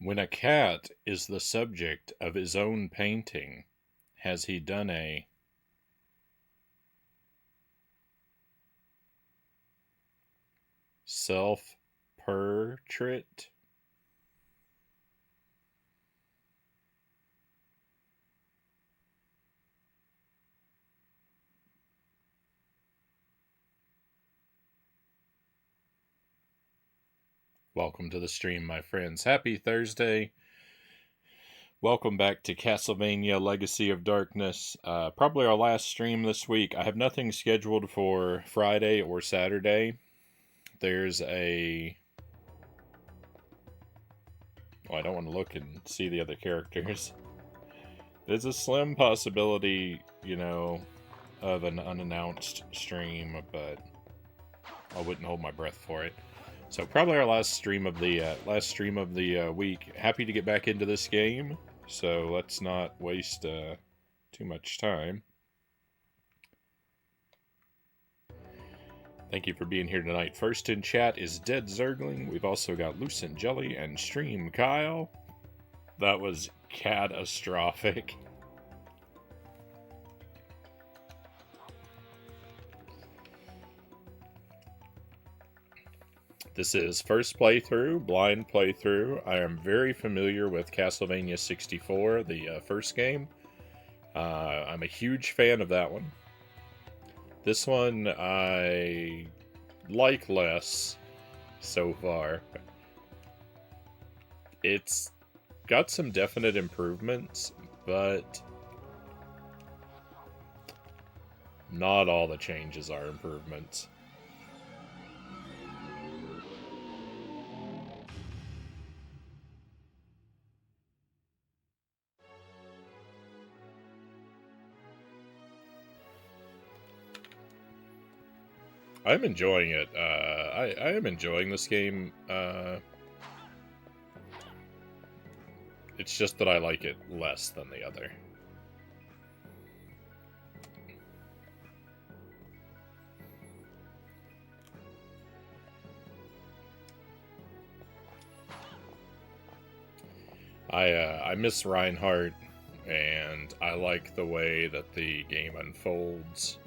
When a cat is the subject of his own painting, has he done a self-portrait? Welcome to the stream, my friends. Happy Thursday. Welcome back to Castlevania Legacy of Darkness. Probably our last stream this week. I have nothing scheduled for Friday or Saturday. There's a... Well, I don't want to look and see the other characters. There's a slim possibility, of an unannounced stream, but I wouldn't hold my breath for it. So probably our last stream of the week. Happy to get back into this game, so let's not waste too much time. Thank you for being here tonight. First in chat is Dead Zergling. We've also got Lucent Jelly and Stream Kyle. That was catastrophic. This is first playthrough, blind playthrough. I am very familiar with Castlevania 64, the first game. I'm a huge fan of that one. This one I like less so far. It's got some definite improvements, but not all the changes are improvements. I'm enjoying it. I am enjoying this game. It's just that I like it less than the other. I miss Reinhardt, and I like the way that the game unfolds.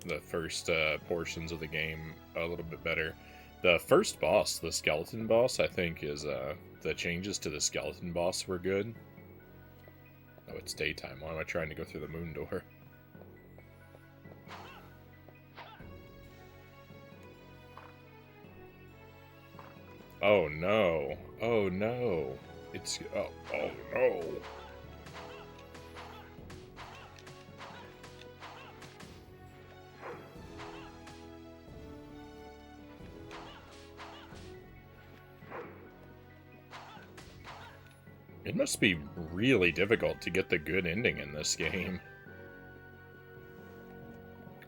The first portions of the game a little bit better. The first boss, the skeleton boss, I think is the changes to the skeleton boss were good. Oh, it's daytime. Why am I trying to go through the moon door? Oh no. Oh no. It's oh no. It must be really difficult to get the good ending in this game.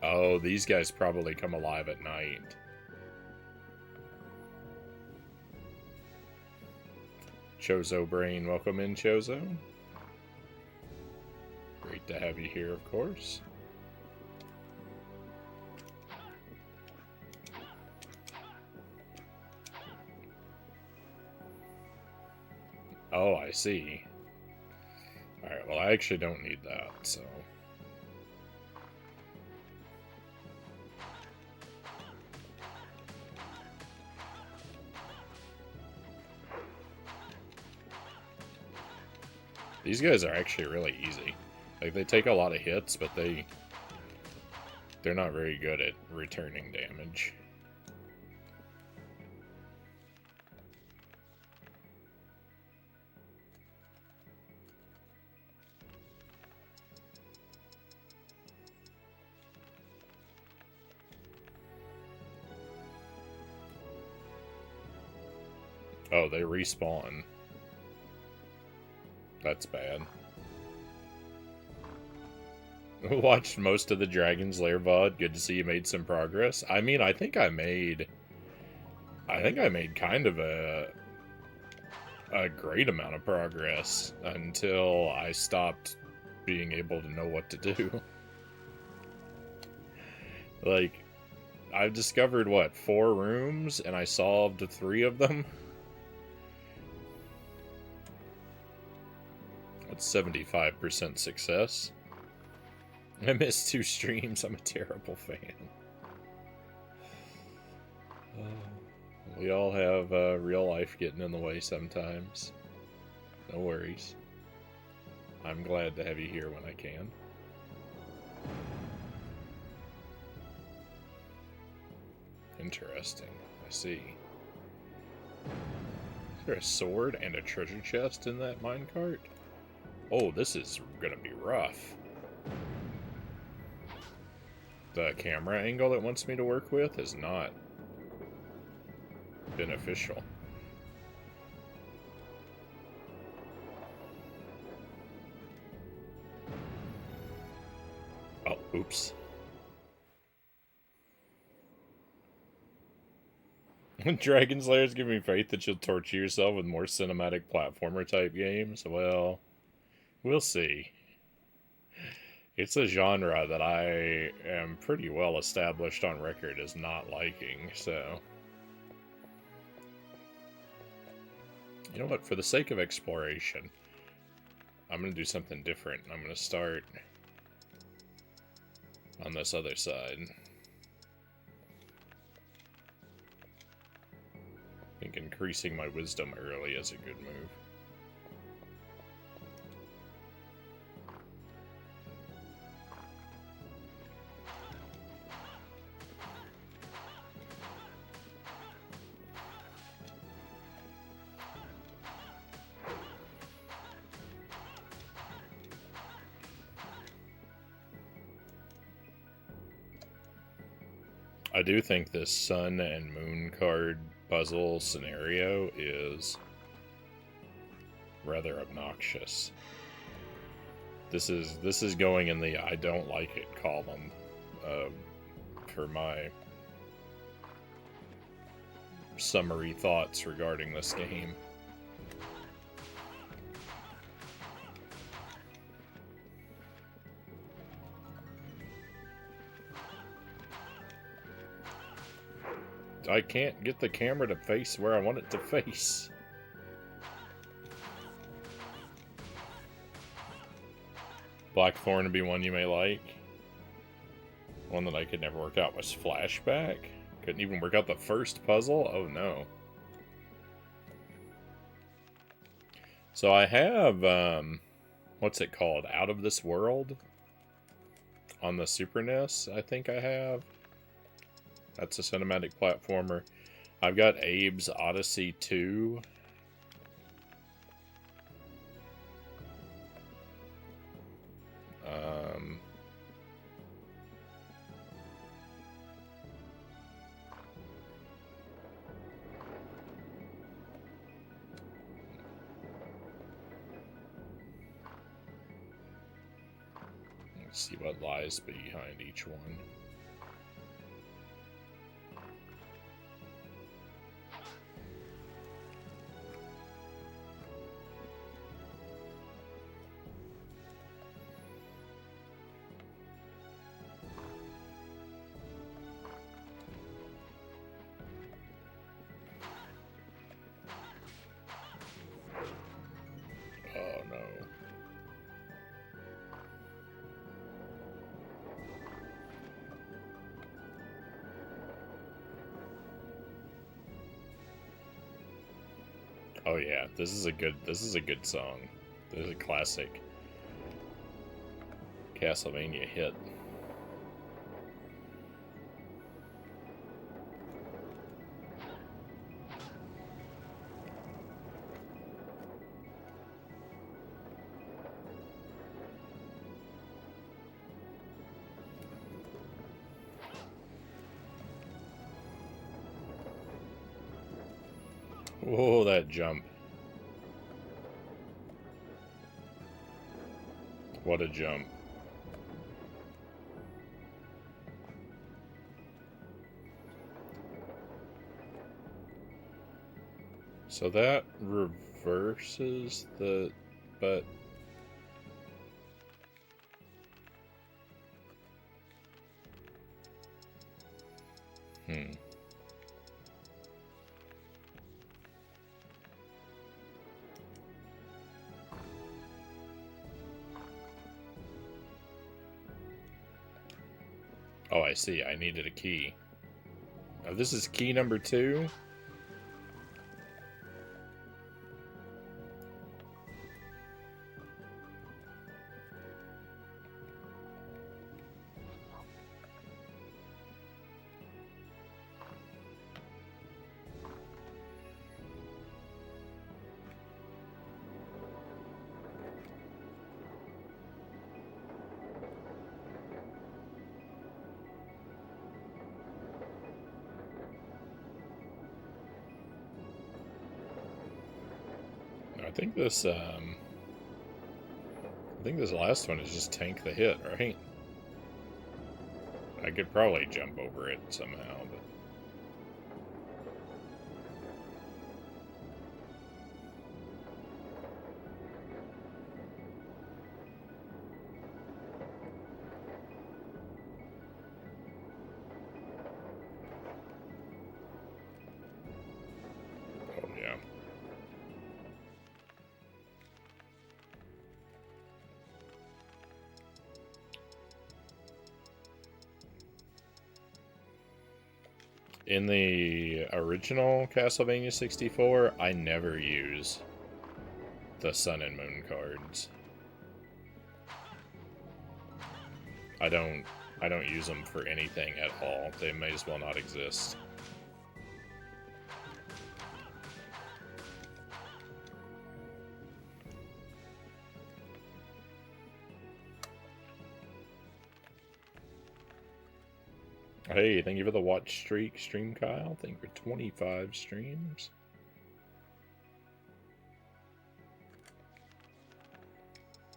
Oh, these guys probably come alive at night. Chozo Brain, welcome in, Chozo. Great to have you here, of course. Oh, I see. Alright, well, I actually don't need that, so... These guys are actually really easy. Like, they take a lot of hits, but they're not very good at returning damage. Oh, they respawn. That's bad. Watched most of the Dragon's Lair VOD. Good to see you made some progress. I mean, I think I made kind of a great amount of progress until I stopped being able to know what to do. Like, I've discovered, what, 4 rooms, and I solved 3 of them? That's 75% success. I missed 2 streams. I'm a terrible fan. We all have real life getting in the way sometimes. No worries. I'm glad to have you here when I can. Interesting. I see. Is there a sword and a treasure chest in that minecart? Oh, this is gonna be rough. The camera angle it wants me to work with is not beneficial. Oh, oops. Dragon Slayer's giving me faith that you'll torture yourself with more cinematic platformer type games. Well, we'll see. It's a genre that I am pretty well established on record as not liking, so... You know what, for the sake of exploration, I'm going to do something different. I'm going to start on this other side. I think increasing my wisdom early is a good move. I do think this sun and moon card puzzle scenario is rather obnoxious. This is going in the I don't like it column for my summary thoughts regarding this game. I can't get the camera to face where I want it to face. Blackthorn would be one you may like. One that I could never work out was Flashback. Couldn't even work out the first puzzle? Oh no. So I have, what's it called? Out of This World? On the Super NES, I think I have. That's a cinematic platformer. I've got Abe's Odyssey 2. Let's see what lies behind each one. Oh no. Oh yeah, this is a good song. This is a classic Castlevania hit. Whoa, that jump. What a jump. So that reverses the... but... Oh, I see. I needed a key. Oh, this is key number 2? I think this last one is just tank the hit, right? I could probably jump over it somehow, but... Oh, yeah. In the original Castlevania 64, I never use the Sun and Moon cards. I don't use them for anything at all. They may as well not exist. Hey, thank you for the watch stream, Kyle. Thank you for 25 streams.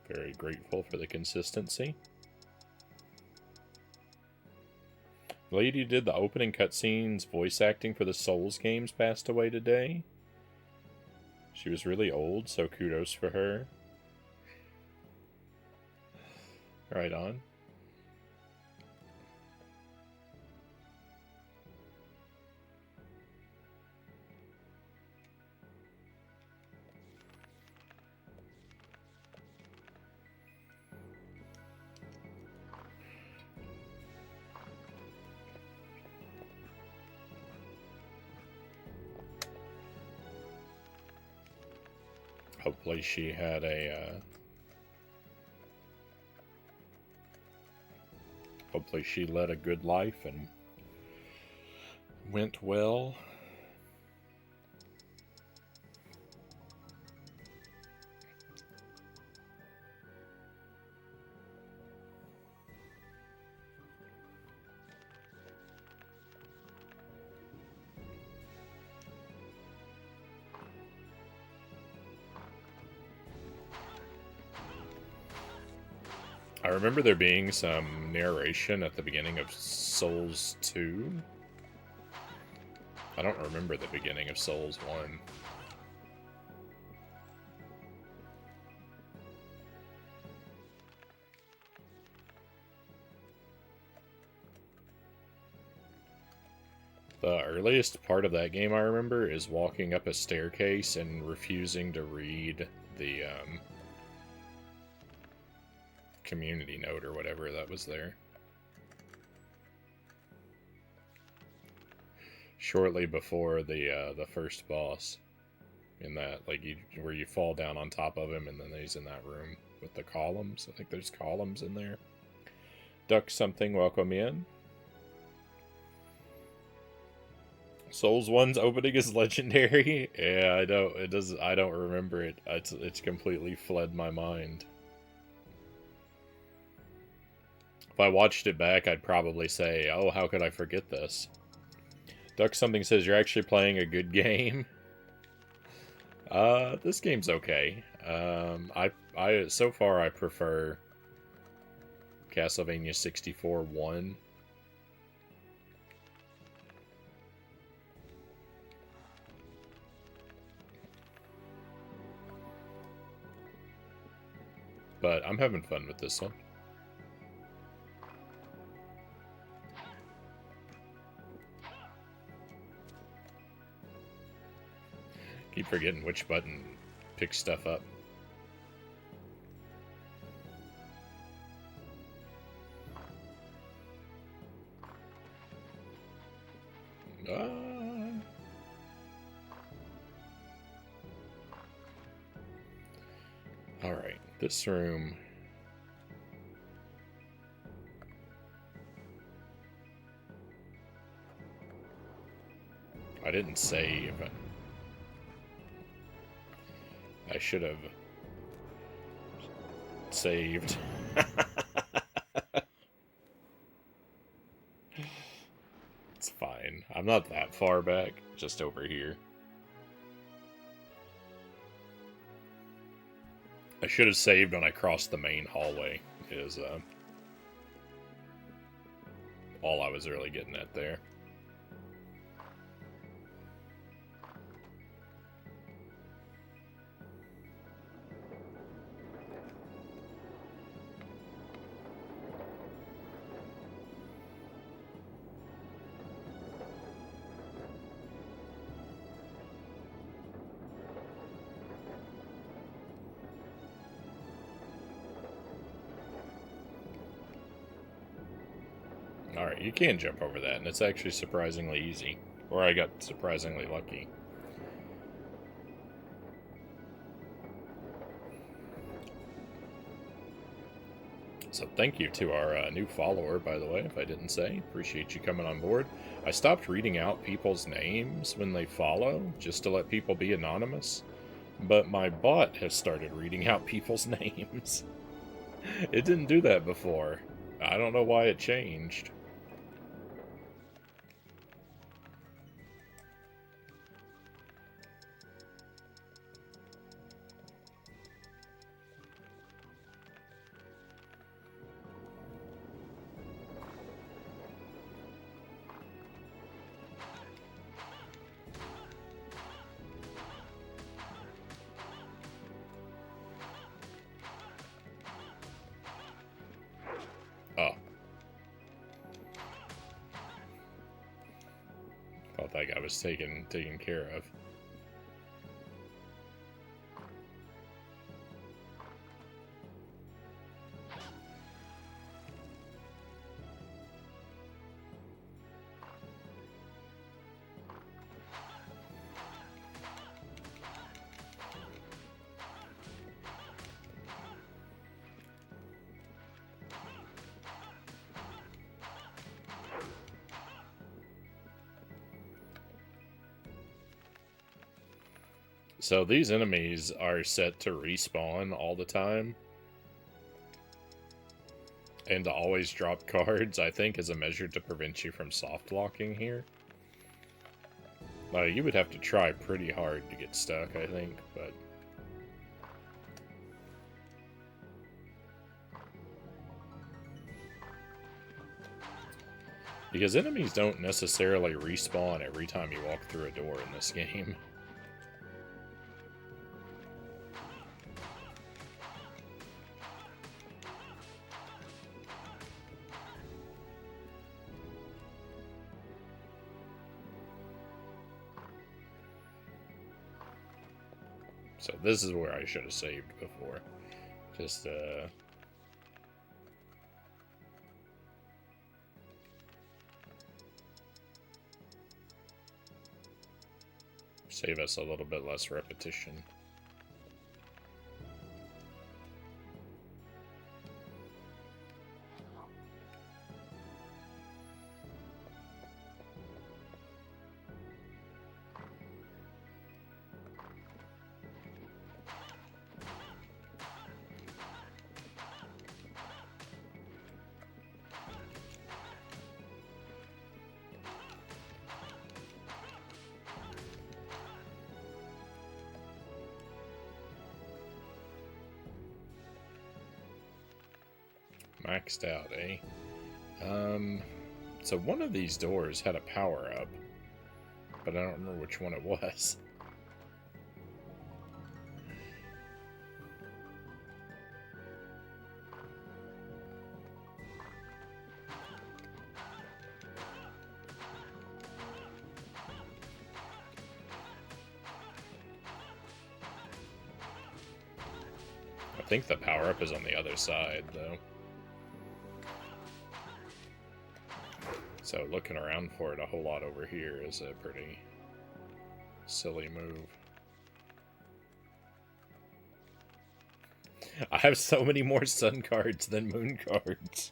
Very grateful for the consistency. The lady who did the opening cutscenes voice acting for the Souls games passed away today. She was really old, so kudos for her. Right on. Hopefully she had a, hopefully she led a good life and went well. I remember there being some narration at the beginning of Souls 2. I don't remember the beginning of Souls 1. The earliest part of that game I remember is walking up a staircase and refusing to read the community note or whatever that was there. Shortly before the first boss, in that, like, where you fall down on top of him and then he's in that room with the columns. I think there's columns in there. Duck something, welcome in. Souls 1's opening is legendary. Yeah, I don't remember it. It's completely fled my mind. If I watched it back, I'd probably say, oh, how could I forget this? Duck something says, you're actually playing a good game. This game's okay. So far I prefer Castlevania 64 1. But I'm having fun with this one. Keep forgetting which button picks stuff up. Alright, this room... I didn't save. I should have saved. It's fine. I'm not that far back, just over here. I should have saved when I crossed the main hallway, is all I was really getting at there. Alright, you can jump over that, and it's actually surprisingly easy. Or I got surprisingly lucky. So thank you to our new follower, by the way, if I didn't say. Appreciate you coming on board. I stopped reading out people's names when they follow, just to let people be anonymous. But my bot has started reading out people's names. It didn't do that before. I don't know why it changed. Oh. Thought that guy was taken care of. So these enemies are set to respawn all the time. And to always drop cards, I think, is a measure to prevent you from soft locking here. You would have to try pretty hard to get stuck, I think, but... Because enemies don't necessarily respawn every time you walk through a door in this game. So this is where I should have saved before. Just, save us a little bit less repetition. Maxed out, eh? So one of these doors had a power-up, but I don't remember which one it was. I think the power-up is on the other side, though. So looking around for it a whole lot over here is a pretty silly move. I have so many more sun cards than moon cards.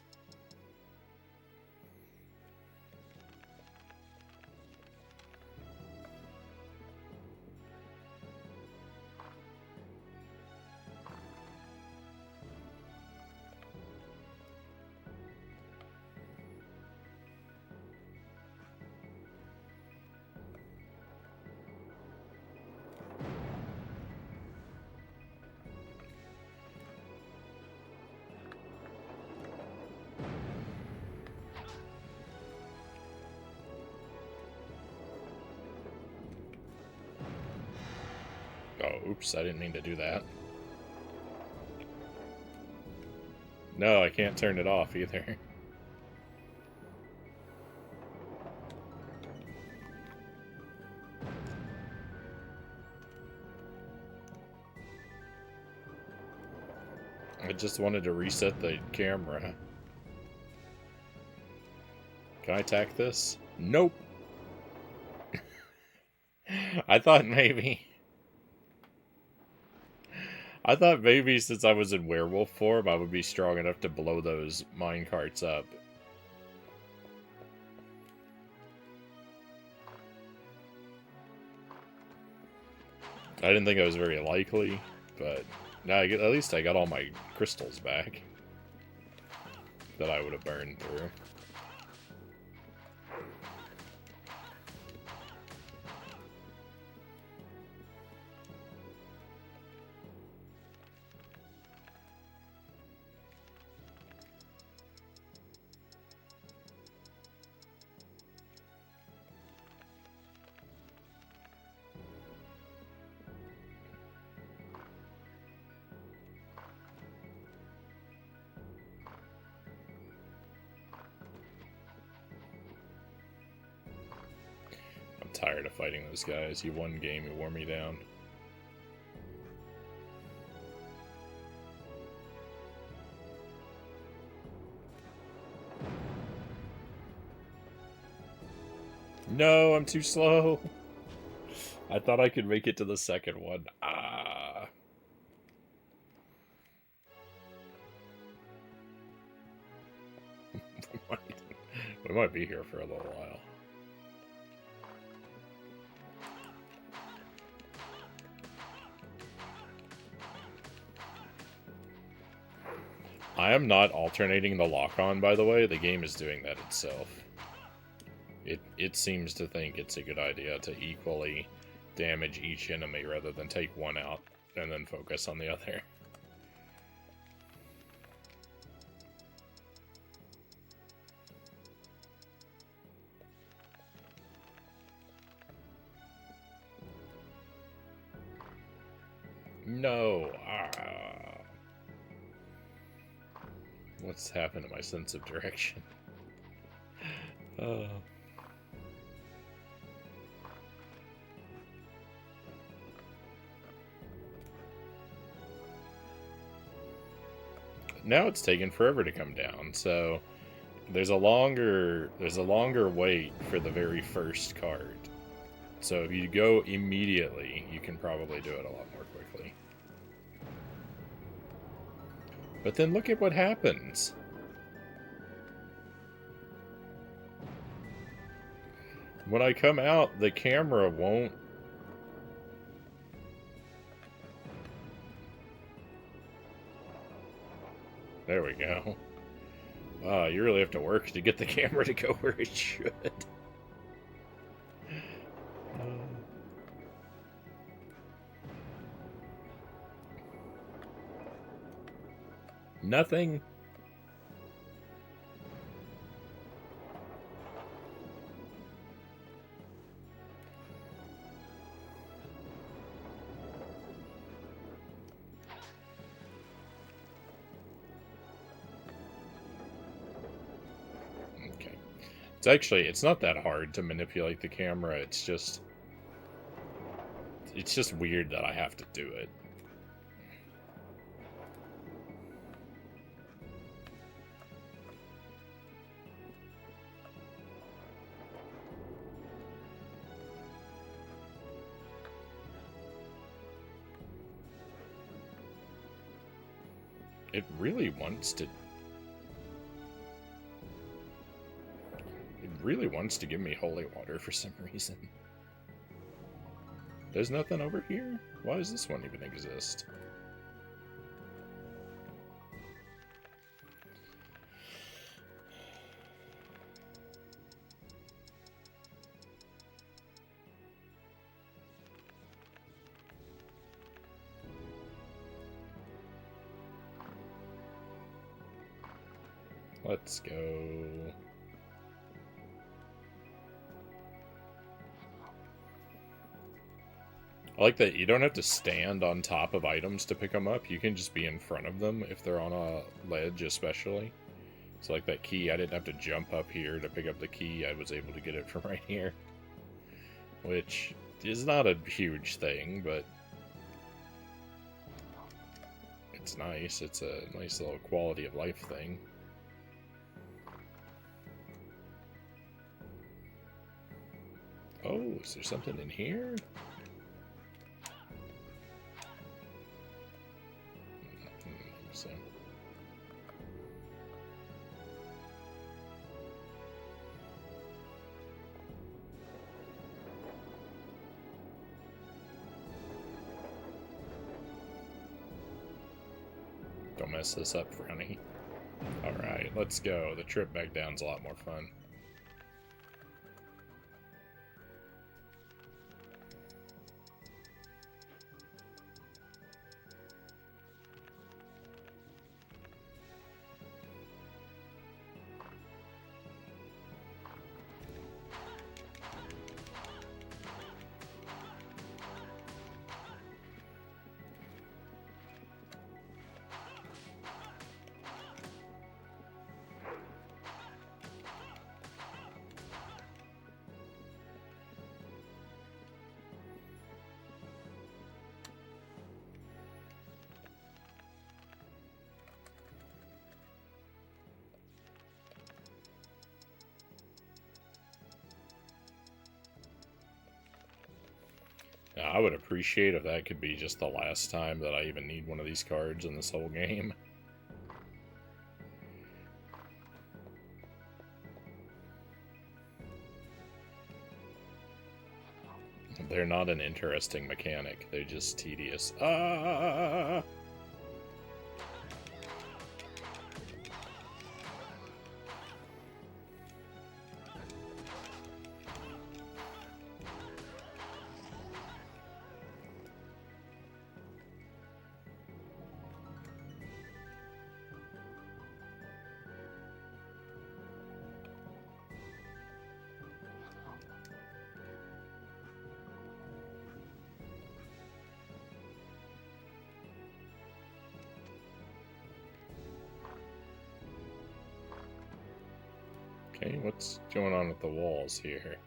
Oh, oops, I didn't mean to do that. No, I can't turn it off either. I just wanted to reset the camera. Can I attack this? Nope. I thought maybe since I was in werewolf form, I would be strong enough to blow those minecarts up. I didn't think it was very likely, but now at least I got all my crystals back that I would have burned through. Tired of fighting those guys. You won game, you wore me down. No, I'm too slow. I thought I could make it to the second one. Ah. We might be here for a little while. I am not alternating the lock-on, by the way. The game is doing that itself. It seems to think it's a good idea to equally damage each enemy rather than take one out and then focus on the other. No. Ah. What's happened to my sense of direction? Now it's taken forever to come down, so there's a longer wait for the very first card. So if you go immediately, you can probably do it a lot more quickly. But then look at what happens. When I come out, the camera won't... There we go. You really have to work to get the camera to go where it should. Nothing. Okay. It's not that hard to manipulate the camera. It's just weird that I have to do it. It really wants to... It really wants to give me holy water for some reason. There's nothing over here? Why does this one even exist? Let's go. I like that you don't have to stand on top of items to pick them up. You can just be in front of them if they're on a ledge, especially. So like that key, I didn't have to jump up here to pick up the key. I was able to get it from right here. Which is not a huge thing, but it's nice. It's a nice little quality of life thing. Oh, is there something in here? So. Don't mess this up, Frownie. Alright, let's go. The trip back down's a lot more fun. Now, I would appreciate if that could be just the last time that I even need one of these cards in this whole game. They're not an interesting mechanic, they're just tedious. Ah! Okay, what's going on with the walls here?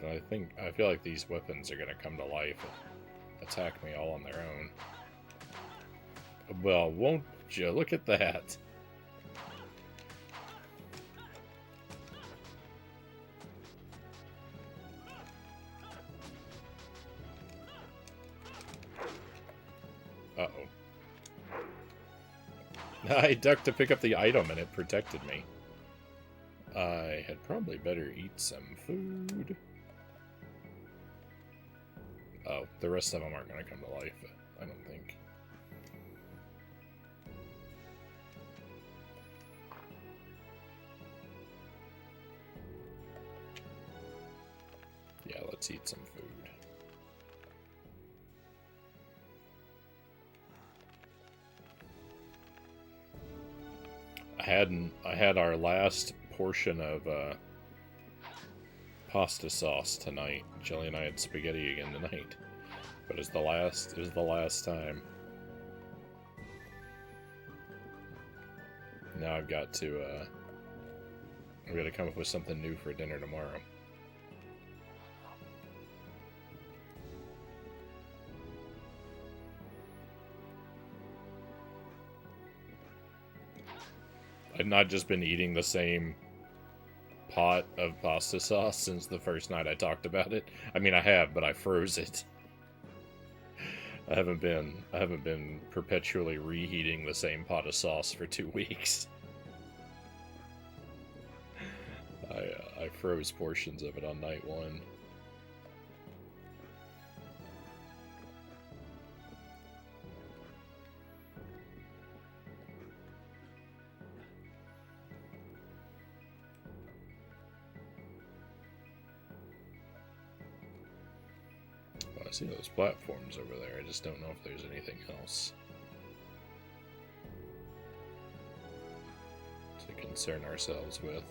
I feel like these weapons are gonna come to life and attack me all on their own. Well, won't you look at that? Uh-oh. I ducked to pick up the item and it protected me. I had probably better eat some food. Oh, the rest of them aren't going to come to life, I don't think. Yeah, let's eat some food. I had our last portion of pasta sauce tonight. Jelly and I had spaghetti again tonight, but it was the last time. Now I've got to come up with something new for dinner tomorrow. I've not just been eating the same pot of pasta sauce since the first night I talked about it. I mean, I have, but I froze it. I haven't been perpetually reheating the same pot of sauce for 2 weeks. I froze portions of it on night 1. I see those platforms over there. I just don't know if there's anything else to concern ourselves with.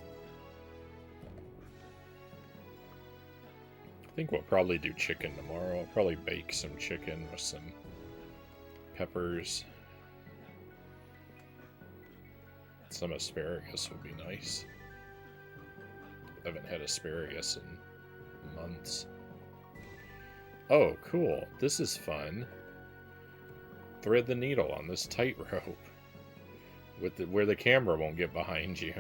I think we'll probably do chicken tomorrow. I'll probably bake some chicken with some peppers. Some asparagus would be nice. I haven't had asparagus in months. Oh, cool. This is fun. Thread the needle on this tightrope with where the camera won't get behind you.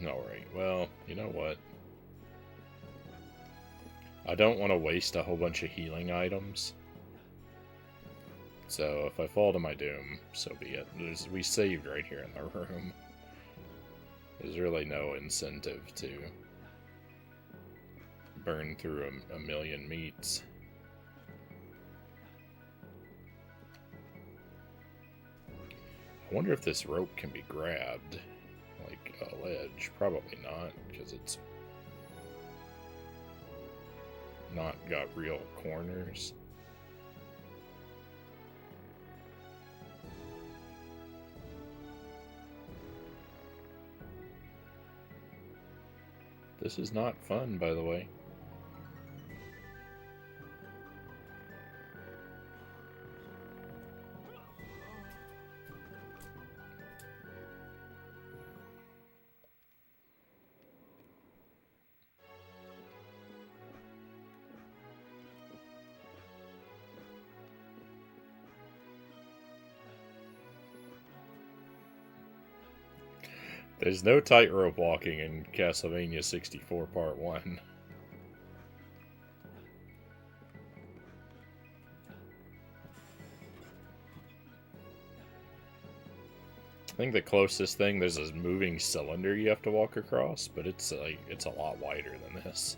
Alright, well, you know what? I don't want to waste a whole bunch of healing items. So if I fall to my doom, so be it. We saved right here in the room. There's really no incentive to burn through a million meats. I wonder if this rope can be grabbed. Like a ledge. Probably not, because it's not got real corners. This is not fun, by the way. There's no tightrope walking in Castlevania 64 Part 1. I think the closest thing, there's a moving cylinder you have to walk across, but it's a lot wider than this.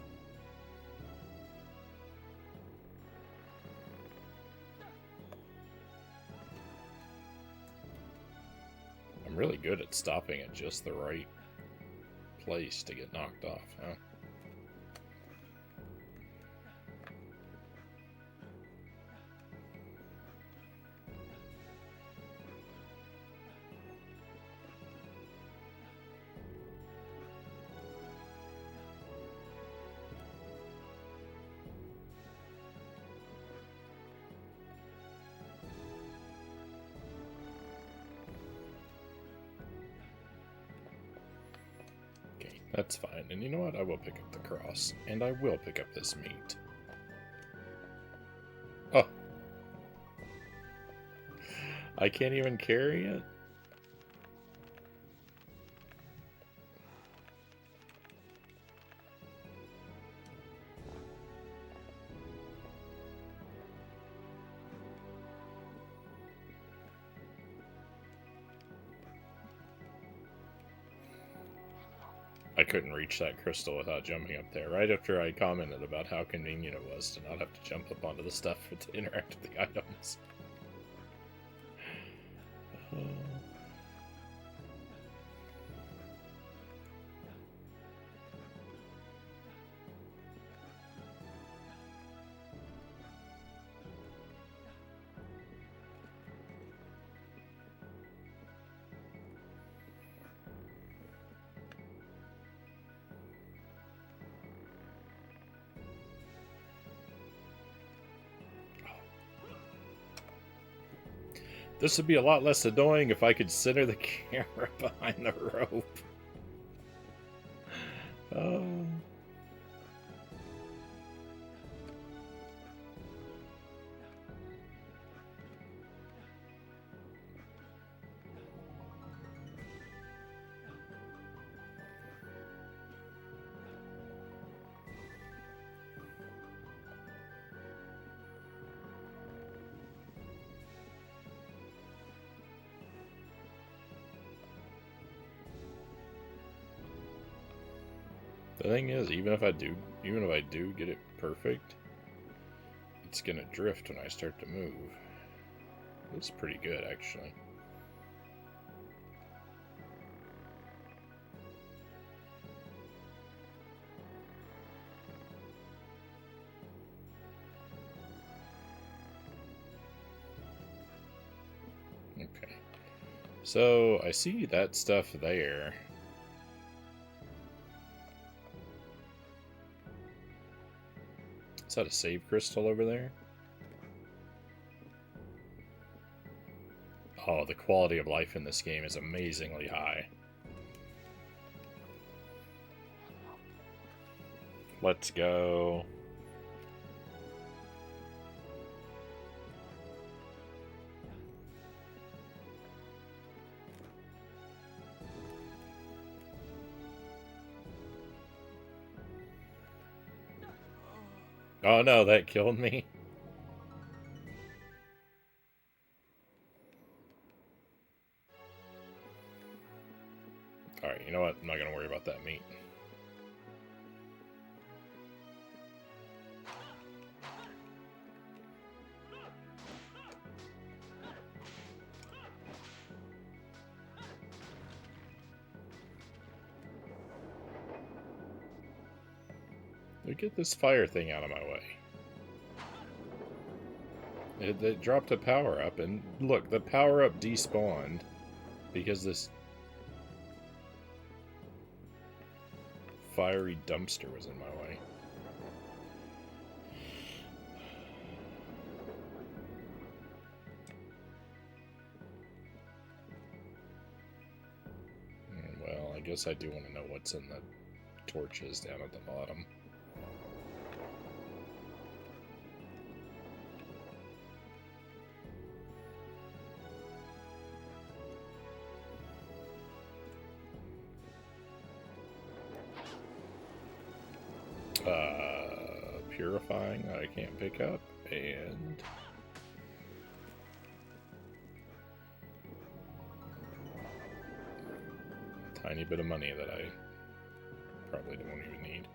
I'm really good at stopping at just the right place to get knocked off, huh? That's fine, and you know what? I will pick up the cross, and I will pick up this meat. Oh! I can't even carry it? I couldn't reach that crystal without jumping up there, right after I commented about how convenient it was to not have to jump up onto the stuff to interact with the items. This would be a lot less annoying if I could center the camera behind the rope. Oh. thing is, even if I do get it perfect, it's gonna drift when I start to move. It's pretty good, actually. Okay. So, I see that stuff there. Is that a save crystal over there? Oh, the quality of life in this game is amazingly high. Let's go. Oh no, that killed me. Alright, you know what? I'm not going to worry about that meat. Get this fire thing out of my way. It dropped a power-up, and look, the power-up despawned because this fiery dumpster was in my way. Well, I guess I do want to know what's in the torches down at the bottom. Purifying that I can't pick up, and tiny bit of money that I probably don't even need.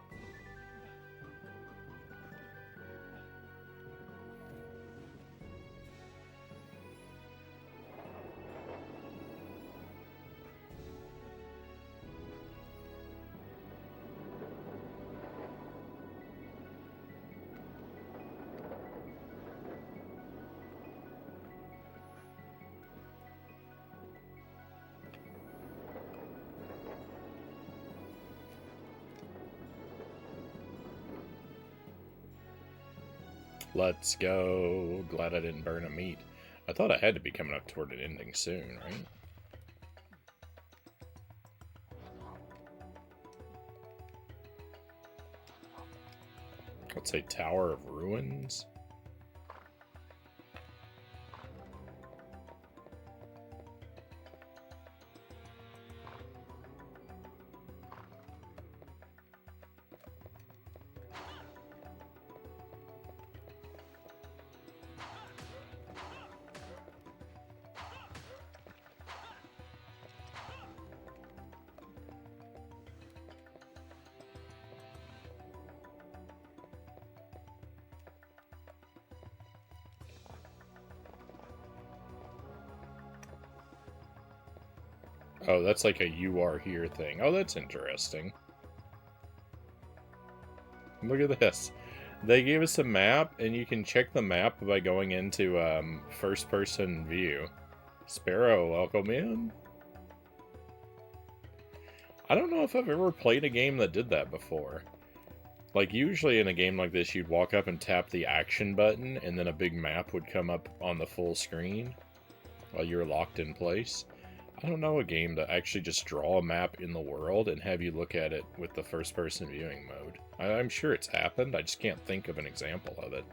Let's go. Glad I didn't burn a meat. I thought I had to be coming up toward an ending soon, right? Let's say Tower of Ruins. Oh, that's like a "you are here" thing. Oh, that's interesting. Look at this. They gave us a map, and you can check the map by going into first-person view. Sparrow, welcome in. I don't know if I've ever played a game that did that before. Like, usually in a game like this, you'd walk up and tap the action button, and then a big map would come up on the full screen while you're locked in place. I don't know a game to actually just draw a map in the world and have you look at it with the first-person viewing mode. I'm sure it's happened, I just can't think of an example of it.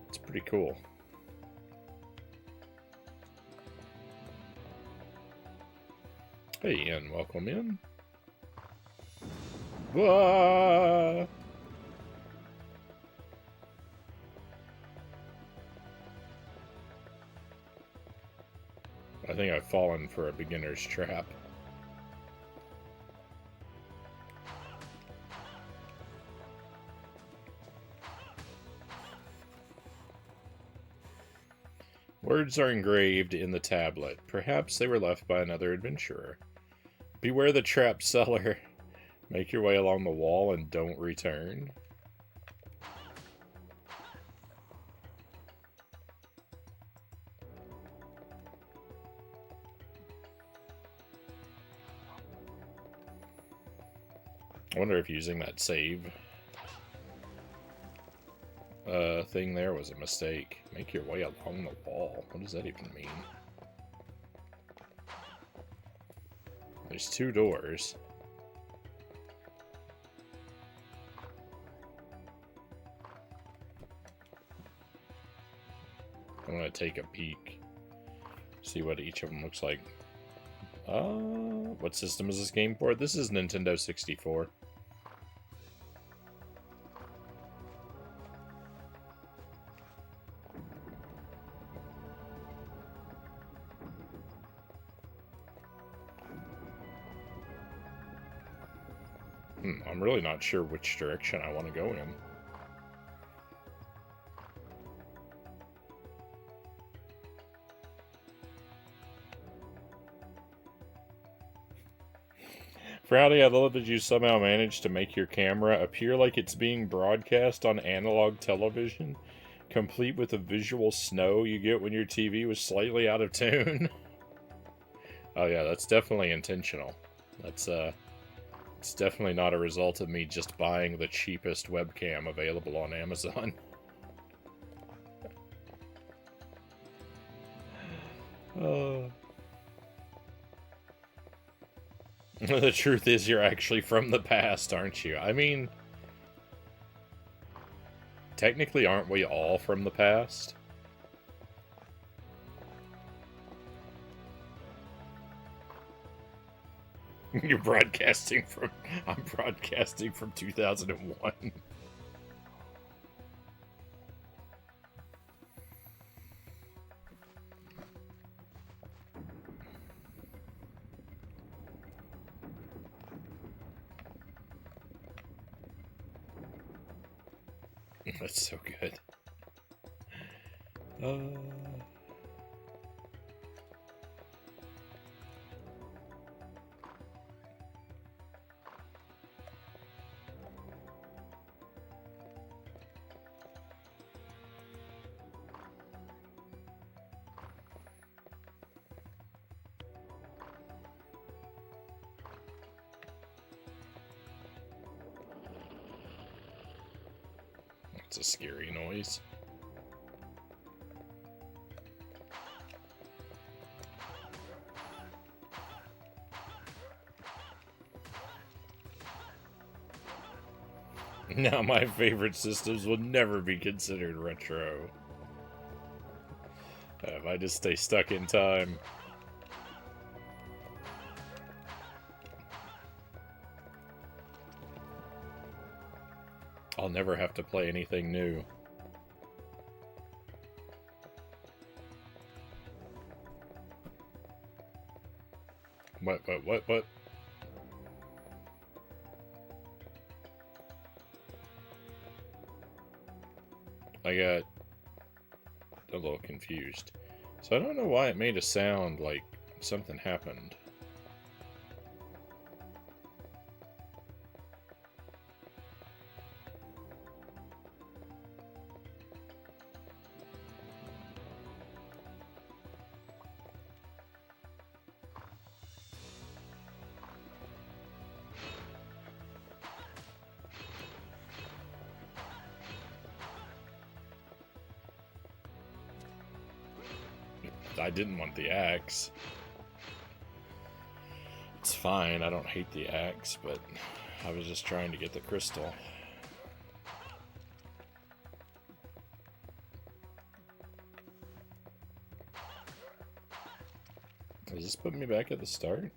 It's pretty cool. Hey, Ian, welcome in. Whoa! I think I've fallen for a beginner's trap. Words are engraved in the tablet. Perhaps they were left by another adventurer. Beware the trap cellar. Make your way along the wall and don't return. I wonder if using that save thing there was a mistake. Make your way along the wall. What does that even mean? There's 2 doors. I'm gonna take a peek. See what each of them looks like. What system is this game for? This is Nintendo 64. I'm really not sure which direction I want to go in. Frownie, I love that you somehow managed to make your camera appear like it's being broadcast on analog television, complete with the visual snow you get when your TV was slightly out of tune. Oh yeah, that's definitely intentional. That's, it's definitely not a result of me just buying the cheapest webcam available on Amazon. The truth is, you're actually from the past, aren't you? I mean, technically, aren't we all from the past? You're broadcasting from... I'm broadcasting from 2001. That's so good. It's a scary noise. Now my favorite systems will never be considered retro. If I just stay stuck in time. I'll never have to play anything new. What? I got a little confused. So I don't know why it made a sound like something happened. I didn't want the axe. It's fine, I don't hate the axe, but I was just trying to get the crystal. Does this put me back at the start?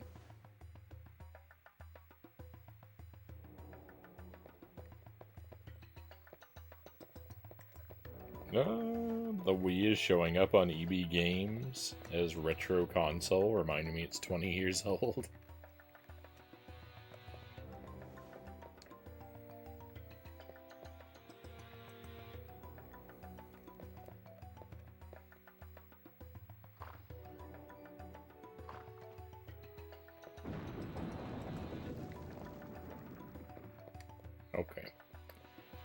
The Wii is showing up on EB Games as retro console, reminding me it's 20 years old. Okay.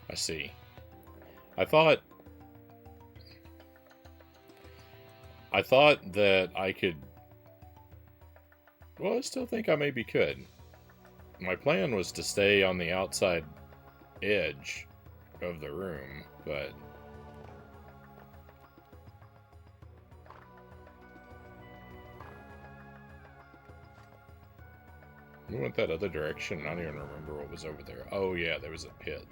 I see. I thought that I could... Well, I still think I maybe could. My plan was to stay on the outside edge of the room, but... We went that other direction. I don't even remember what was over there. Oh, yeah, there was a pit.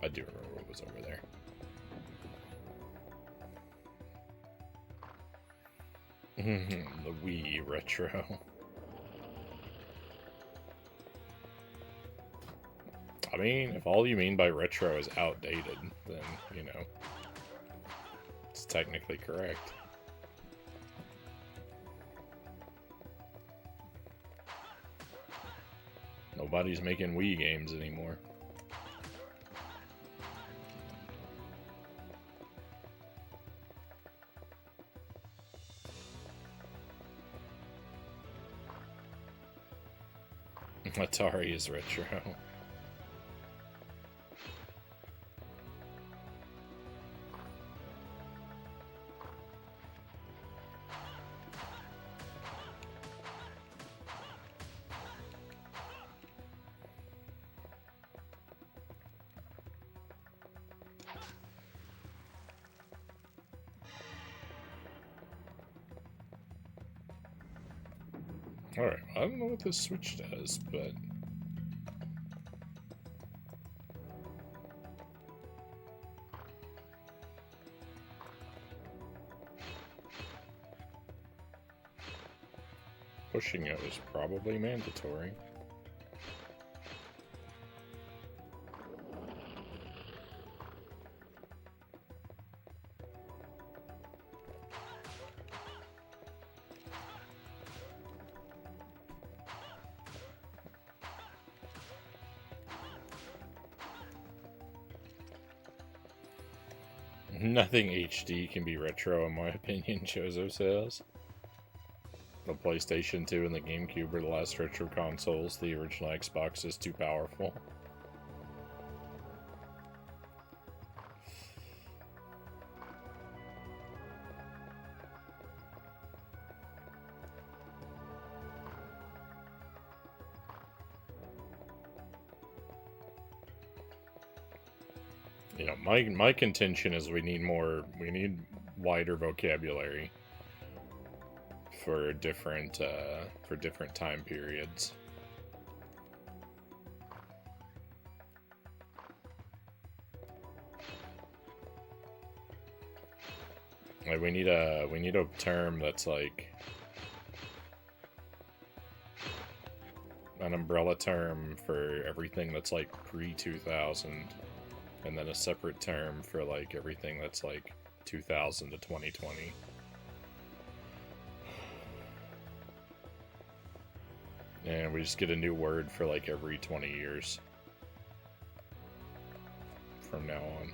I do remember what was over there. The Wii Retro. I mean, if all you mean by retro is outdated, then, you know, it's technically correct. Nobody's making Wii games anymore. Atari is retro. Alright, I don't know what this switch does, but... pushing it was probably mandatory. Nothing HD can be retro, in my opinion, Chozo says. The PlayStation 2 and the GameCube were the last retro consoles. The original Xbox is too powerful. You know, my contention is we need wider vocabulary for different time periods. Like we need a term that's like an umbrella term for everything that's like pre-2000, and then a separate term for like everything that's like 2000 to 2020. And we just get a new word for like every 20 years from now on.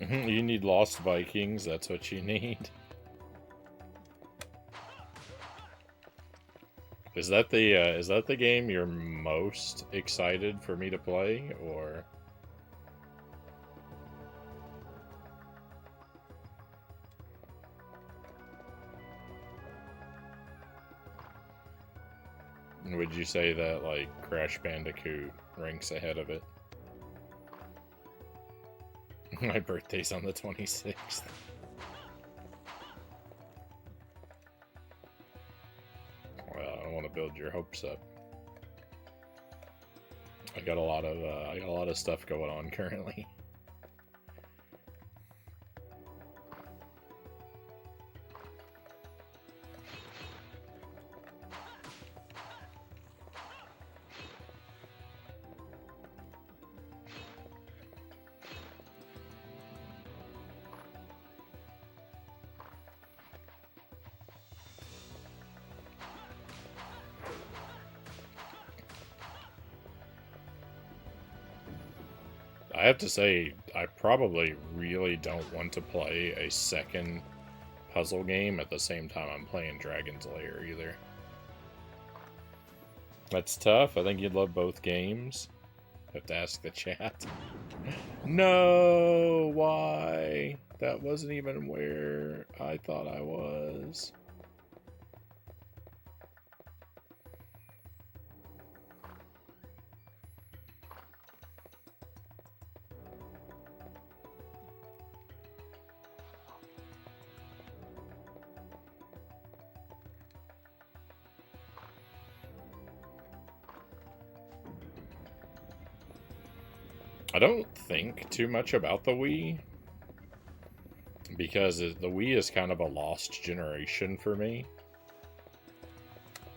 You need Lost Vikings, that's what you need. Is that the game you're most excited for me to play, or? Would you say that, like, Crash Bandicoot ranks ahead of it? My birthday's on the 26th. Well, I don't want to build your hopes up. I got a lot of stuff going on currently. I have to say, I probably really don't want to play a second puzzle game at the same time I'm playing Dragon's Lair either. That's tough. I think you'd love both games. Have to ask the chat. No, why? That wasn't even where I thought I was. I don't think too much about the Wii, because the Wii is kind of a lost generation for me.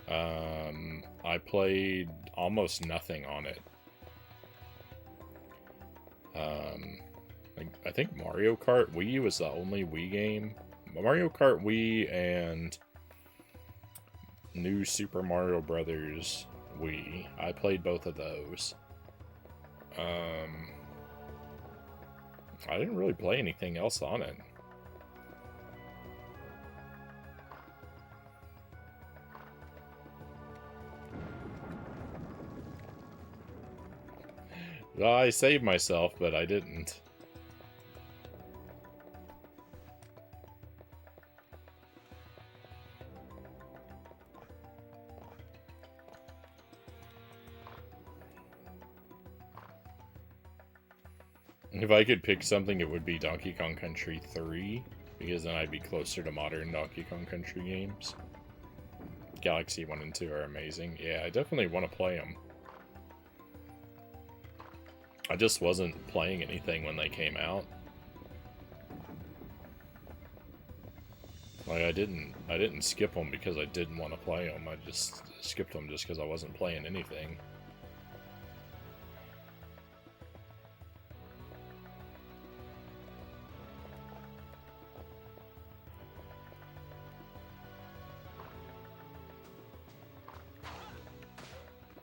I played almost nothing on it. I think Mario Kart Wii was the only Wii game. Mario Kart Wii and New Super Mario Brothers Wii. I played both of those. I didn't really play anything else on it. Well, I saved myself, but I didn't. If I could pick something, it would be Donkey Kong Country 3, because then I'd be closer to modern Donkey Kong Country games. Galaxy 1 and 2 are amazing. Yeah, I definitely want to play them. I just wasn't playing anything when they came out. Like, I didn't skip them because I didn't want to play them. I just skipped them just because I wasn't playing anything.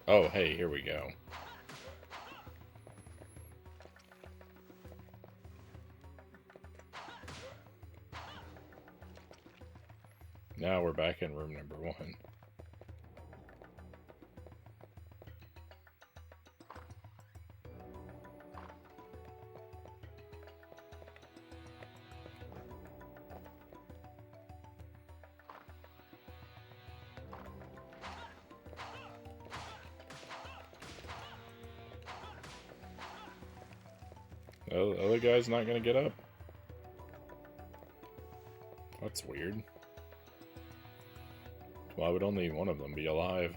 Oh, hey, here we go. Now we're back in room number 1. Oh, the other guy's not gonna get up? That's weird. Why would only one of them be alive?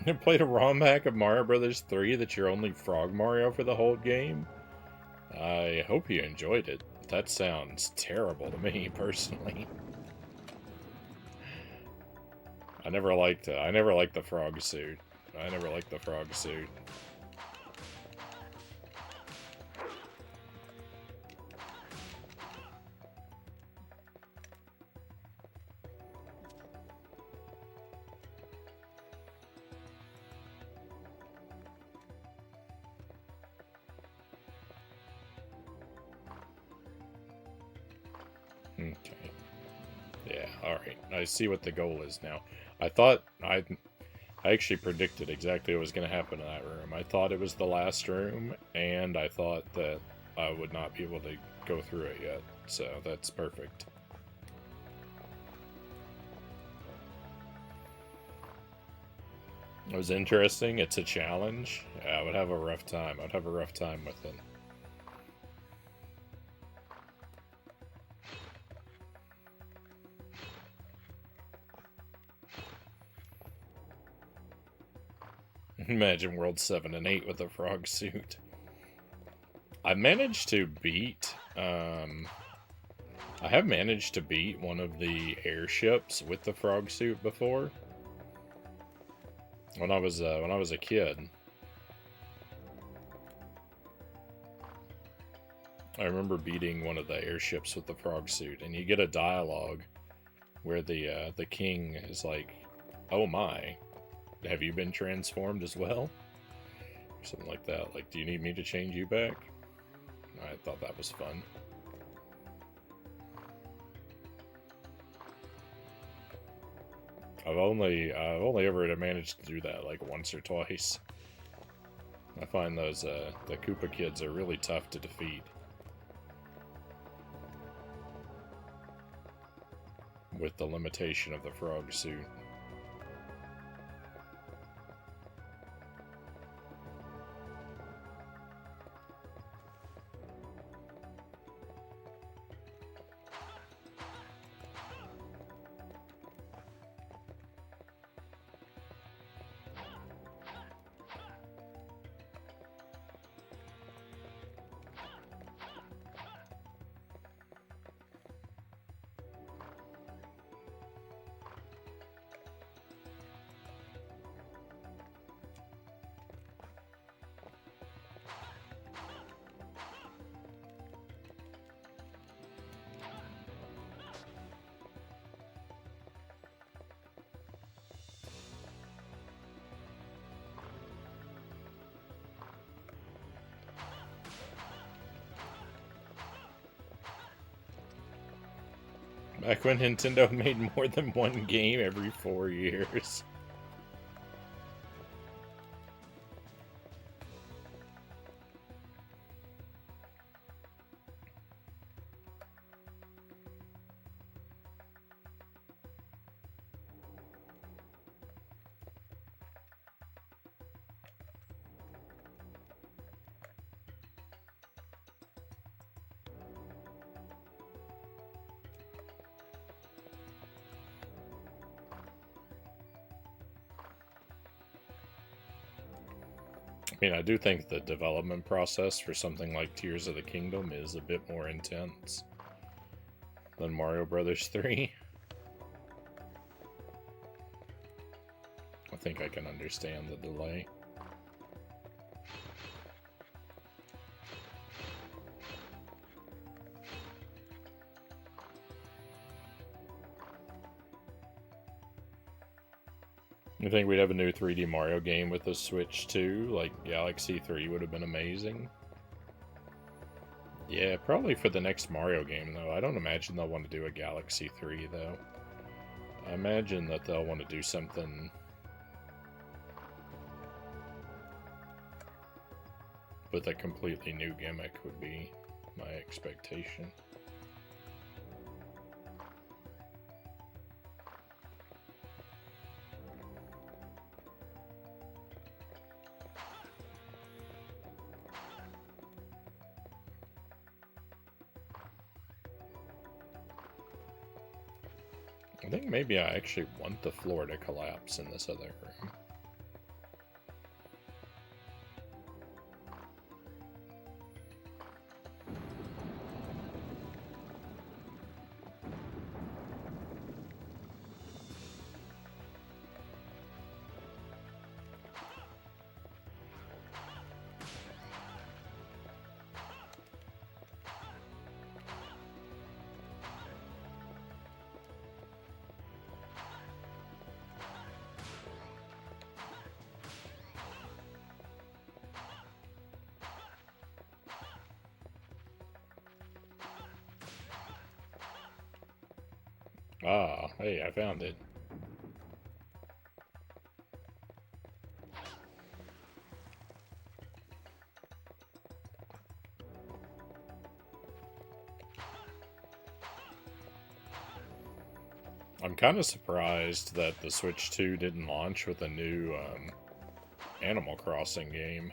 You played a ROM hack of Mario Brothers 3 that you're only Frog Mario for the whole game? I hope you enjoyed it. That sounds terrible to me, personally. I never liked the frog suit. I never liked the frog suit. Okay. Yeah. Alright, I see what the goal is now. I actually predicted exactly what was going to happen in that room. I thought it was the last room, and I thought that I would not be able to go through it yet. So that's perfect. It was interesting. It's a challenge. I would have a rough time. I'd have a rough time with it. Imagine World 7 and 8 with a frog suit. I managed to beat, I have managed to beat one of the airships with the frog suit before. When I was a kid. I remember beating one of the airships with the frog suit, and you get a dialogue where the king is like, "Oh my, have you been transformed as well?" Or something like that. Like, do you need me to change you back? I thought that was fun. I've only ever managed to do that like once or twice. I find those the Koopa kids are really tough to defeat with the limitation of the frog suit. Back when Nintendo made more than one game every 4 years. I mean, I do think the development process for something like Tears of the Kingdom is a bit more intense than Mario Brothers 3. I think I can understand the delay. You think we'd have a new 3D Mario game with the Switch too? Like Galaxy 3 would have been amazing. Yeah, probably for the next Mario game, though. I don't imagine they'll want to do a Galaxy 3, though. I imagine that they'll want to do something with a completely new gimmick would be my expectation. I think maybe I actually want the floor to collapse in this other room. Ah, Hey, I found it. I'm kind of surprised that the Switch 2 didn't launch with a new Animal Crossing game.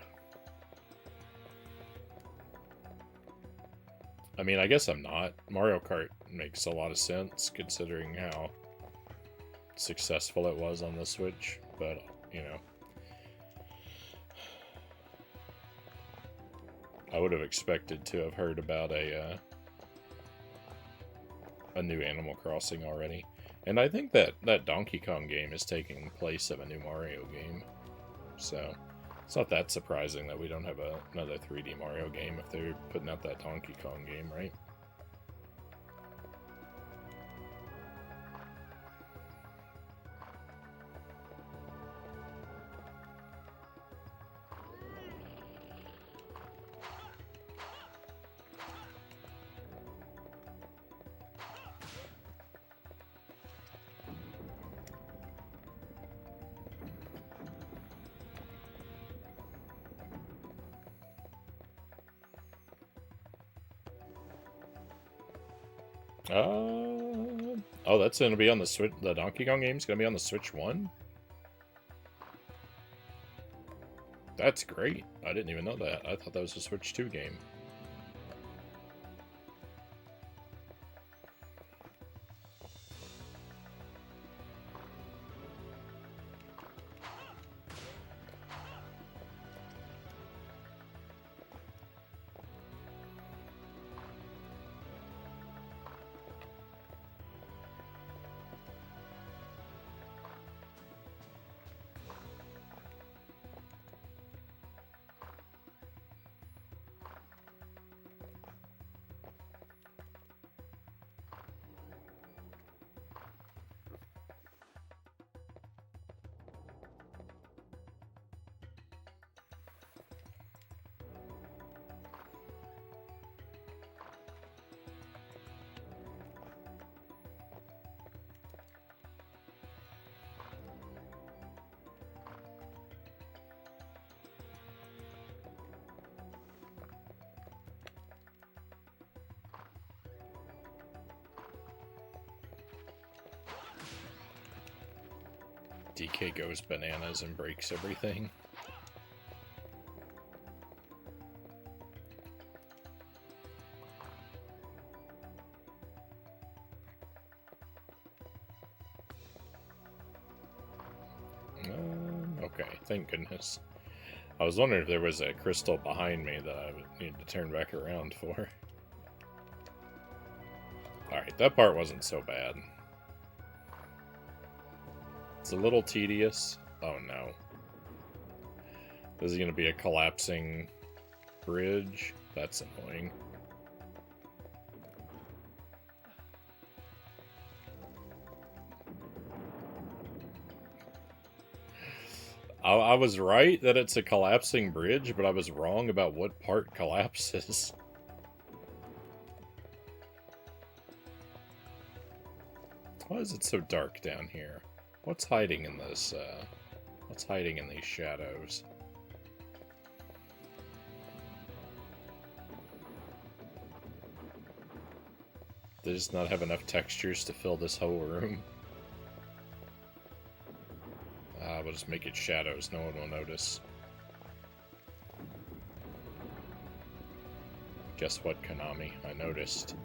I mean, I guess I'm not. Mario Kart makes a lot of sense considering how successful it was on the Switch, but, you know. I would have expected to have heard about a new Animal Crossing already. And I think that Donkey Kong game is taking place of a new Mario game. So, it's not that surprising that we don't have another 3D Mario game if they're putting out that Donkey Kong game, right? Oh, that's gonna be on the Switch. The Donkey Kong game's gonna be on the Switch 1? That's great. I didn't even know that. I thought that was a Switch 2 game. DK goes bananas and breaks everything. Okay, thank goodness. I was wondering if there was a crystal behind me that I would need to turn back around for. Alright, that part wasn't so bad. It's a little tedious. Oh no. This is going to be a collapsing bridge. That's annoying. I was right that it's a collapsing bridge, but I was wrong about what part collapses. Why is it so dark down here? What's hiding in this, what's hiding in these shadows? They just not have enough textures to fill this whole room. We'll just make it shadows, no one will notice. Guess what, Konami? I noticed.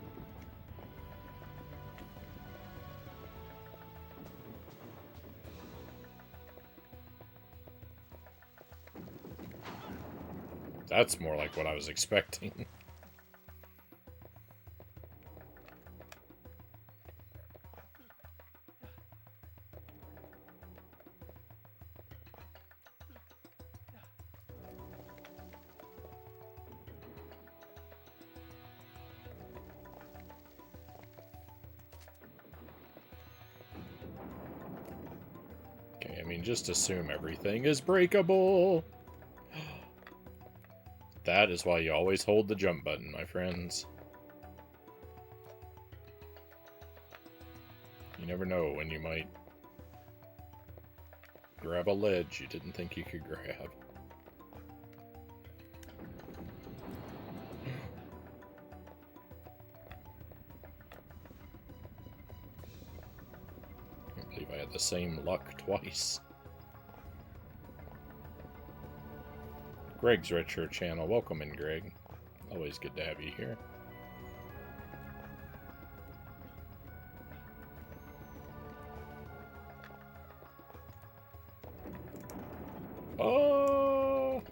That's more like what I was expecting. Okay, I mean, just assume everything is breakable. That is why you always hold the jump button, my friends. You never never know when you might grab a ledge you didn't think you could grab. I can't believe I had the same luck twice. Greg's Retro Channel. Welcome in, Greg. Always good to have you here. Oh!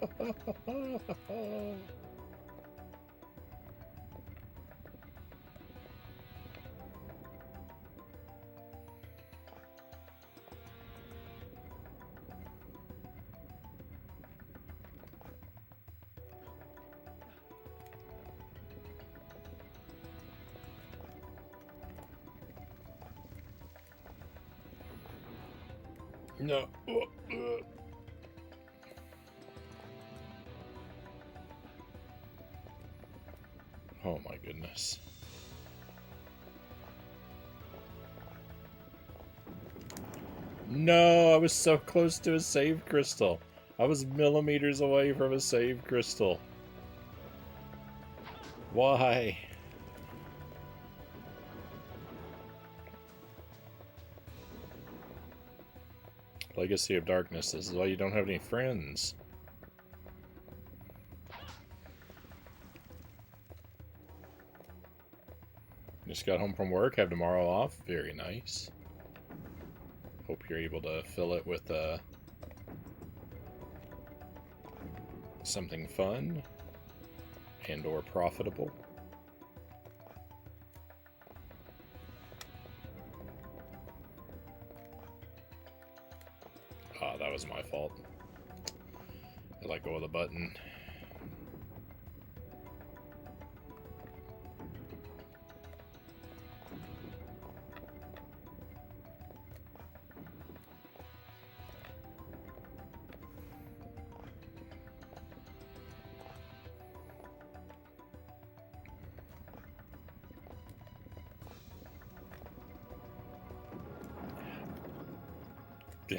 No. Oh my goodness. No, I was so close to a save crystal. I was millimeters away from a save crystal. Why? Legacy of Darkness. This is why you don't have any friends. Just got home from work, have tomorrow off. Very nice. Hope you're able to fill it with something fun and or profitable. Ah, that was my fault. I let go of the button.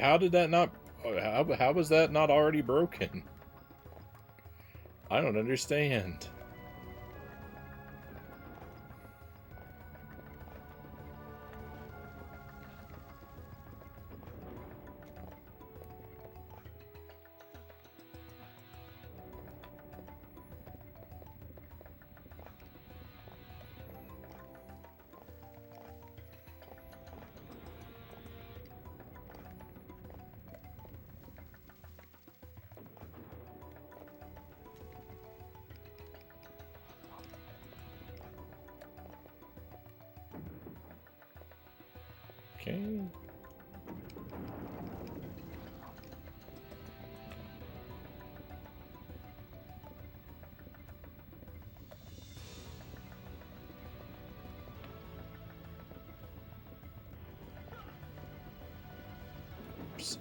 How did that not... How was that not already broken? I don't understand. Okay. Oops.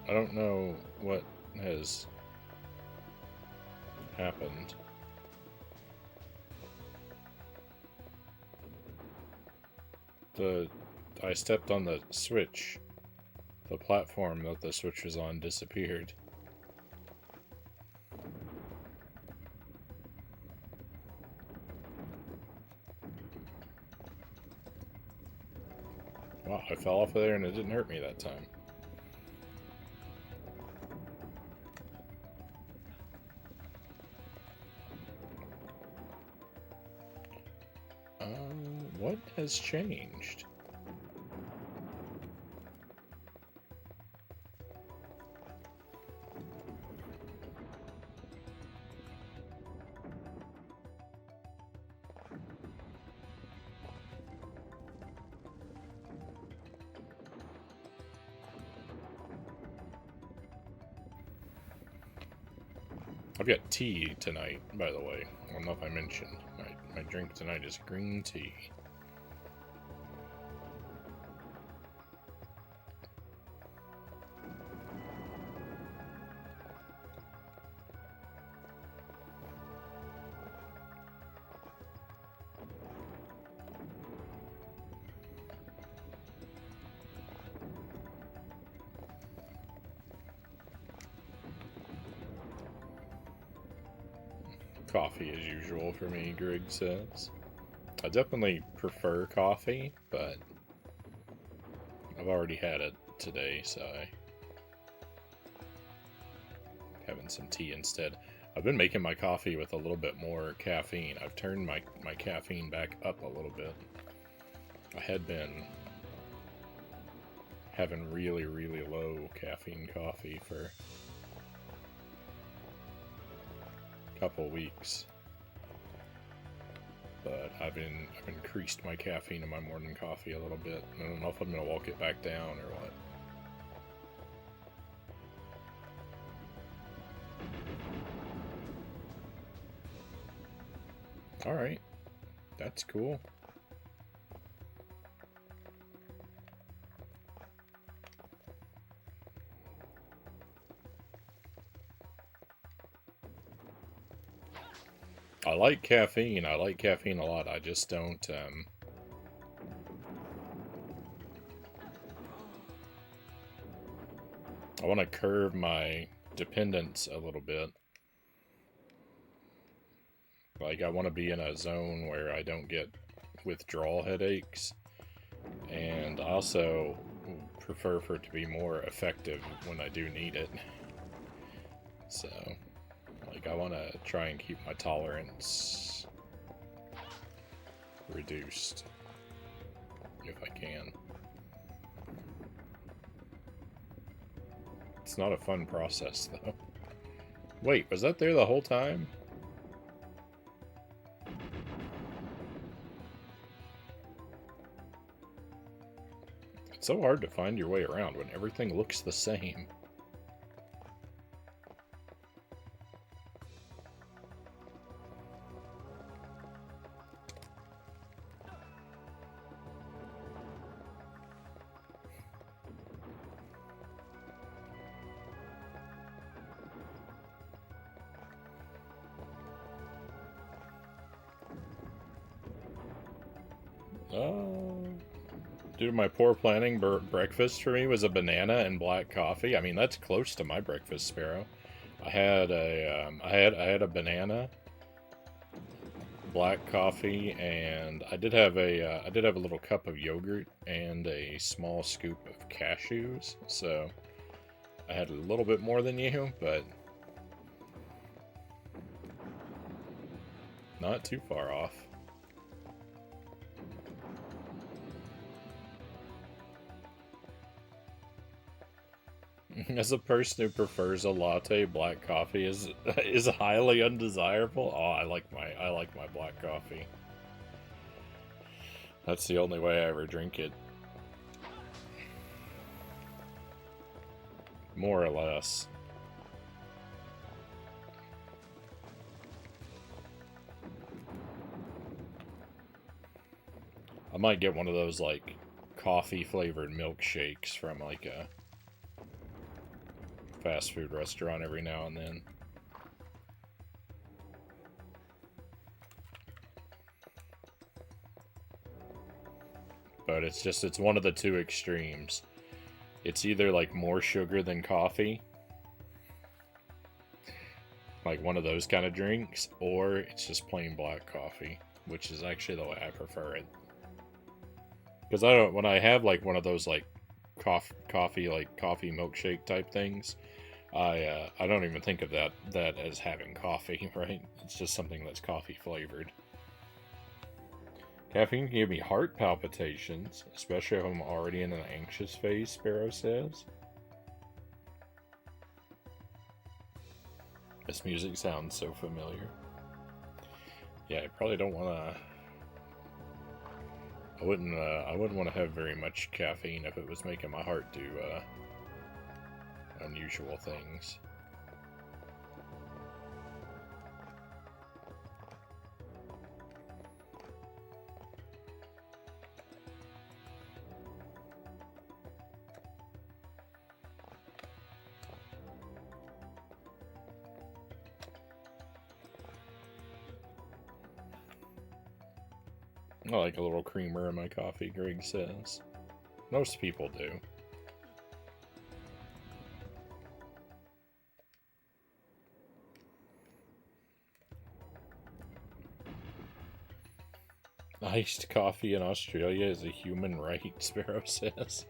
I don't know what has happened. I stepped on the switch. The platform that the switch was on disappeared. Wow, I fell off of there and it didn't hurt me that time. What has changed? I've got tea tonight, by the way. I don't know if I mentioned. My drink tonight is green tea. Coffee as usual for me, Greg says. I definitely prefer coffee, but I've already had it today, so I'm having some tea instead. I've been making my coffee with a little bit more caffeine. I've turned my caffeine back up a little bit. I had been having really, really low caffeine coffee for a couple weeks. But I've increased my caffeine in my morning coffee a little bit. I don't know if I'm going to walk it back down or what. Alright. That's cool. I like caffeine. I like caffeine a lot. I just don't, I want to curb my dependence a little bit. Like, I want to be in a zone where I don't get withdrawal headaches. And I also prefer for it to be more effective when I do need it. So, like, I want to try and keep my tolerance reduced, if I can. It's not a fun process, though. Wait, was that there the whole time? It's so hard to find your way around when everything looks the same. Due to my poor planning, breakfast for me was a banana and black coffee. I mean, that's close to my breakfast, Sparrow. I had a banana, black coffee, and I did have a little cup of yogurt and a small scoop of cashews. So I had a little bit more than you, but not too far off. As a person who prefers a latte, black coffee is highly undesirable. Oh, I like my black coffee. That's the only way I ever drink it. More or less. I might get one of those, like, coffee-flavored milkshakes from, like, a fast food restaurant every now and then. But it's one of the two extremes. It's either like more sugar than coffee, like one of those kind of drinks, or it's just plain black coffee, which is actually the way I prefer it. Because when I have like one of those like coffee milkshake type things, I don't even think of that as having coffee, right? It's just something that's coffee flavored. Caffeine can give me heart palpitations, especially if I'm already in an anxious phase, Sparrow says. This music sounds so familiar. Yeah, I probably don't want to... I wouldn't want to have very much caffeine if it was making my heart do unusual things. I like a little creamer in my coffee, Greg says. Most people do. Iced coffee in Australia is a human right, Sparrow says.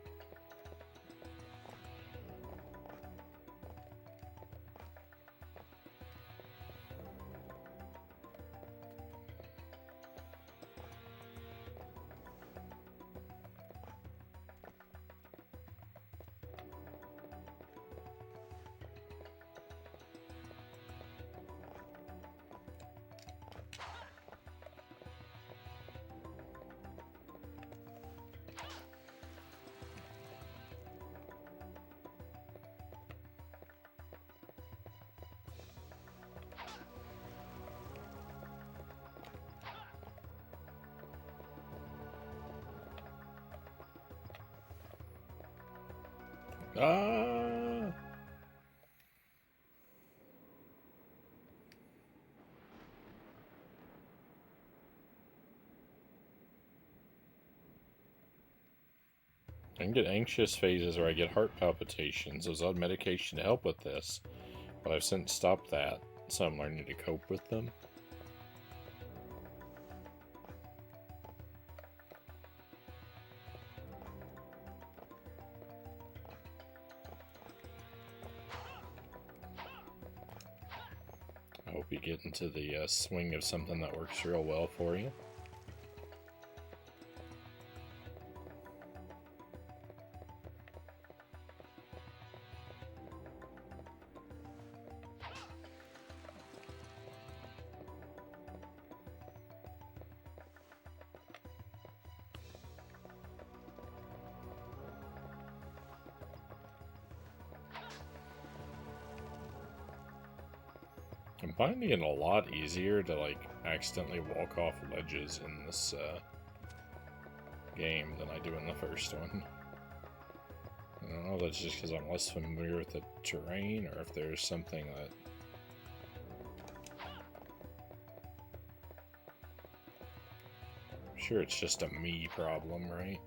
Ah! I can get anxious phases where I get heart palpitations. I was on medication to help with this, but I've since stopped that, so I'm learning to cope with them. I hope you get into the swing of something that works real well for you. I'm finding it a lot easier to, like, accidentally walk off ledges in this game than I do in the first one. I don't know if that's just because I'm less familiar with the terrain, or if there's something that... I'm sure it's just a me problem, right?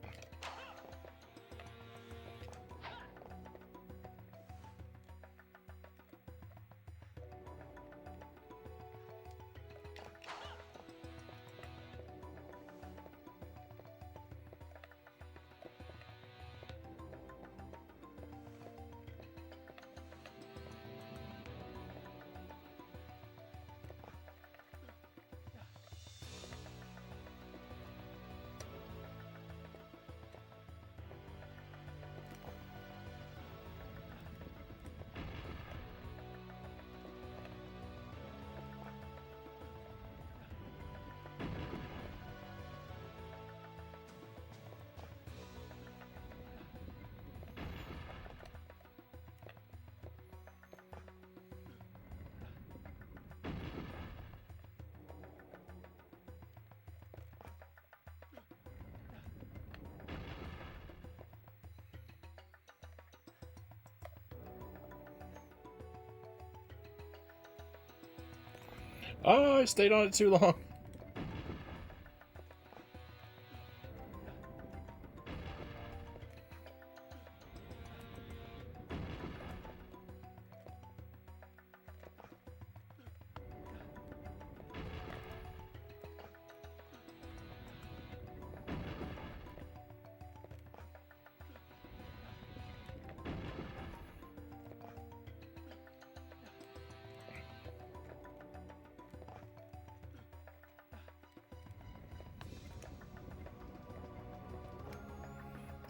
Oh, I stayed on it too long.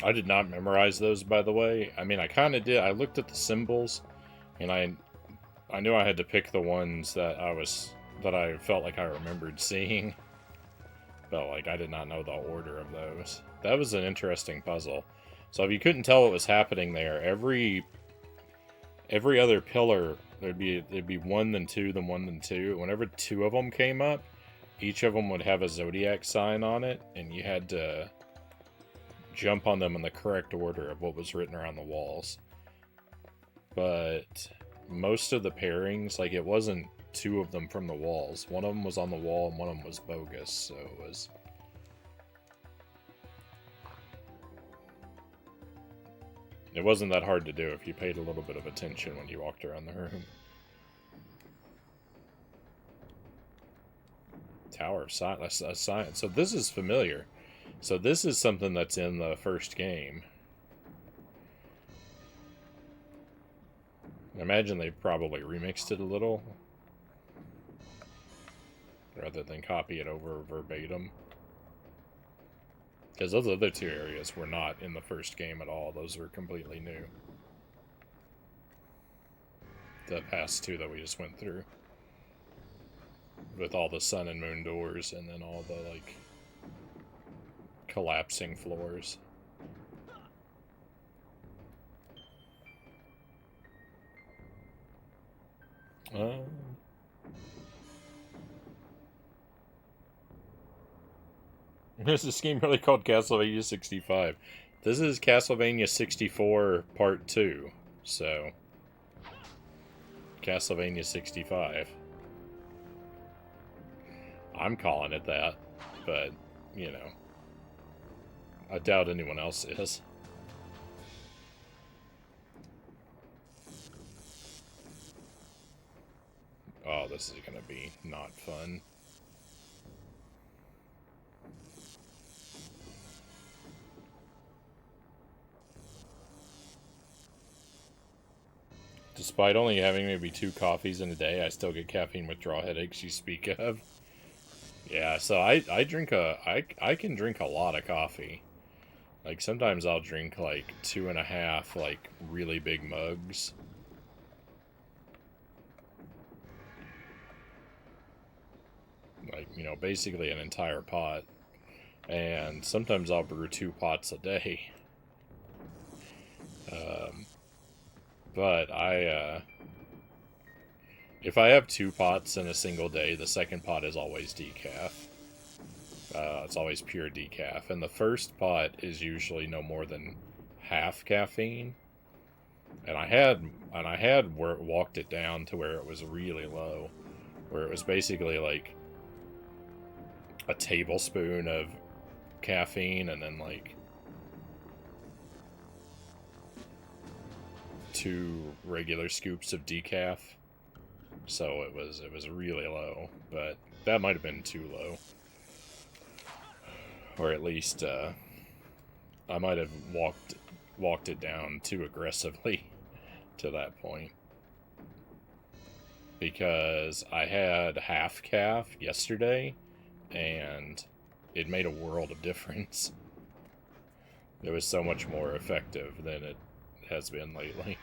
I did not memorize those, by the way. I mean, I kind of did. I looked at the symbols, and I knew I had to pick the ones that I felt like I remembered seeing. But, like, I did not know the order of those. That was an interesting puzzle. So if you couldn't tell what was happening there, every other pillar, there'd be one, then two, then one, then two. Whenever two of them came up, each of them would have a zodiac sign on it, and you had to jump on them in the correct order of what was written around the walls. But most of the pairings, like, it wasn't two of them from the walls. One of them was on the wall and one of them was bogus, so it wasn't that hard to do if you paid a little bit of attention when you walked around the room. Tower of Science. So this is familiar. So this is something that's in the first game. I imagine they probably remixed it a little, rather than copy it over verbatim. Because those other two areas were not in the first game at all. Those were completely new. The past two that we just went through. With all the sun and moon doors and then all the, like, collapsing floors. Is this game really called Castlevania 65? This is Castlevania 64 Part 2, so... Castlevania 65. I'm calling it that, but, you know, I doubt anyone else is. Oh, this is gonna be not fun. Despite only having maybe 2 coffees in a day, I still get caffeine withdrawal headaches you speak of. Yeah, so I can drink a lot of coffee. Like, sometimes I'll drink, like, 2.5, like, really big mugs. Like, you know, basically an entire pot. And sometimes I'll brew 2 pots a day. But if I have 2 pots in a single day, the second pot is always decaf. It's always pure decaf. And the first pot is usually no more than half caffeine. And I had walked it down to where it was really low. Where it was basically like a tablespoon of caffeine and then like 2 regular scoops of decaf. So it was really low, but that might have been too low. Or at least I might have walked it down too aggressively to that point. Because I had half calf yesterday and it made a world of difference. It was so much more effective than it has been lately.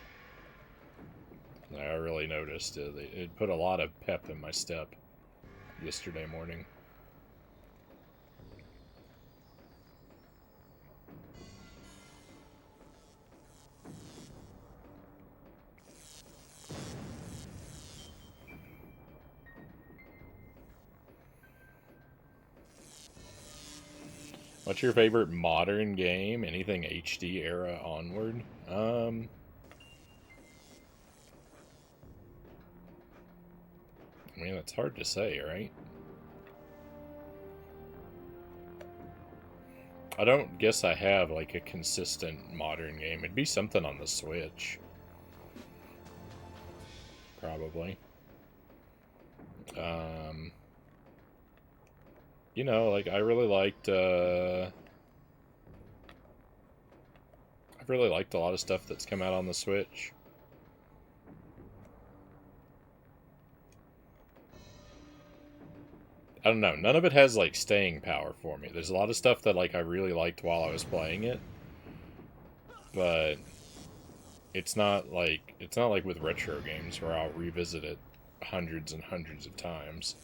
I really noticed it put a lot of pep in my step yesterday morning. What's your favorite modern game? Anything HD era onward? I mean, it's hard to say, right? I don't guess I have, like, a consistent modern game. It'd be something on the Switch. Probably. You know, like, I really liked a lot of stuff that's come out on the Switch. I don't know. None of it has, like, staying power for me. There's a lot of stuff that, like, I really liked while I was playing it. But it's not like with retro games where I'll revisit it hundreds and hundreds of times.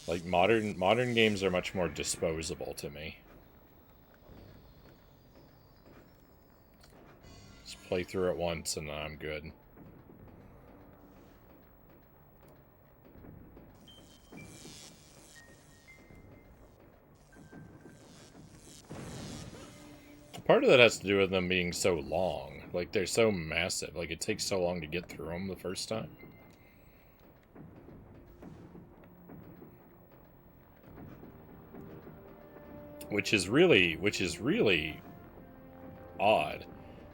Like, modern games are much more disposable to me. Just play through it once and then I'm good. Part of that has to do with them being so long. Like, they're so massive. Like, it takes so long to get through them the first time. Which is really odd.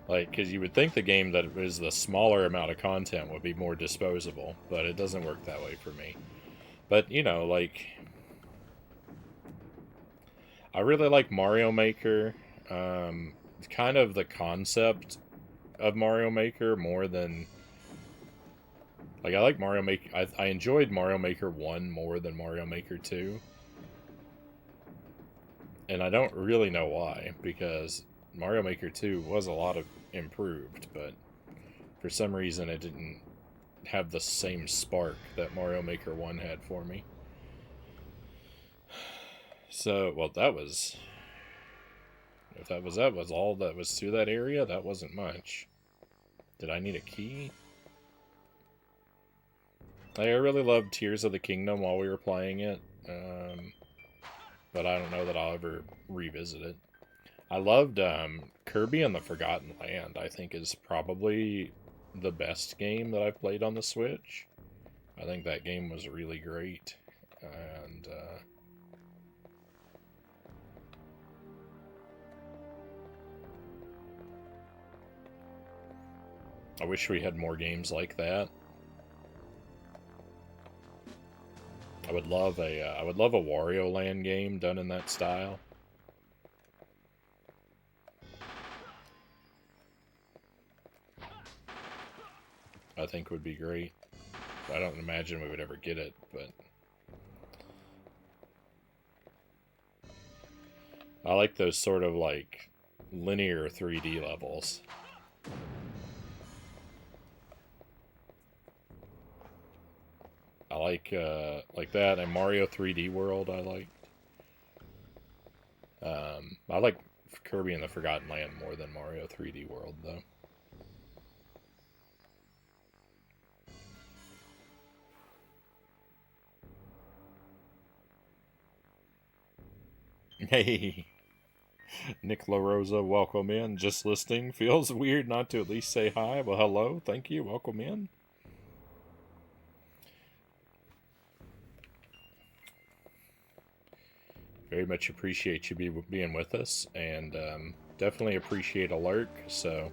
Like, because you would think the game that is the smaller amount of content would be more disposable, but it doesn't work that way for me. But, you know, like, I really like Mario Maker. Kind of the concept of Mario Maker more than... Like, I like Mario Maker... I enjoyed Mario Maker 1 more than Mario Maker 2. And I don't really know why, because Mario Maker 2 was a lot of improved, but for some reason it didn't have the same spark that Mario Maker 1 had for me. So, well, that was... If that was all that was to that area, that wasn't much. Did I need a key? I really loved Tears of the Kingdom while we were playing it, but I don't know that I'll ever revisit it. I loved Kirby and the Forgotten Land, I think is probably the best game that I've played on the Switch. I think that game was really great, and I wish we had more games like that. I would love a Wario Land game done in that style. I think would be great. I don't imagine we would ever get it, but I like those sort of like linear 3D levels. I like that, and Mario 3D World I liked. I like Kirby and the Forgotten Land more than Mario 3D World, though. Hey, Nick LaRosa, welcome in. Just listening. Feels weird not to at least say hi. Well, hello. Thank you. Welcome in. Very much appreciate you being with us, and definitely appreciate a lurk, so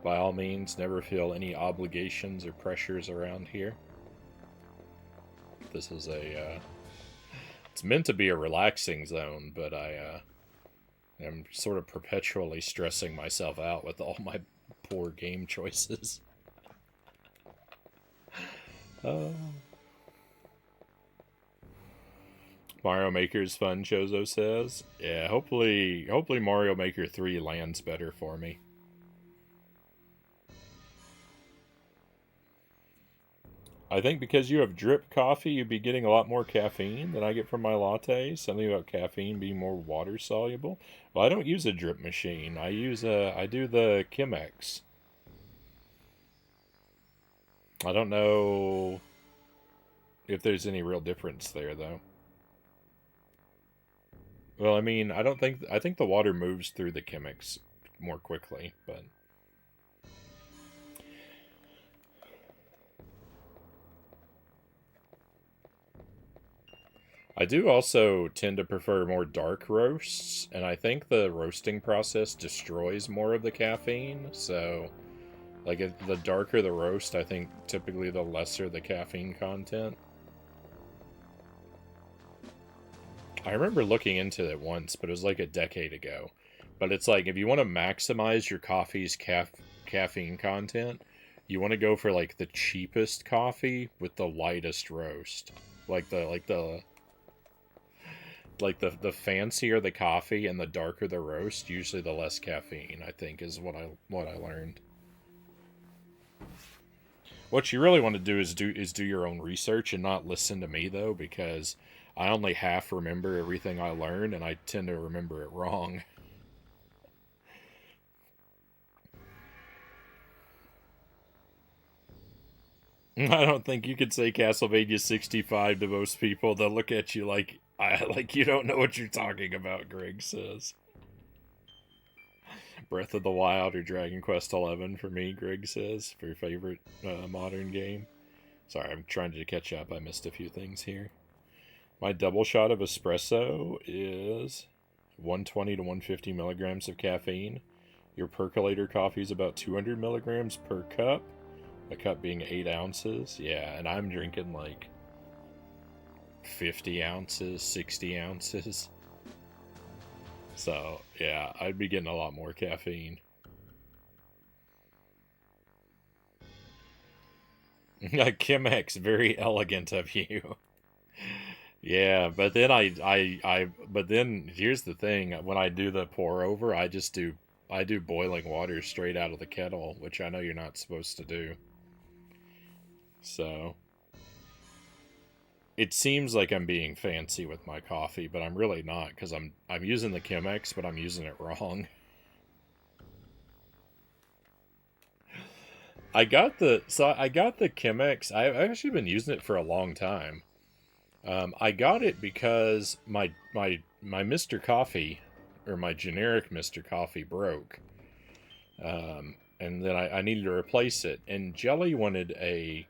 by all means, never feel any obligations or pressures around here. This is it's meant to be a relaxing zone, but I am sort of perpetually stressing myself out with all my poor game choices. Mario Maker's fun, Chozo says. Yeah, hopefully Mario Maker 3 lands better for me. I think because you have drip coffee, you'd be getting a lot more caffeine than I get from my lattes. Something about caffeine being more water soluble. Well, I don't use a drip machine. I do the Chemex. I don't know if there's any real difference there, though. Well, I mean, I think the water moves through the Chemex more quickly, but I do also tend to prefer more dark roasts, and I think the roasting process destroys more of the caffeine, so like the darker the roast, I think typically the lesser the caffeine content. I remember looking into it once, but it was like a decade ago. But it's like, if you want to maximize your coffee's caffeine content, you want to go for like the cheapest coffee with the lightest roast. The fancier the coffee and the darker the roast, usually the less caffeine, I think, is what I learned. What you really want to do is do your own research and not listen to me, though, because I only half remember everything I learned, and I tend to remember it wrong. I don't think you could say Castlevania 65 to most people. They'll look at you like you don't know what you're talking about, Greg says. Breath of the Wild or Dragon Quest 11 for me, Greg says, for your favorite modern game. Sorry, I'm trying to catch up. I missed a few things here. My double shot of espresso is 120 to 150 milligrams of caffeine. Your percolator coffee is about 200 milligrams per cup. A cup being 8 ounces. Yeah, and I'm drinking like 50 ounces, 60 ounces. So, yeah, I'd be getting a lot more caffeine. Chemex, very elegant of you. Yeah, but then but then here's the thing: when I do the pour over, I do boiling water straight out of the kettle, which I know you're not supposed to do. So it seems like I'm being fancy with my coffee, but I'm really not because I'm using the Chemex, but I'm using it wrong. I got the Chemex. I've actually been using it for a long time. I got it because my Mr. Coffee, or my generic Mr. Coffee, broke, and then I needed to replace it. And Jelly wanted an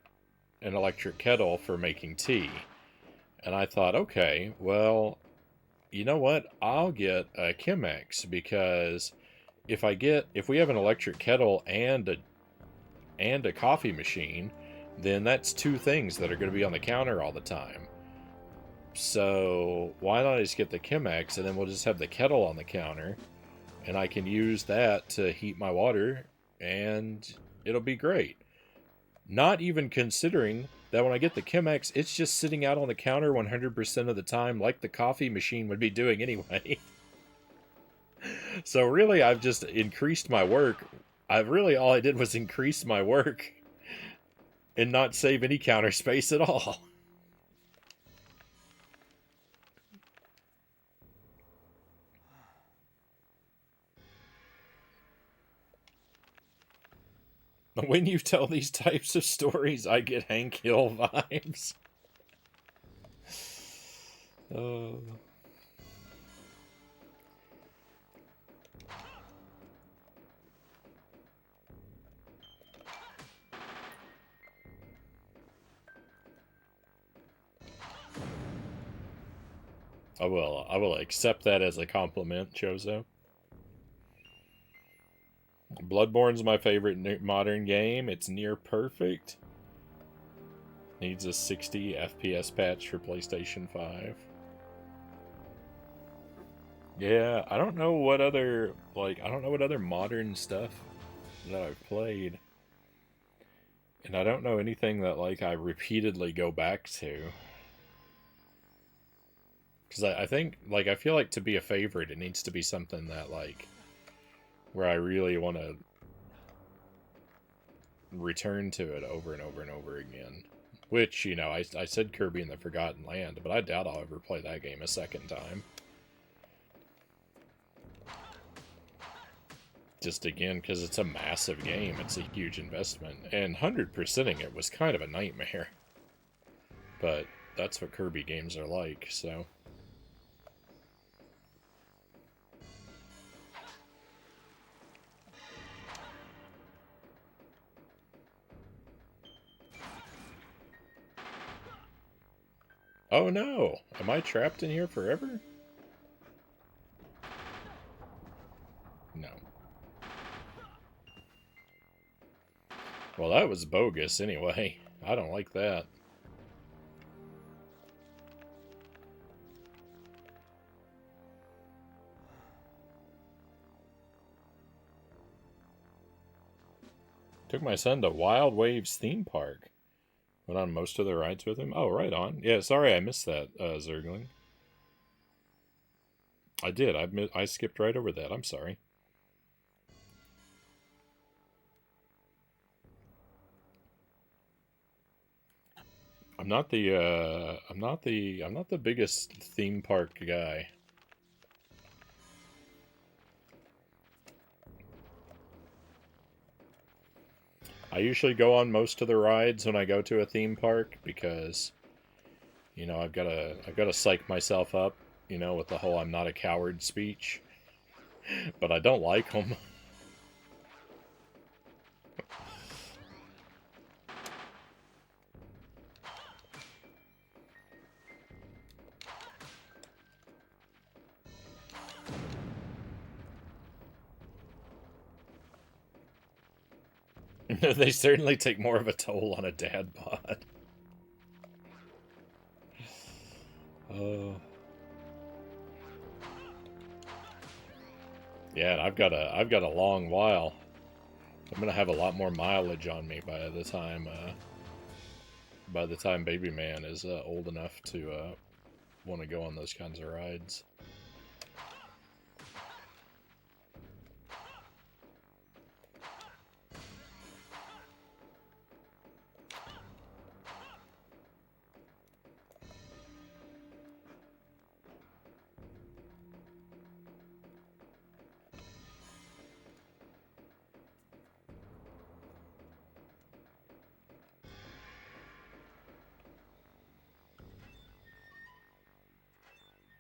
electric kettle for making tea, and I thought, okay, well, you know what? I'll get a Chemex because if we have an electric kettle and a coffee machine, then that's two things that are going to be on the counter all the time. So why not just get the Chemex and then we'll just have the kettle on the counter and I can use that to heat my water and it'll be great. Not even considering that when I get the Chemex, it's just sitting out on the counter 100% of the time like the coffee machine would be doing anyway. So really I've just increased my work. All I did was increase my work and not save any counter space at all. When you tell these types of stories, I get Hank Hill vibes. Uh, I will accept that as a compliment, Chozo. Bloodborne's my favorite modern game. It's near perfect. Needs a 60 FPS patch for PlayStation 5. Yeah, I don't know what other modern stuff that I've played. And I don't know anything that I repeatedly go back to. Cuz I think I feel like to be a favorite it needs to be something that where I really want to return to it over and over and over again. Which, I said Kirby in the Forgotten Land, but I doubt I'll ever play that game a second time. Just again, because it's a massive game, it's a huge investment, and 100%ing it was kind of a nightmare. But that's what Kirby games are like, so... Oh no! Am I trapped in here forever? No. Well, that was bogus anyway. I don't like that. Took my son to Wild Waves theme park. Went on most of the rides with him. Oh, right on. Yeah, sorry I missed that, Zergling. I did. I skipped right over that. I'm sorry. I'm not the biggest theme park guy. I usually go on most of the rides when I go to a theme park because, I've gotta psych myself up, with the whole "I'm not a coward" speech. But I don't like them. They certainly take more of a toll on a dad bod. Yeah, and I've got a long while. I'm gonna have a lot more mileage on me by the time Baby Man is old enough to want to go on those kinds of rides.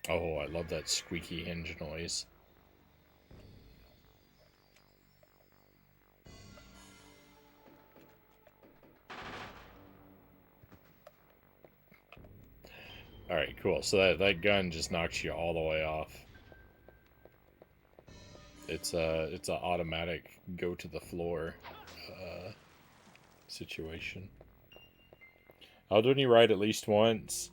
Oh, I love that squeaky hinge noise. Alright, cool. So that gun just knocks you all the way off. It's a automatic go to the floor situation. I'll do any ride at least once.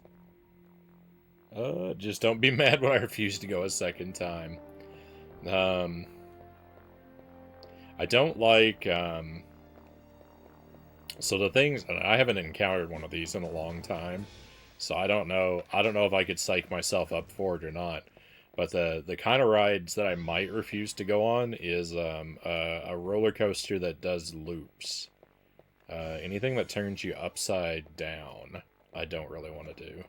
Just don't be mad when I refuse to go a second time. I don't like, so the things, I haven't encountered one of these in a long time, so I don't know if I could psych myself up for it or not. But the kind of rides that I might refuse to go on is a roller coaster that does loops. Anything that turns you upside down, I don't really want to do.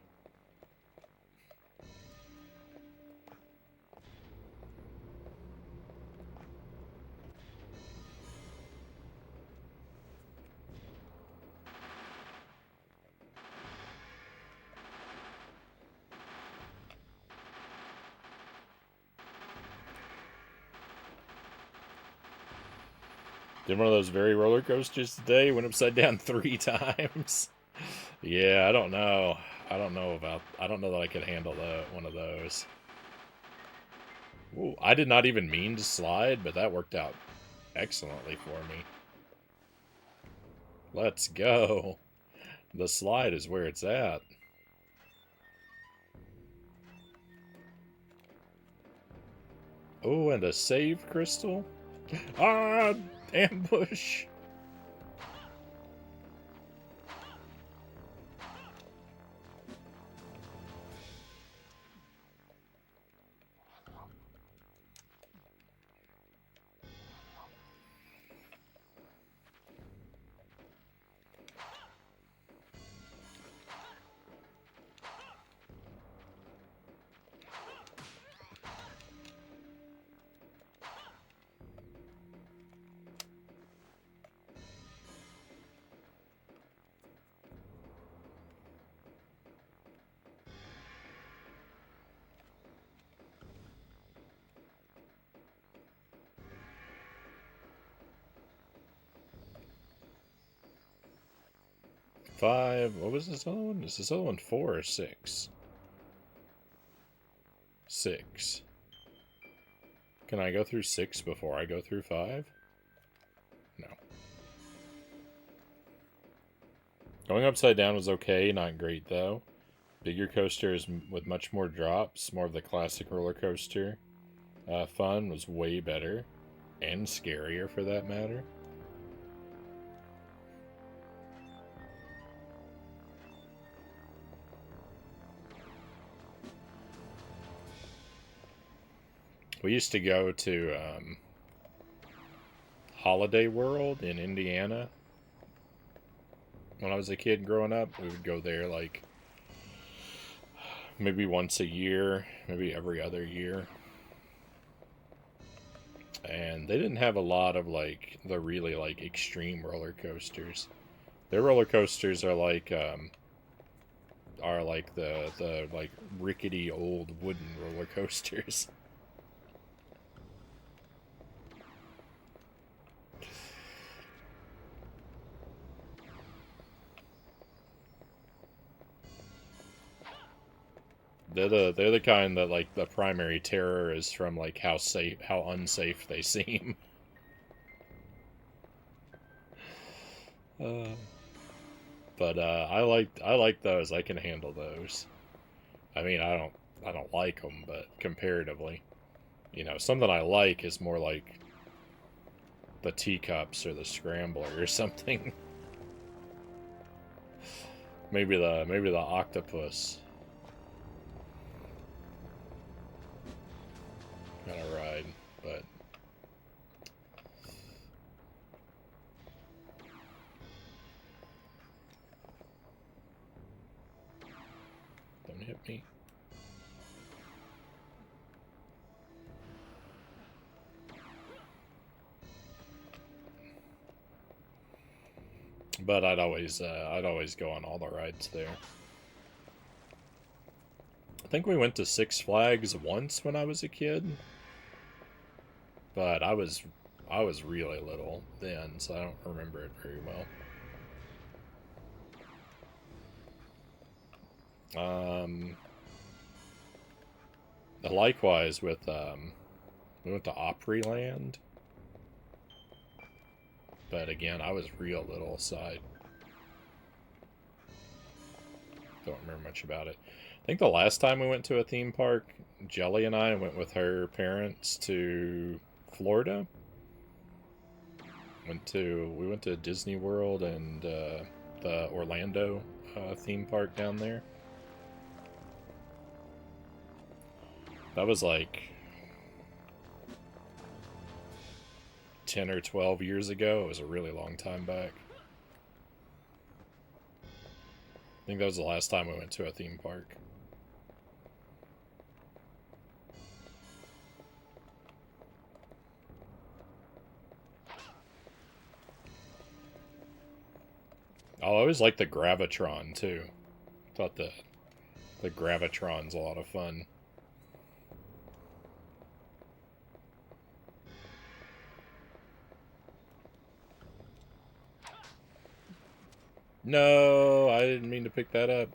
Did one of those very roller coasters today, went upside down 3 times. Yeah, I don't know. I don't know that I could handle one of those. Ooh, I did not even mean to slide, but that worked out excellently for me. Let's go. The slide is where it's at. Oh, and a save crystal? Ah, ambush. Five. What was this other one? Is this other one 4 or 6? 6. Can I go through 6 before I go through 5? No. Going upside down was okay, not great though. Bigger coasters with much more drops, more of the classic roller coaster. Fun was way better, and scarier for that matter. We used to go to Holiday World in Indiana. When I was a kid growing up, we would go there like maybe once a year, maybe every other year. And they didn't have a lot of like the really like extreme roller coasters. Their roller coasters are like the like rickety old wooden roller coasters. They're the kind that like the primary terror is from like how unsafe they seem. Uh, but I like those. I can handle those. I mean, I don't like them, but comparatively, You know, something I like is more like the teacups or the scrambler or something. maybe the octopus kind of ride, but don't hit me. But I'd always go on all the rides there. I think we went to Six Flags once when I was a kid, but I was really little then, so I don't remember it very well. Likewise with we went to Opryland, but again I was real little, so I don't remember much about it. I think the last time we went to a theme park, Jelly and I went with her parents to Florida. We went to Disney World and the Orlando theme park down there. That was like 10 or 12 years ago. It was a really long time back. I think that was the last time we went to a theme park. I always liked the Gravitron too. Thought the Gravitron's a lot of fun. No, I didn't mean to pick that up.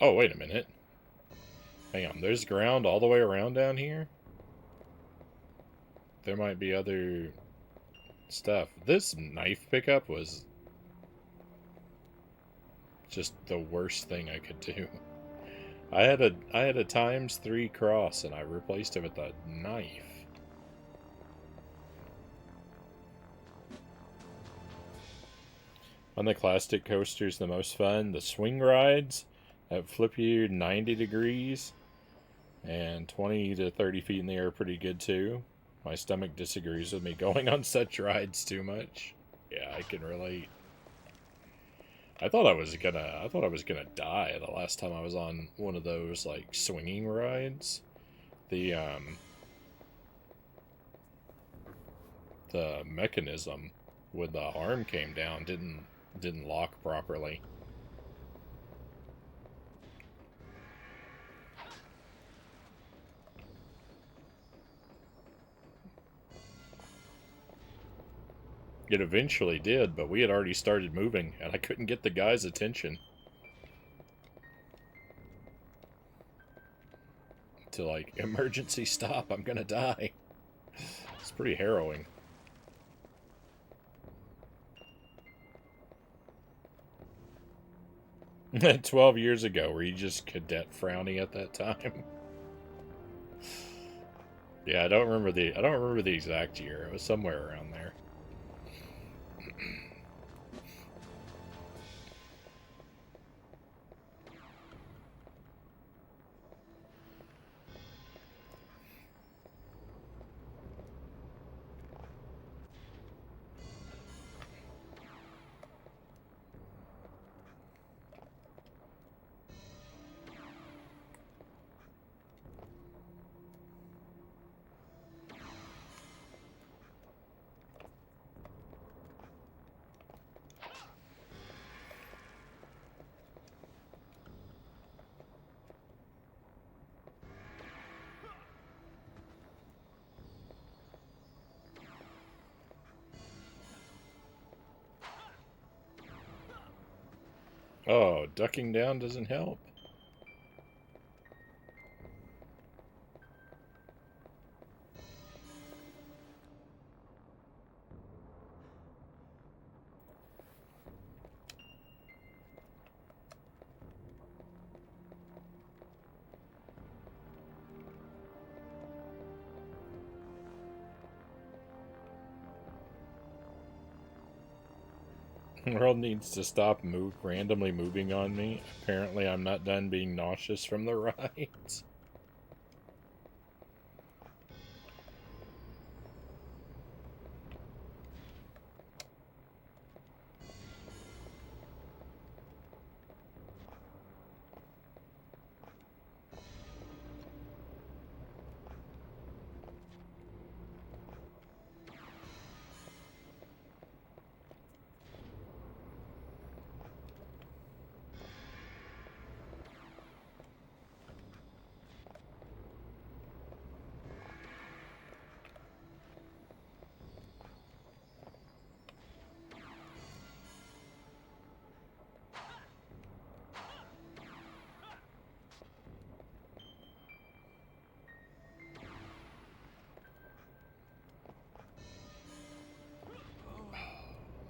Oh, wait a minute. Hang on, there's ground all the way around down here? There might be other stuff. This knife pickup was just the worst thing I could do. I had a ×3 cross and I replaced it with a knife. On the classic coasters, the most fun, the swing rides that flip you 90 degrees and 20 to 30 feet in the air are pretty good too. My stomach disagrees with me going on such rides too much. Yeah, I can relate. I thought I was gonna die the last time I was on one of those like swinging rides. The mechanism when the arm came down didn't lock properly. It eventually did, but we had already started moving, and I couldn't get the guy's attention. To, like, emergency stop, I'm gonna die. It's pretty harrowing. 12 years ago, were you just Cadet Frownie at that time? Yeah, I don't remember the exact year. It was somewhere around there. Oh, ducking down doesn't help. The world needs to stop randomly moving on me. Apparently I'm not done being nauseous from the rides.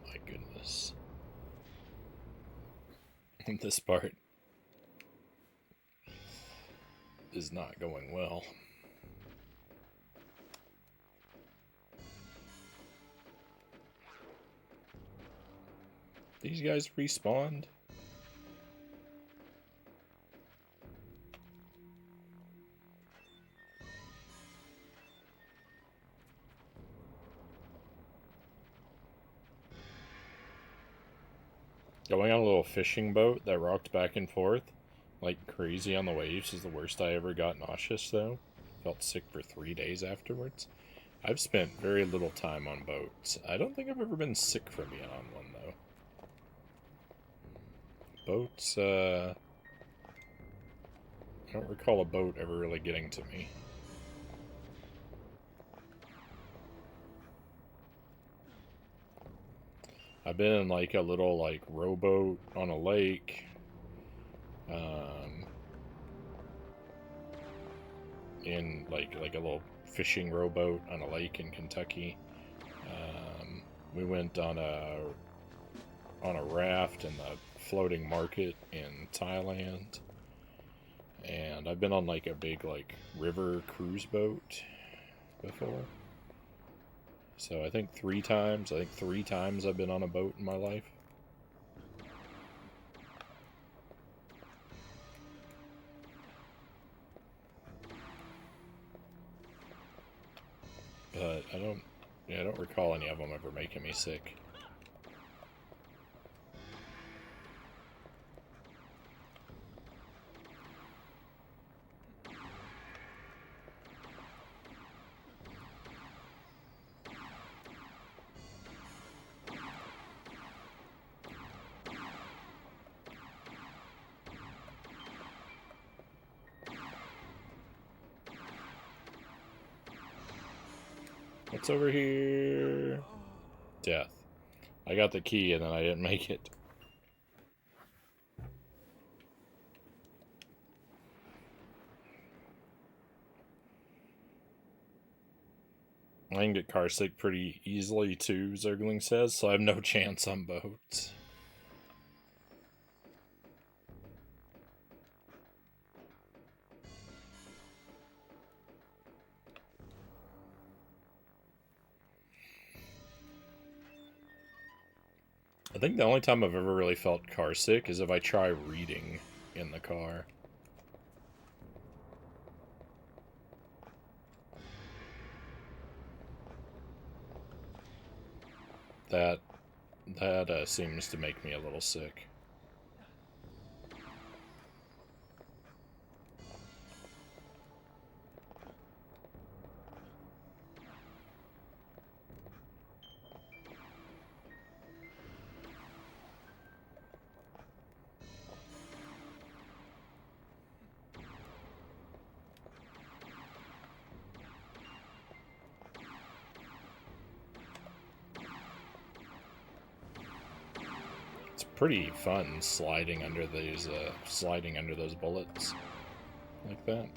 My goodness. This part is not going well. These guys respawned? Going on a little fishing boat that rocked back and forth like crazy on the waves is the worst I ever got nauseous, though. Felt sick for 3 days afterwards. I've spent very little time on boats. I don't think I've ever been sick from being on one, though. Boats, I don't recall a boat ever really getting to me. I've been in like a little like rowboat on a lake. In like a little fishing rowboat on a lake in Kentucky. We went on a raft in the floating market in Thailand. And I've been on like a big like river cruise boat before. So I think 3 times. I think 3 times I've been on a boat in my life. But I don't recall any of them ever making me sick. What's over here? Death. I got the key and then I didn't make it. I can get car sick pretty easily too, Zergling says, so I have no chance on boats. I think the only time I've ever really felt car sick is if I try reading in the car. That seems to make me a little sick. Pretty fun sliding under these, sliding under those bullets like that.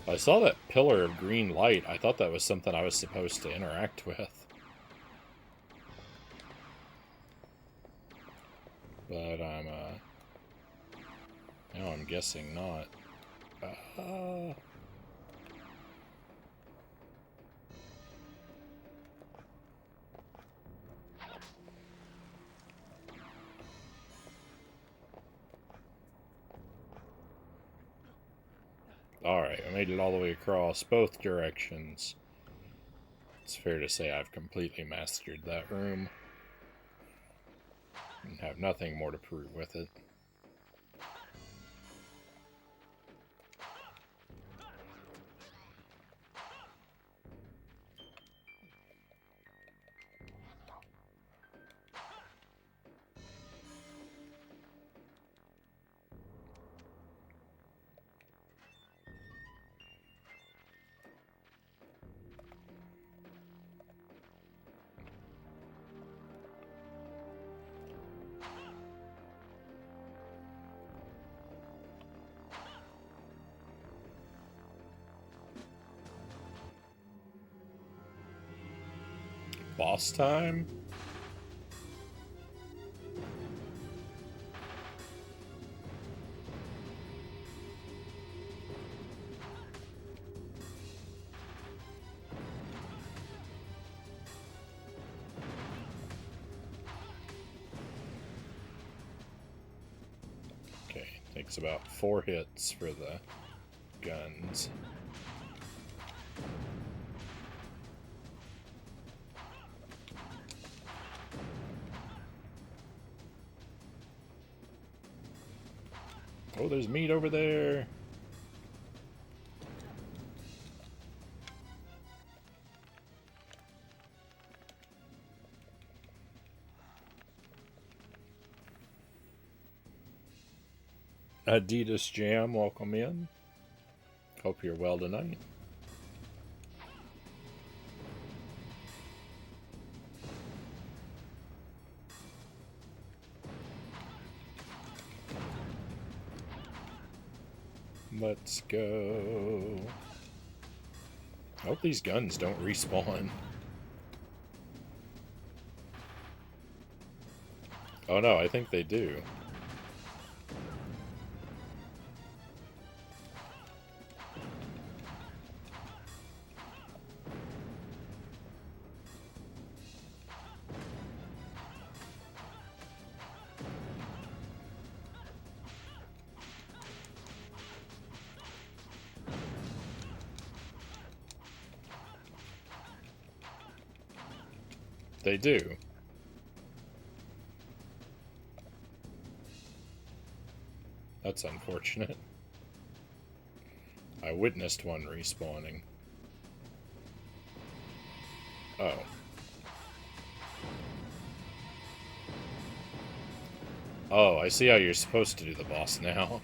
I saw that pillar of green light. I thought that was something I was supposed to interact with. But now I'm guessing not. Alright, I made it all the way across both directions. It's fair to say I've completely mastered that room. And have nothing more to prove with it. Boss time? Okay, takes about 4 hits for the guns. Oh, there's meat over there. Adidas Jam, welcome in. Hope you're well tonight. Let's go. I hope these guns don't respawn. Oh no, I think they do. They do. That's unfortunate. I witnessed one respawning. Oh. Oh, I see how you're supposed to do the boss now.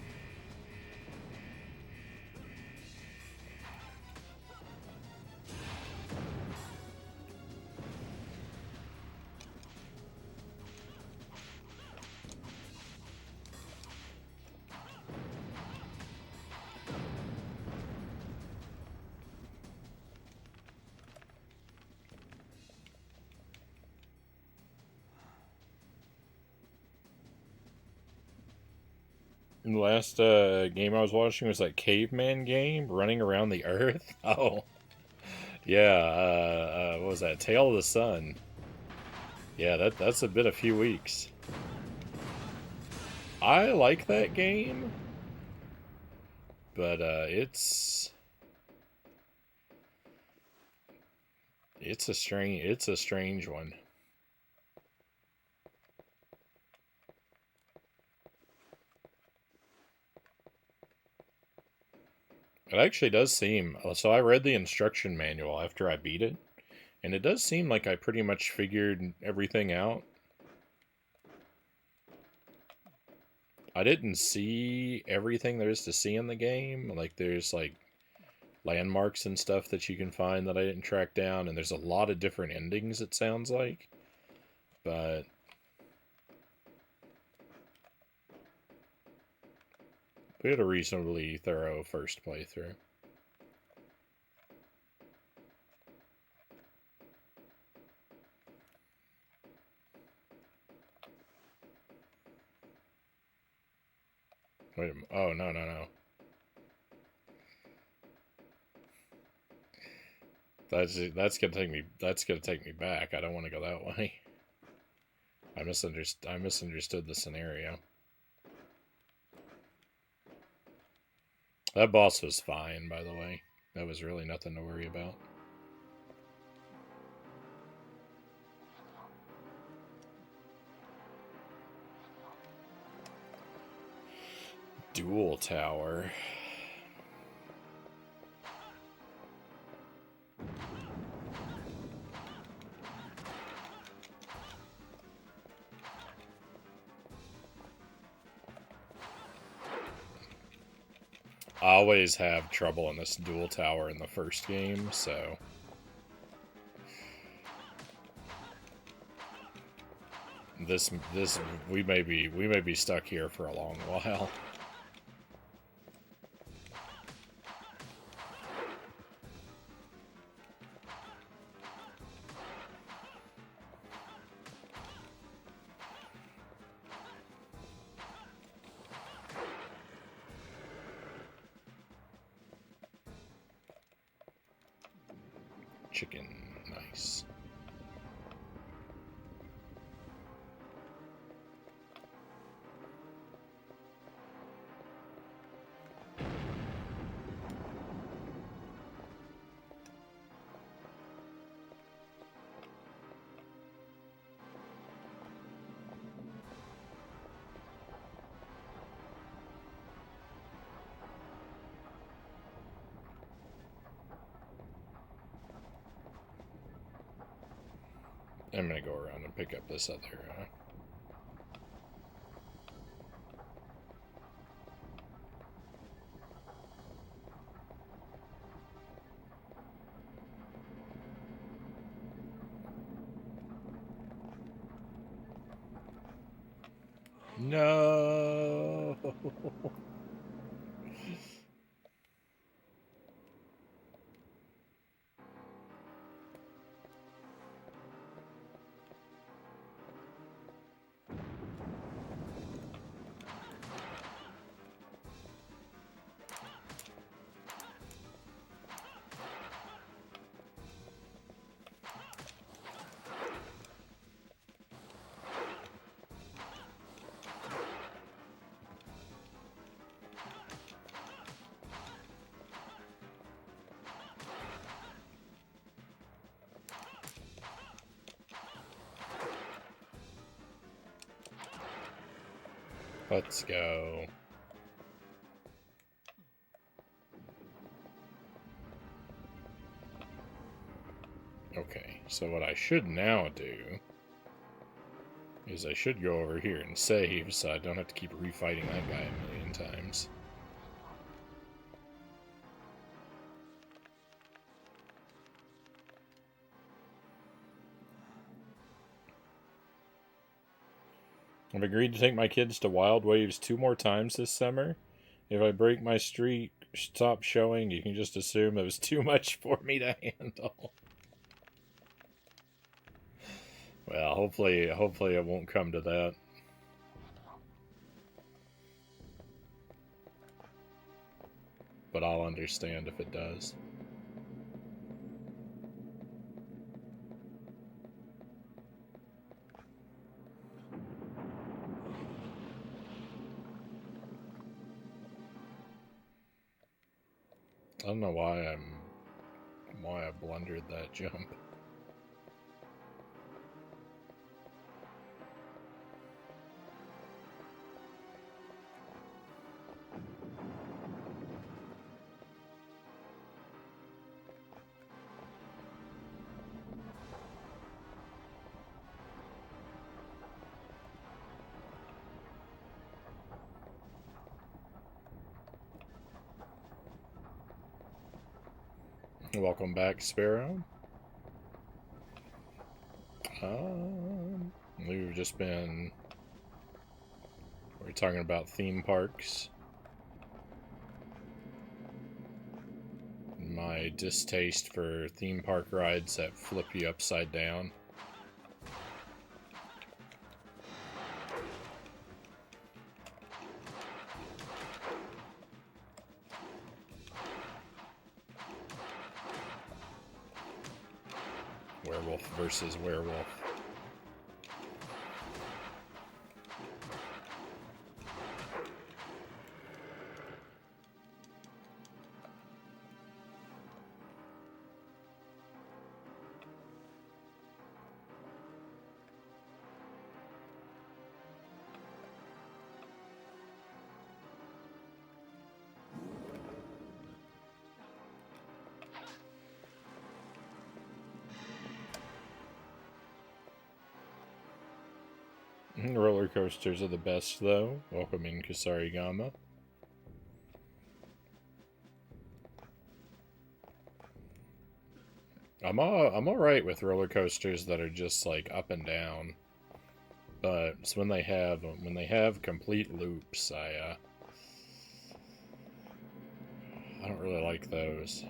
The last game I was watching was that caveman game, running around the earth. Oh, yeah. What was that? Tale of the Sun. Yeah, that's been a few weeks. I like that game, but it's a strange one. It actually does seem. So I read the instruction manual after I beat it, and it does seem like I pretty much figured everything out. I didn't see everything there is to see in the game. Like there's like landmarks and stuff that you can find that I didn't track down, and there's a lot of different endings, it sounds like. But we had a reasonably thorough first playthrough. Wait a minute. Oh, no, no, no. That's gonna take me back. I don't want to go that way. I misunderstood the scenario. That boss was fine, by the way. That was really nothing to worry about. Dual tower. I always have trouble in this dual tower in the first game, so this we may be stuck here for a long while. Chicken, nice. I'm gonna go around and pick up this other. No. Let's go. Okay, so what I should now do is I should go over here and save so I don't have to keep refighting that guy a million times. I've agreed to take my kids to Wild Waves 2 more times this summer. If I break my streak, stop showing, you can just assume it was too much for me to handle. Well, hopefully it won't come to that. But I'll understand if it does. I don't know why I blundered that jump. Welcome back, Sparrow. We're talking about theme parks. My distaste for theme park rides that flip you upside down. Werewolf versus werewolf. Roller coasters are the best, though. Welcome in, Kusarigama. I'm alright with roller coasters that are just like up and down, but it's when they have complete loops, I don't really like those.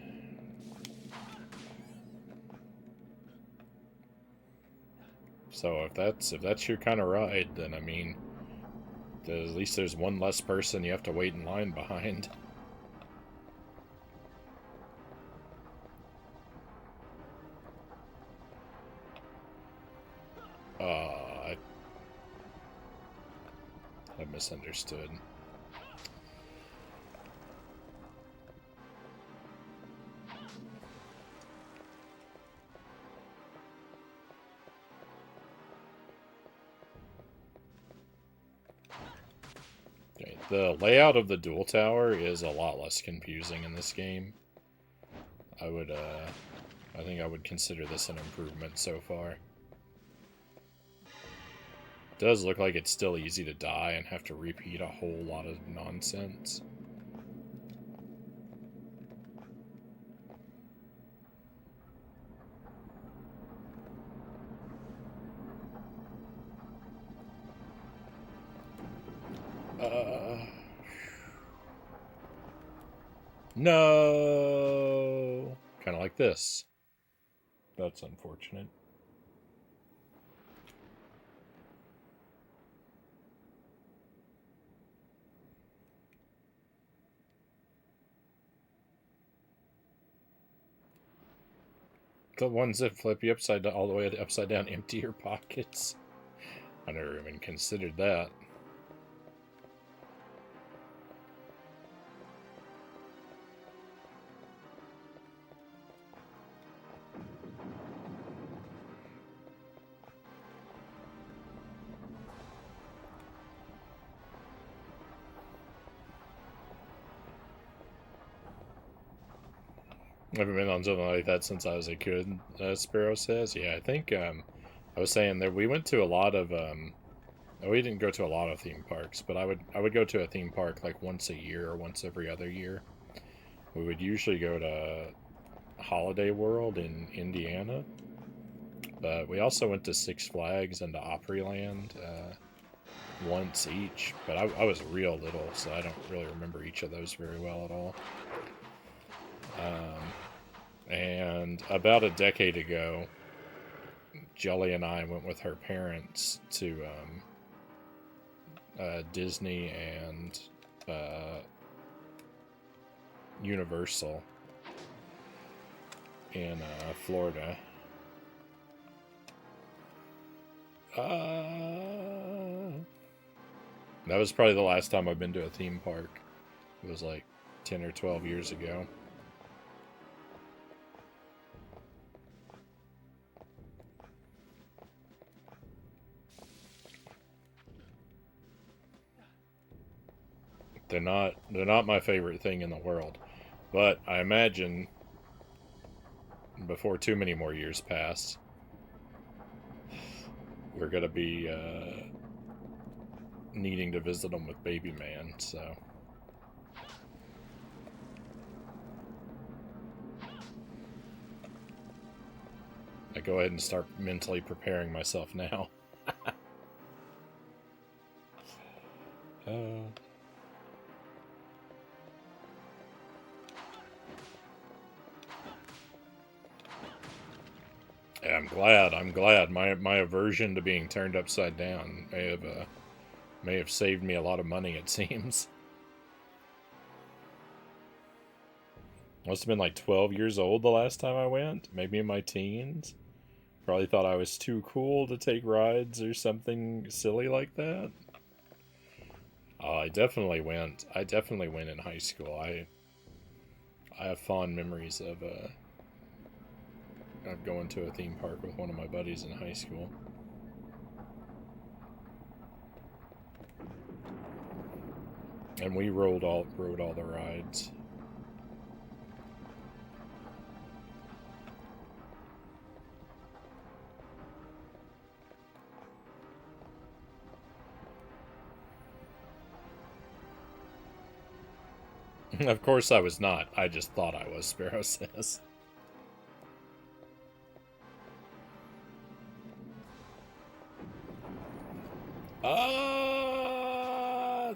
So if that's your kind of ride, then I mean, at least there's one less person you have to wait in line behind. I misunderstood. Okay, the layout of the dual tower is a lot less confusing in this game. I think I would consider this an improvement so far. It does look like it's still easy to die and have to repeat a whole lot of nonsense. No! Kind of like this. That's unfortunate. The ones that flip you upside down, all the way upside down, empty your pockets. I never even considered that. I haven't been on something like that since I was a kid, Sparrow says. Yeah, I think I was saying that we went to a lot of we didn't go to a lot of theme parks, but I would go to a theme park like once a year or once every other year. We would usually go to Holiday World in Indiana, but we also went to Six Flags and to Opryland once each. But I was real little, so I don't really remember each of those very well at all. And about a decade ago, Jelly and I went with her parents to Disney and Universal in Florida. That was probably the last time I've been to a theme park. It was like 10 or 12 years ago. They're not my favorite thing in the world. But I imagine before too many more years pass, we're going to be needing to visit them with Baby Man, so. I go ahead and start mentally preparing myself now. Yeah, I'm glad. My aversion to being turned upside down may have saved me a lot of money, it seems. Must have been like 12 years old the last time I went. Maybe in my teens. Probably thought I was too cool to take rides or something silly like that. I definitely went. I definitely went in high school. I have fond memories of going to a theme park with one of my buddies in high school. And we rode all the rides. Of course I was not. I just thought I was, Sparrow says.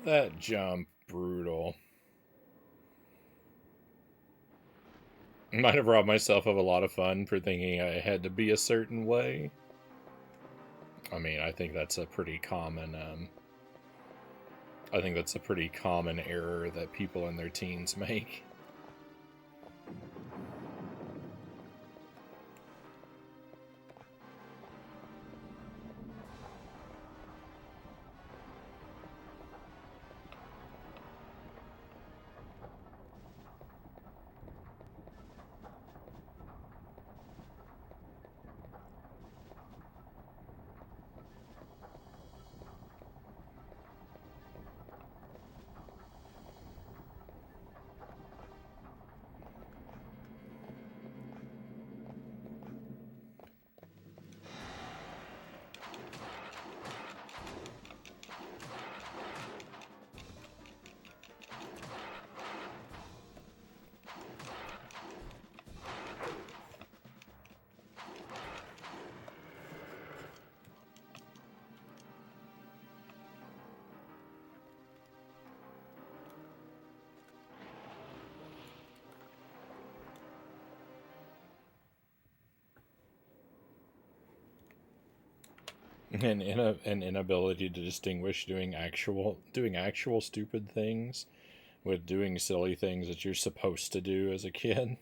That jump. Brutal. Might have robbed myself of a lot of fun for thinking I had to be a certain way. I mean, I think that's a pretty common, I think that's a pretty common error that people in their teens make. An inability to distinguish doing actual stupid things with doing silly things that you're supposed to do as a kid.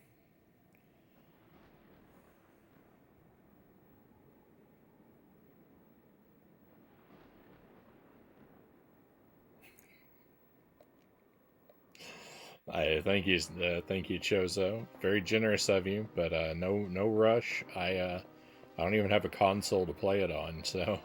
Thank you, Chozo. Very generous of you, but no rush. I don't even have a console to play it on, so.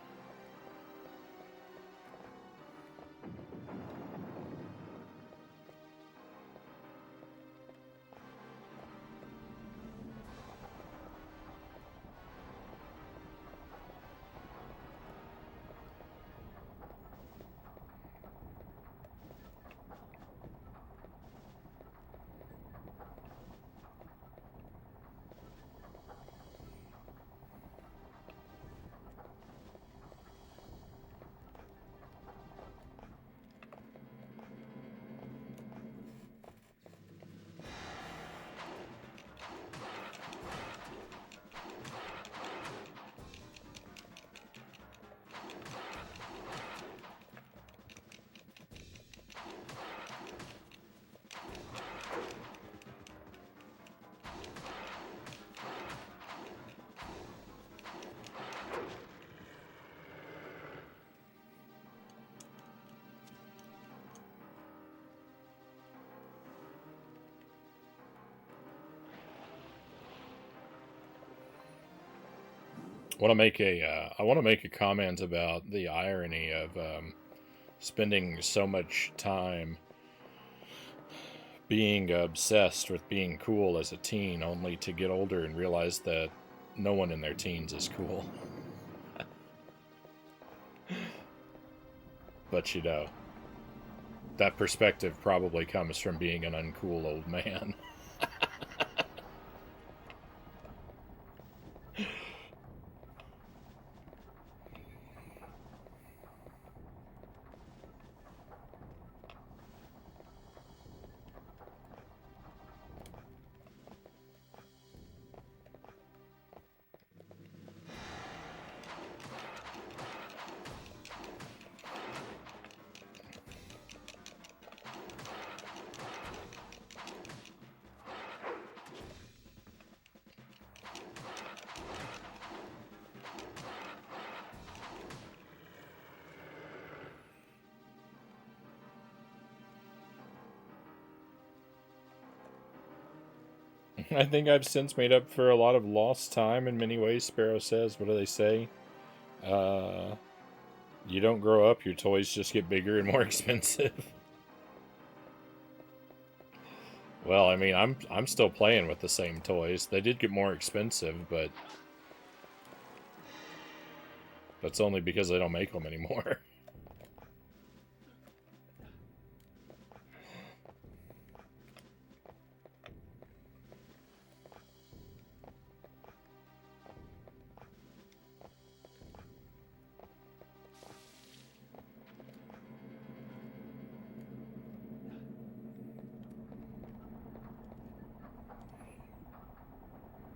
I want to make a comment about the irony of spending so much time being obsessed with being cool as a teen, only to get older and realize that no one in their teens is cool. But you know, that perspective probably comes from being an uncool old man. I think I've since made up for a lot of lost time in many ways, Sparrow says. What do they say? Uh, you don't grow up, your toys just get bigger and more expensive. Well, I mean, I'm still playing with the same toys. They did get more expensive, but that's only because they don't make them anymore.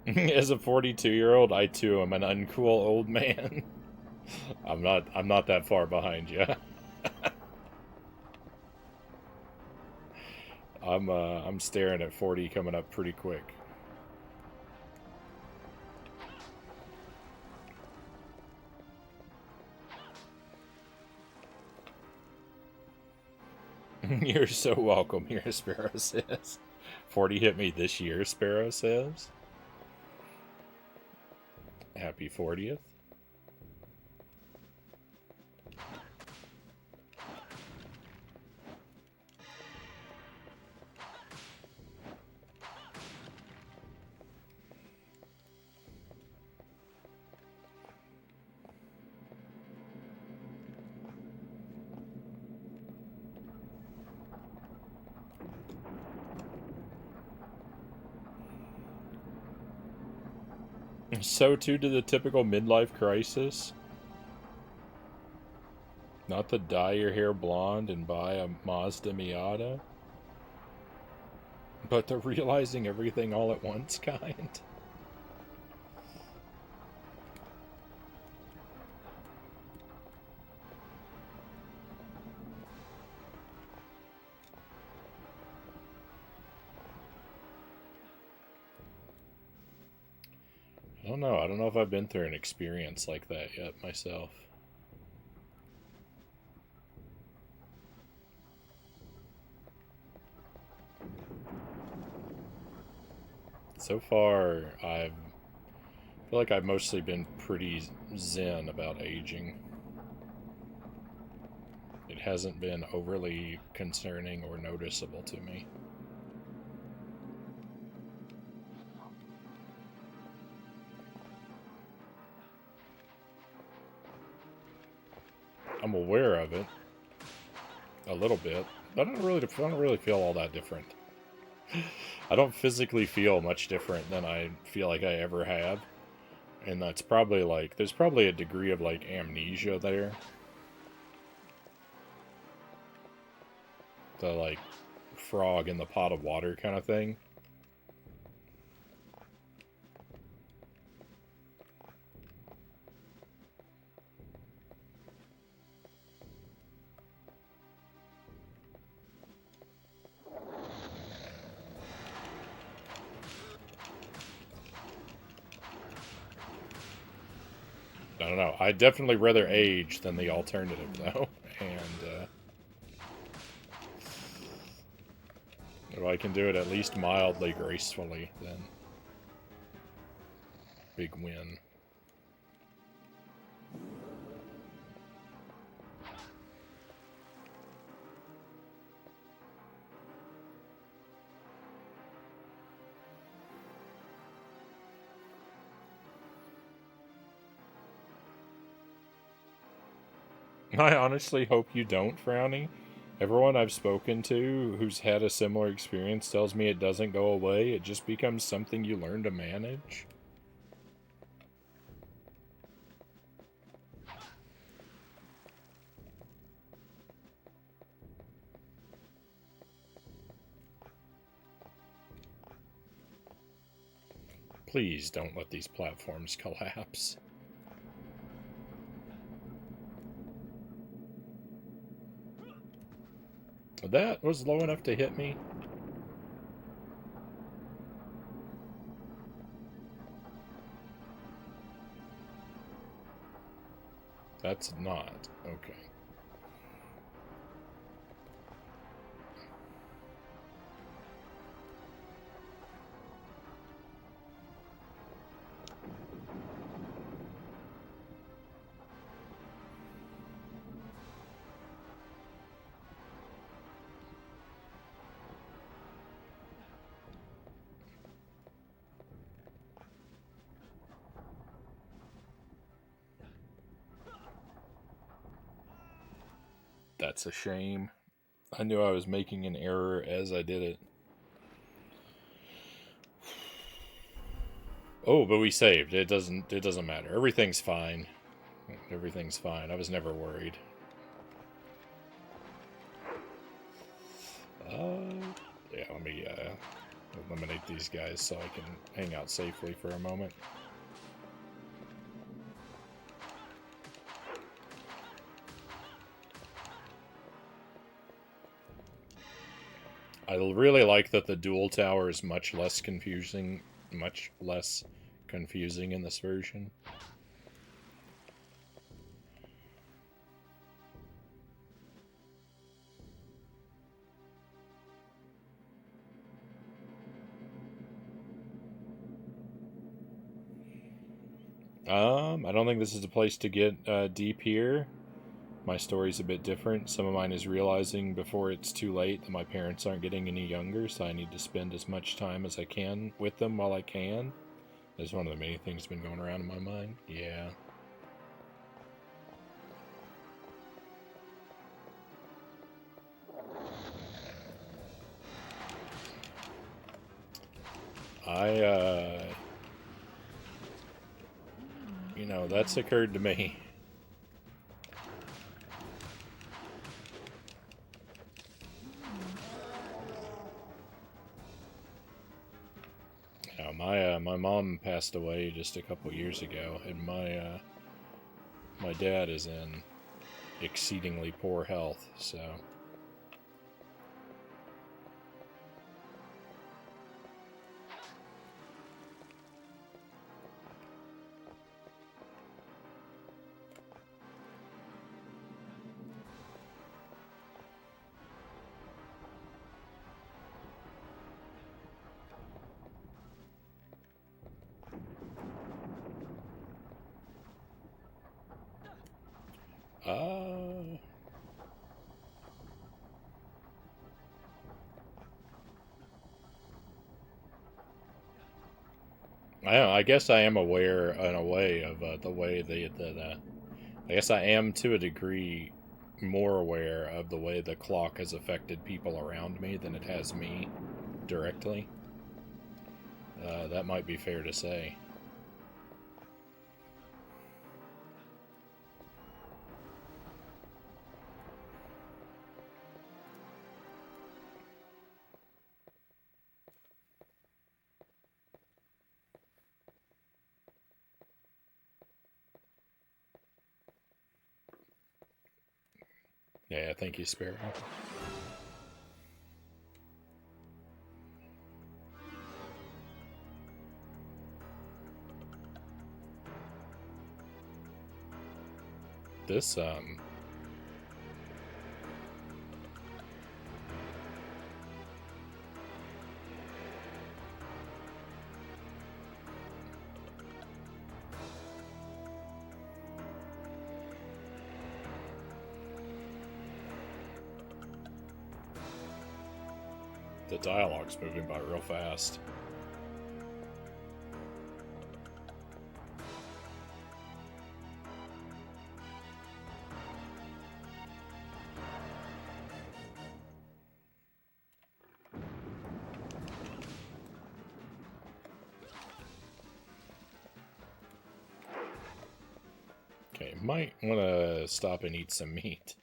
As a 42-year-old, I too am an uncool old man. I'm not that far behind you. I'm staring at 40 coming up pretty quick. You're so welcome here, Sparrow says. 40 hit me this year, Sparrow says. Happy 40th. So too to the typical midlife crisis. Not the dye your hair blonde and buy a Mazda Miata, but the realizing everything all at once kind. I don't know. I don't know if I've been through an experience like that yet myself. So far, I feel like I've mostly been pretty zen about aging. It hasn't been overly concerning or noticeable to me. I'm aware of it a little bit, but I don't really feel all that different. I don't physically feel much different than I feel like I ever have. And that's probably like, there's probably a degree of like amnesia there. The like frog in the pot of water kind of thing. I don't know. I'd definitely rather age than the alternative, though. And if I can do it at least mildly gracefully, then big win. I honestly hope you don't, Frownie. Everyone I've spoken to who's had a similar experience tells me it doesn't go away, it just becomes something you learn to manage. Please don't let these platforms collapse. That was low enough to hit me. That's not. Okay. That's a shame. I knew I was making an error as I did it. Oh, but we saved. It doesn't matter. Everything's fine. Everything's fine. I was never worried. Yeah, let me Eliminate these guys so I can hang out safely for a moment. I really like that the dual tower is much less confusing in this version. I don't think this is a place to get deep here. My story's a bit different. Some of mine is realizing before it's too late that my parents aren't getting any younger, so I need to spend as much time as I can with them while I can. That's one of the many things that's been going around in my mind. Yeah. You know, that's occurred to me. My mom passed away just a couple years ago, and my dad is in exceedingly poor health, so... I guess I am aware, in a way, of the way that I guess I am, to a degree, more aware of the way the clock has affected people around me than it has me directly. That might be fair to say. Yeah, thank you, Sparrow. This, the dialogue's moving by real fast. Okay, might want to stop and eat some meat.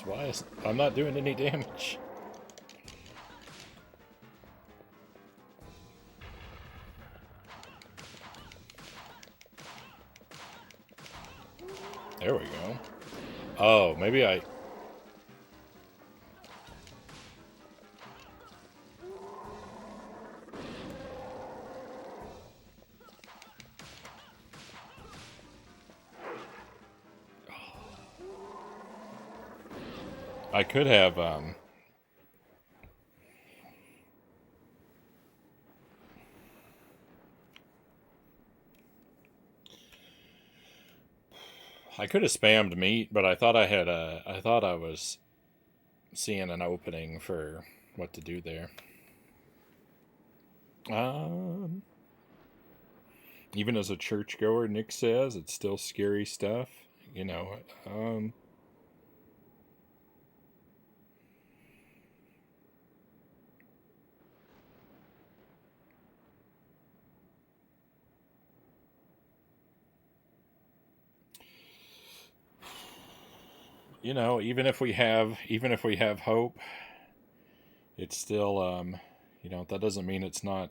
Why is... I'm not doing any damage. There we go. Oh, maybe I... I could have, I could have spammed meat, but I thought I thought I was seeing an opening for what to do there. Um, Even as a churchgoer, Nick says it's still scary stuff. You know, um, you know, even if we have hope, it's still, you know, that doesn't mean it's not.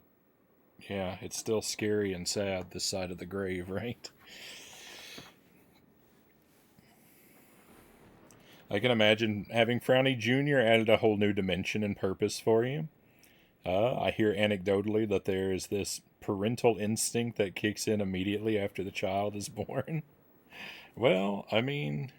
Yeah, it's still scary and sad this side of the grave, right? I can imagine having Frownie Jr. added a whole new dimension and purpose for you. I hear anecdotally that there is this parental instinct that kicks in immediately after the child is born. Well, I mean,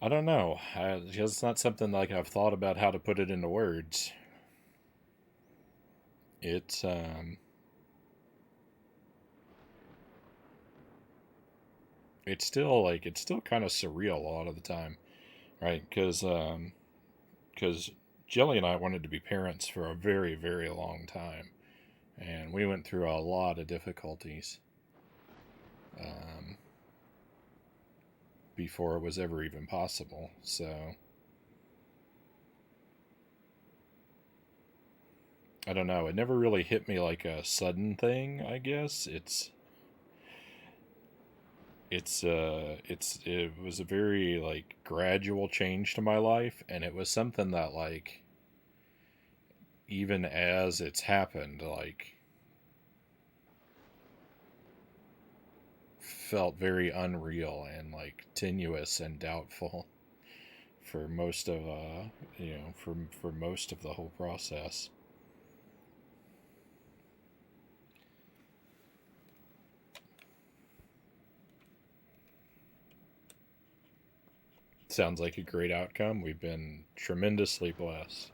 I don't know. It's not something like I've thought about how to put it into words. It's it's still kind of surreal a lot of the time, right? Because Jelly and I wanted to be parents for a very very long time, and we went through a lot of difficulties um, before it was ever even possible. So I don't know. It never really hit me like a sudden thing. I guess it was a very like gradual change to my life, and it was something that like even as it's happened, like felt very unreal and like tenuous and doubtful for most of you know for most of the whole process. Sounds like a great outcome. We've been tremendously blessed.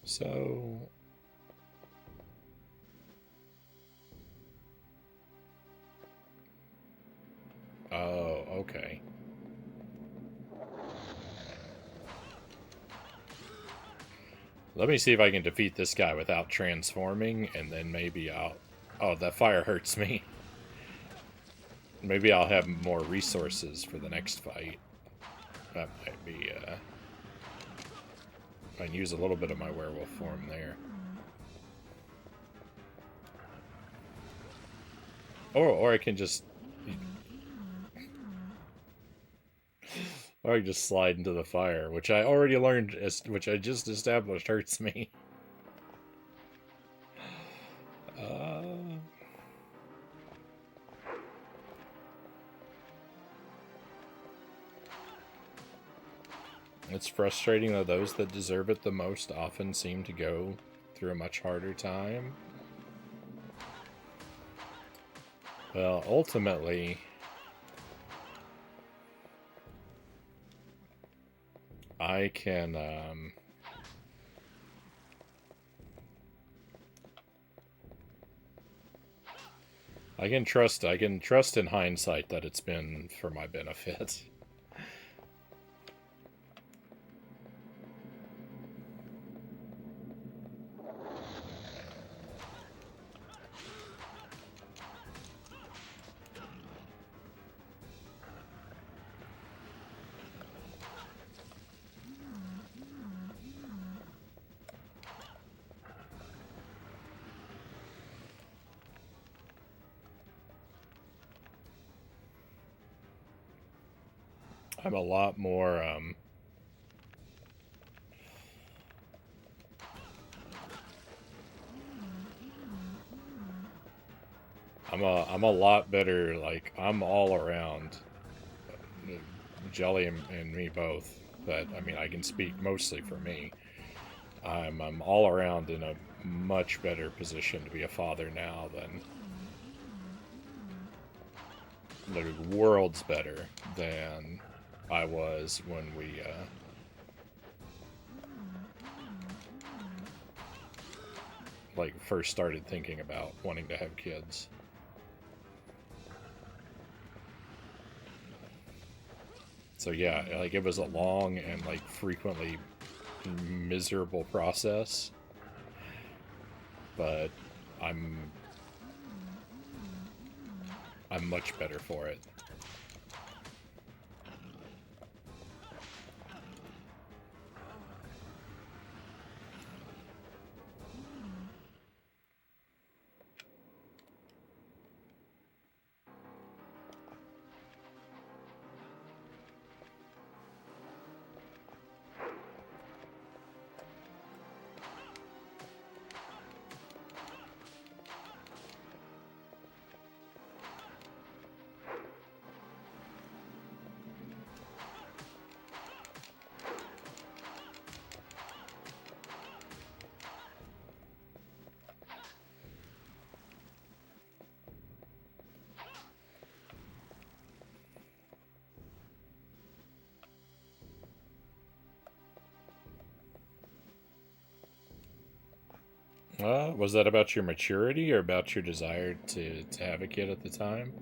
So, oh, okay. Let me see if I can defeat this guy without transforming, and then maybe I'll. Oh, that fire hurts me. Maybe I'll have more resources for the next fight. That might be, I can use a little bit of my werewolf form there. Or I can just... Or I can just slide into the fire, which I already learned, which I just established hurts me. Uh, it's frustrating that those that deserve it the most often seem to go through a much harder time. Well, ultimately, I can, I can trust in hindsight that it's been for my benefit. I'm a lot more, I'm a lot better, like, I'm all around. Jelly and me both, but, I mean, I can speak mostly for me. I'm all around in a much better position to be a father now than, like, worlds better than I was when we, like, first started thinking about wanting to have kids. So yeah, like, it was a long and, like, frequently miserable process, but I'm I'm much better for it. Was that about your maturity or about your desire to have a kid at the time?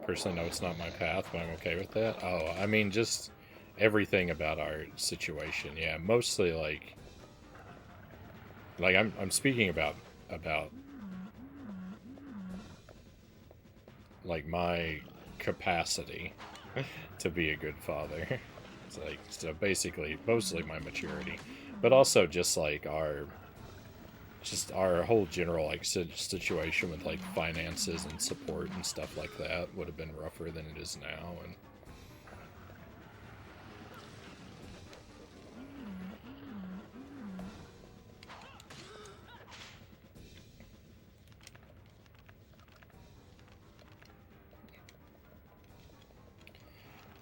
Personally, no, it's not my path, but I'm okay with that. Oh, I mean, just everything about our situation. Yeah, mostly like I'm speaking about like my capacity to be a good father. It's like, so basically mostly my maturity, but also just our whole general like situation with like finances and support and stuff like that would have been rougher than it is now. And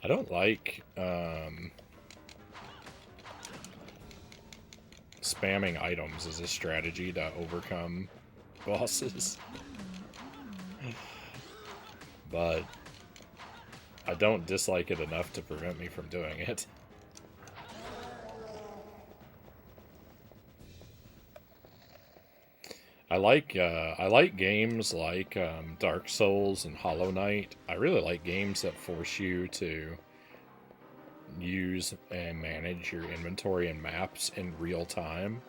I don't like spamming items as a strategy to overcome bosses, but I don't dislike it enough to prevent me from doing it. I like games like Dark Souls and Hollow Knight. I really like games that force you to use and manage your inventory and maps in real time,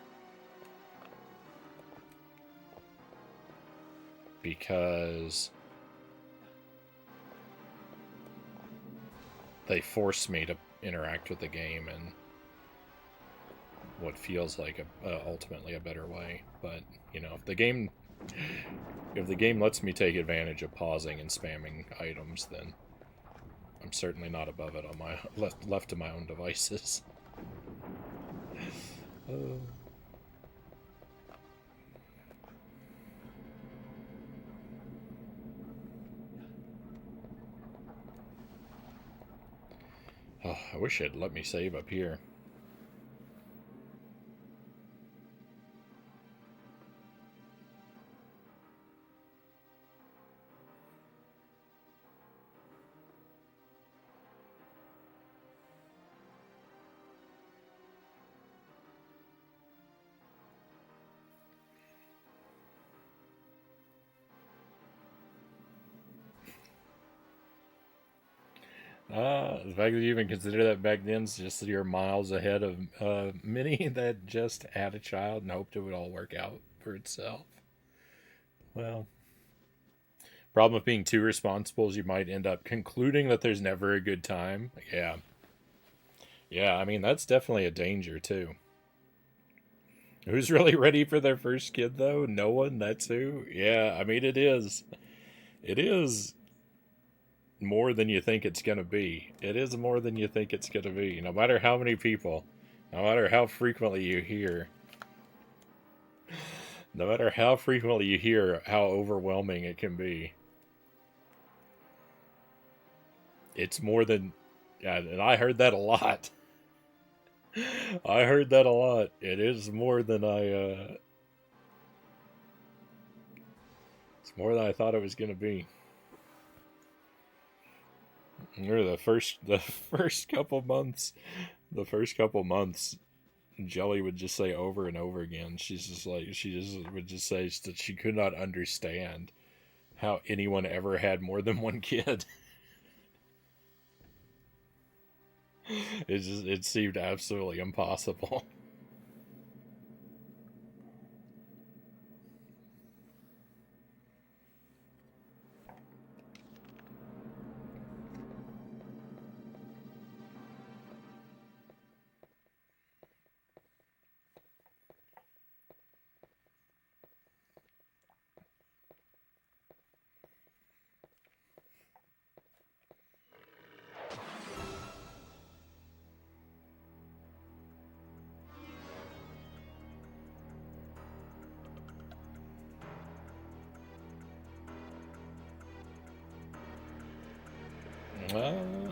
because they force me to interact with the game in what feels like ultimately a better way. But you know, if the game lets me take advantage of pausing and spamming items, then I'm certainly not above it on my left to my own devices. Oh, I wish it'd let me save up here. The fact that you even consider that back then is just you're miles ahead of many that just had a child and hoped it would all work out for itself. Well, problem with being too responsible is you might end up concluding that there's never a good time. Yeah. Yeah, I mean, that's definitely a danger, too. Who's really ready for their first kid, though? No one, that's who? Yeah, I mean, it is. It is more than you think it's going to be. It is more than you think it's going to be. No matter how many people, no matter how frequently you hear, no matter how frequently you hear how overwhelming it can be, it's more than. Yeah, and I heard that a lot. I heard that a lot. It is more than it's more than I thought it was going to be. Or the first couple months, the first couple months, Jelly would just say over and over again. She's just like she just would just say that she could not understand how anyone ever had more than one kid. It seemed absolutely impossible.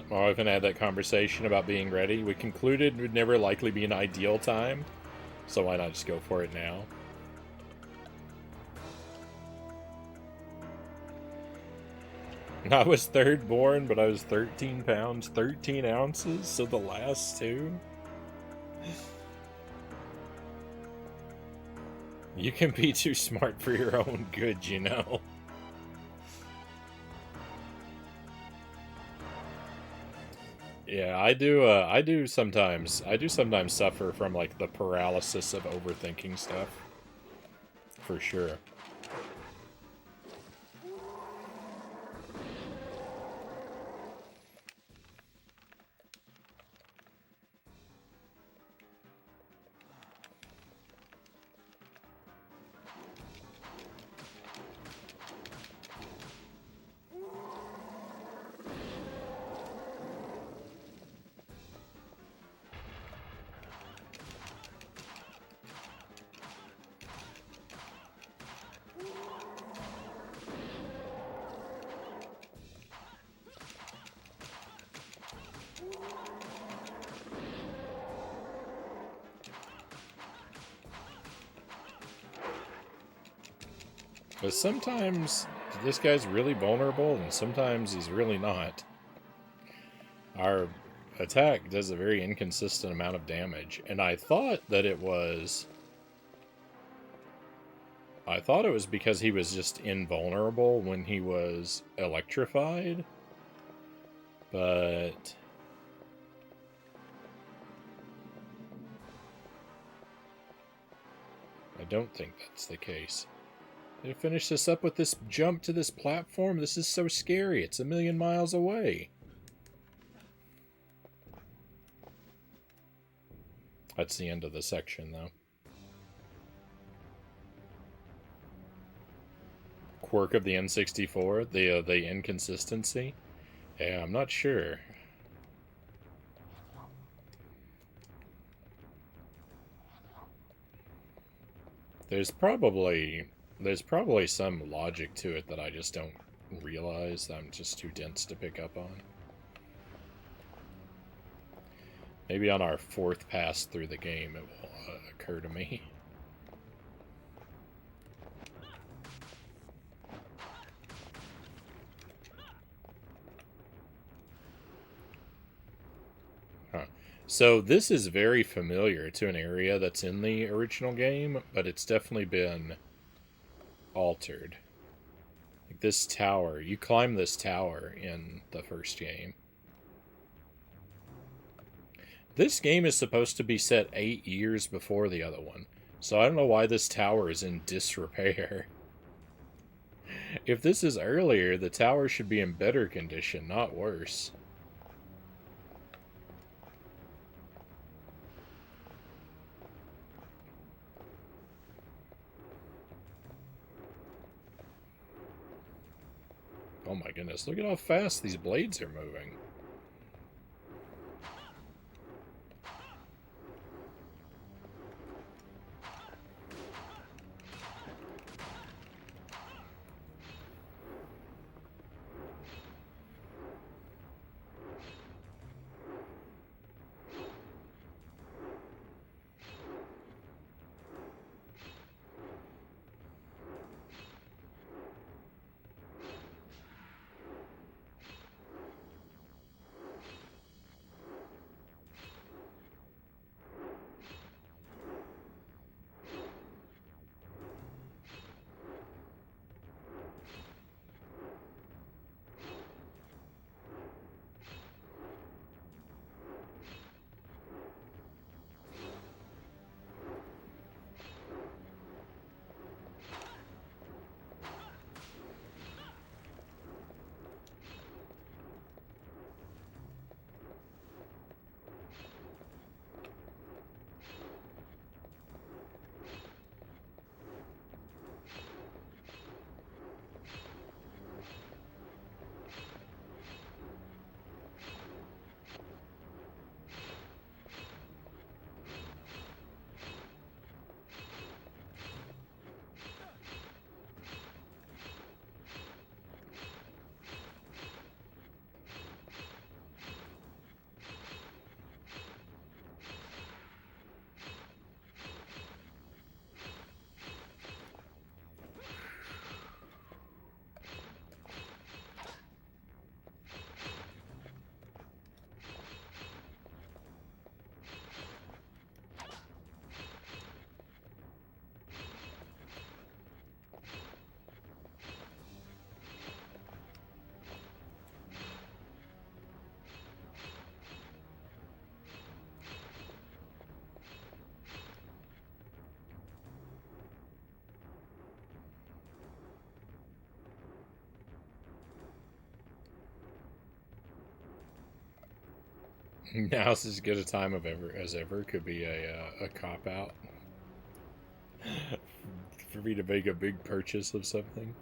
Well, I haven't had that conversation about being ready. We concluded it would never likely be an ideal time, so why not just go for it now? I was third born, but I was 13 pounds, 13 ounces, so the last two? You can be too smart for your own good, you know. Yeah, I do. I do sometimes. I do sometimes suffer from like the paralysis of overthinking stuff, for sure. But sometimes this guy's really vulnerable, and sometimes he's really not. Our attack does a very inconsistent amount of damage, and I thought that it was. I thought it was because he was just invulnerable when he was electrified, but. I don't think that's the case. To finish this up with this jump to this platform, this is so scary. It's a million miles away. That's the end of the section, though. Quirk of the N64, the inconsistency. Yeah, I'm not sure. There's probably some logic to it that I just don't realize. I'm just too dense to pick up on. Maybe on our fourth pass through the game it will occur to me. Huh. So this is very familiar to an area that's in the original game, but it's definitely been altered. Like this tower, you climb this tower in the first game. This game is supposed to be set 8 years before the other one, so I don't know why this tower is in disrepair. If this is earlier, the tower should be in better condition, not worse. Oh my goodness, look at how fast these blades are moving. Now's as good a time of ever as ever could be a cop out for me to make a big purchase of something.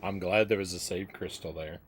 I'm glad there was a save crystal there.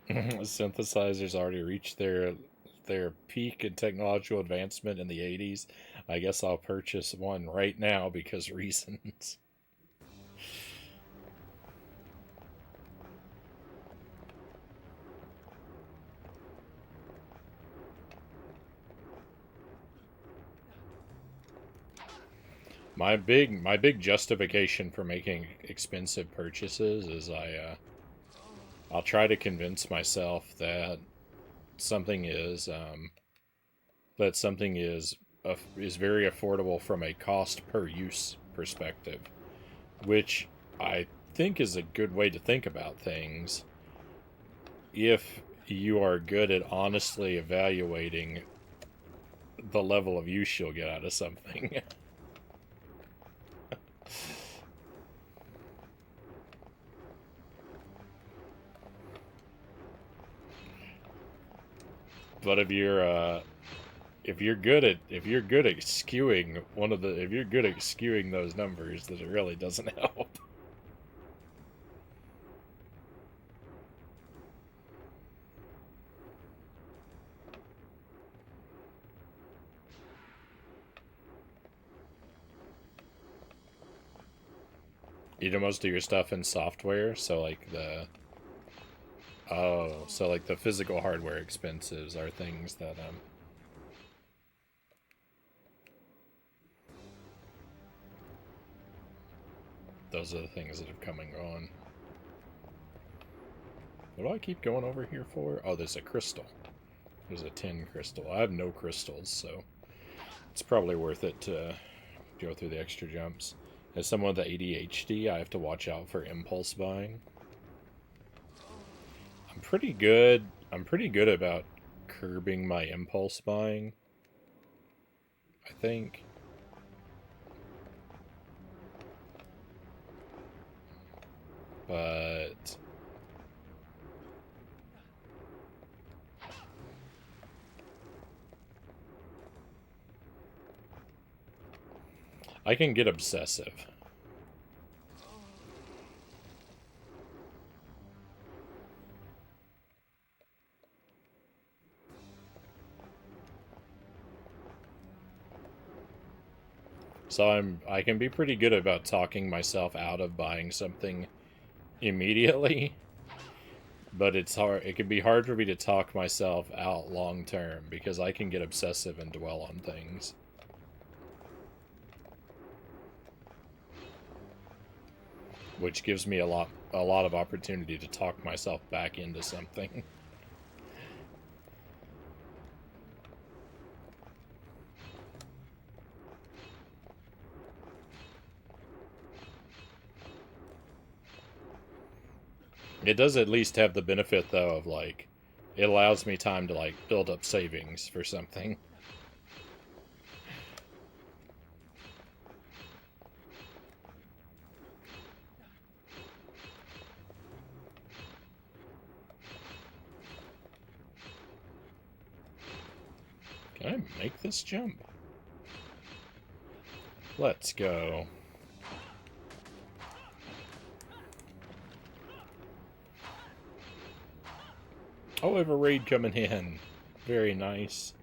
Synthesizers already reached their peak in technological advancement in the 80s. I guess I'll purchase one right now because reasons. My big justification for making expensive purchases is I'll try to convince myself that something is something is very affordable from a cost per use perspective, which I think is a good way to think about things if you are good at honestly evaluating the level of use you'll get out of something. But if you're good at skewing if you're good at skewing those numbers, then it really doesn't help. You do most of your stuff in software, so like the... Oh, so like the physical hardware expenses are things that, those are the things that have come and gone. What do I keep going over here for? Oh, there's a crystal. There's a tin crystal. I have no crystals, so it's probably worth it to go through the extra jumps. As someone with ADHD, I have to watch out for impulse buying. I'm pretty good. I'm pretty good about curbing my impulse buying, I think. But I can get obsessive. So I can be pretty good about talking myself out of buying something immediately, but it's hard. It can be hard for me to talk myself out long term because I can get obsessive and dwell on things. Which gives me a lot of opportunity to talk myself back into something. It does at least have the benefit, though, of, like, it allows me time to, like, build up savings for something. Can I make this jump? Let's go. Oh, we have a raid coming in. Very nice.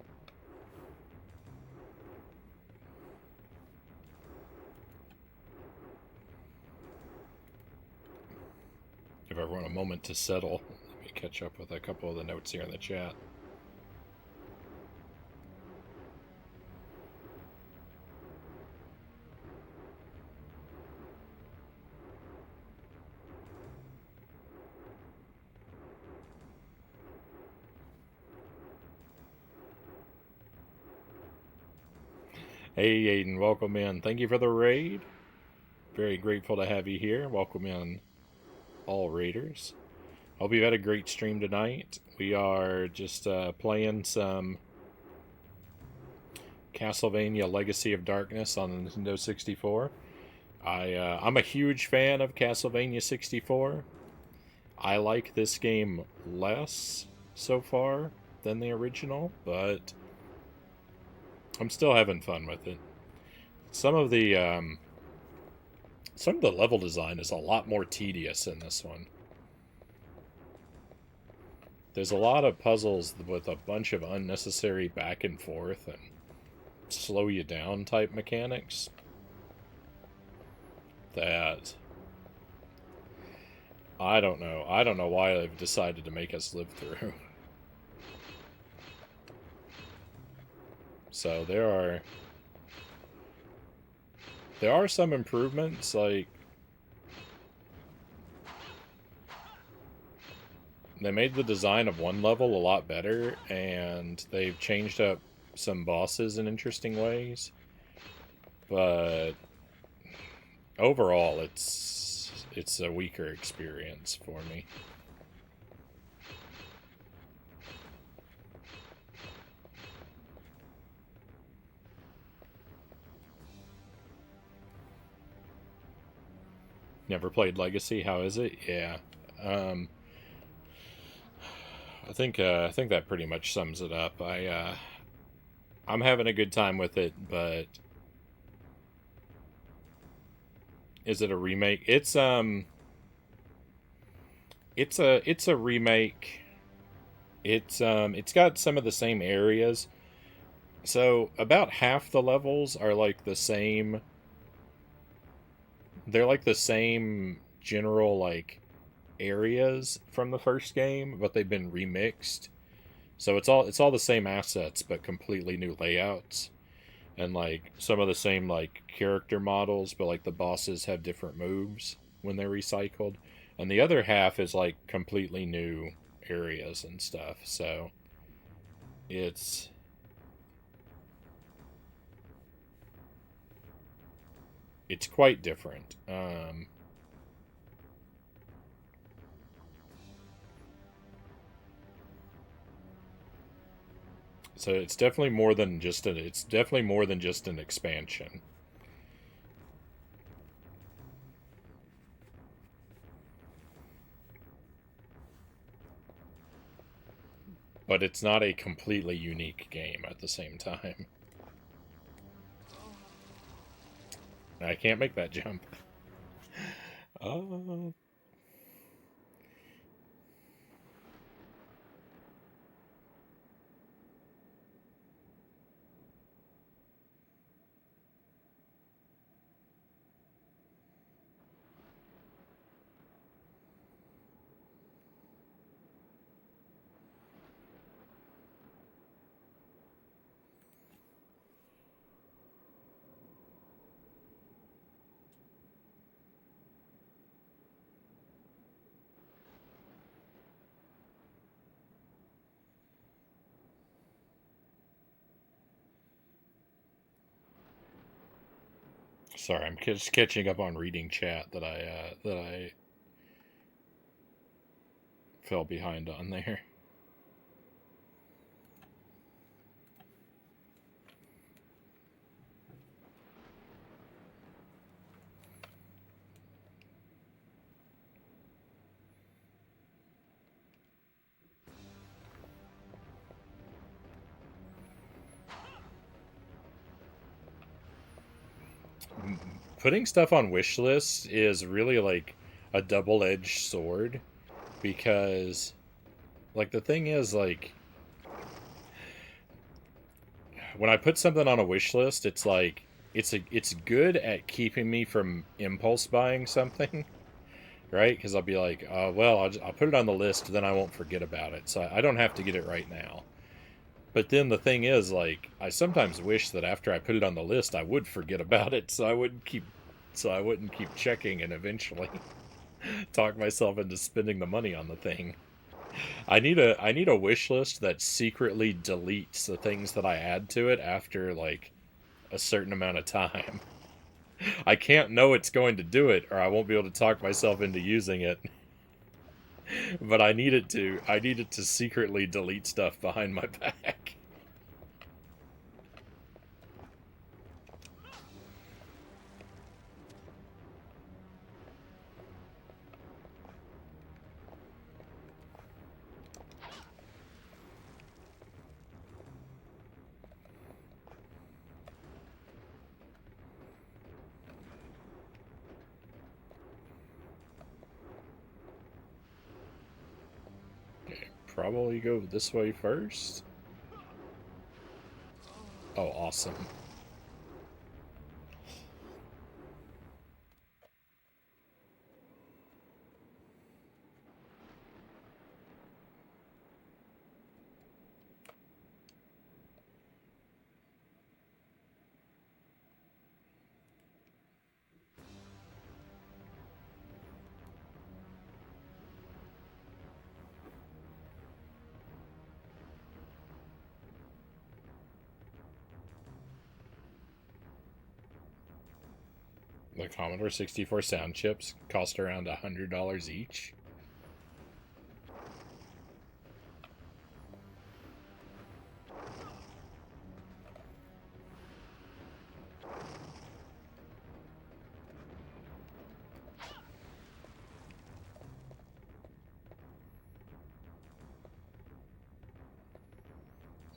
Give everyone a moment to settle. Let me catch up with a couple of the notes here in the chat. Hey, Aiden, welcome in. Thank you for the raid. Very grateful to have you here. Welcome in, all raiders. Hope you've had a great stream tonight. We are just playing some Castlevania Legacy of Darkness on the Nintendo 64. I'm a huge fan of Castlevania 64. I like this game less so far than the original, but I'm still having fun with it. Some of the level design is a lot more tedious in this one. There's a lot of puzzles with a bunch of unnecessary back and forth and slow you down type mechanics that I don't know. I don't know why they've decided to make us live through. So there are some improvements, like they made the design of one level a lot better, and they've changed up some bosses in interesting ways. But overall, it's a weaker experience for me. Never played Legacy. How is it? Yeah. I think that pretty much sums it up. I'm having a good time with it, but is it a remake? It's a remake. It's got some of the same areas. So about half the levels are like the same they're like the same general like areas from the first game, but they've been remixed. So it's all the same assets, but completely new layouts, and like some of the same like character models, but like the bosses have different moves when they're recycled, and the other half is like completely new areas and stuff. So it's it's quite different. So it's definitely more than just an expansion. But it's not a completely unique game at the same time. I can't make that jump. Uh, sorry, I'm just catching up on reading chat that I fell behind on there. Putting stuff on wish lists is really like a double-edged sword, because like the thing is like when I put something on a wish list, it's like it's good at keeping me from impulse buying something, right? Because I'll be like, well, I'll put it on the list, then I won't forget about it, so I don't have to get it right now. But then the thing is, like, I sometimes wish that after I put it on the list, I would forget about it, so I wouldn't keep checking, and eventually talk myself into spending the money on the thing. I need a wish list that secretly deletes the things that I add to it after like a certain amount of time. I can't know it's going to do it, or I won't be able to talk myself into using it. But I need it to secretly delete stuff behind my back. Probably go this way first. Oh, awesome. The Commodore 64 sound chips cost around $100 each.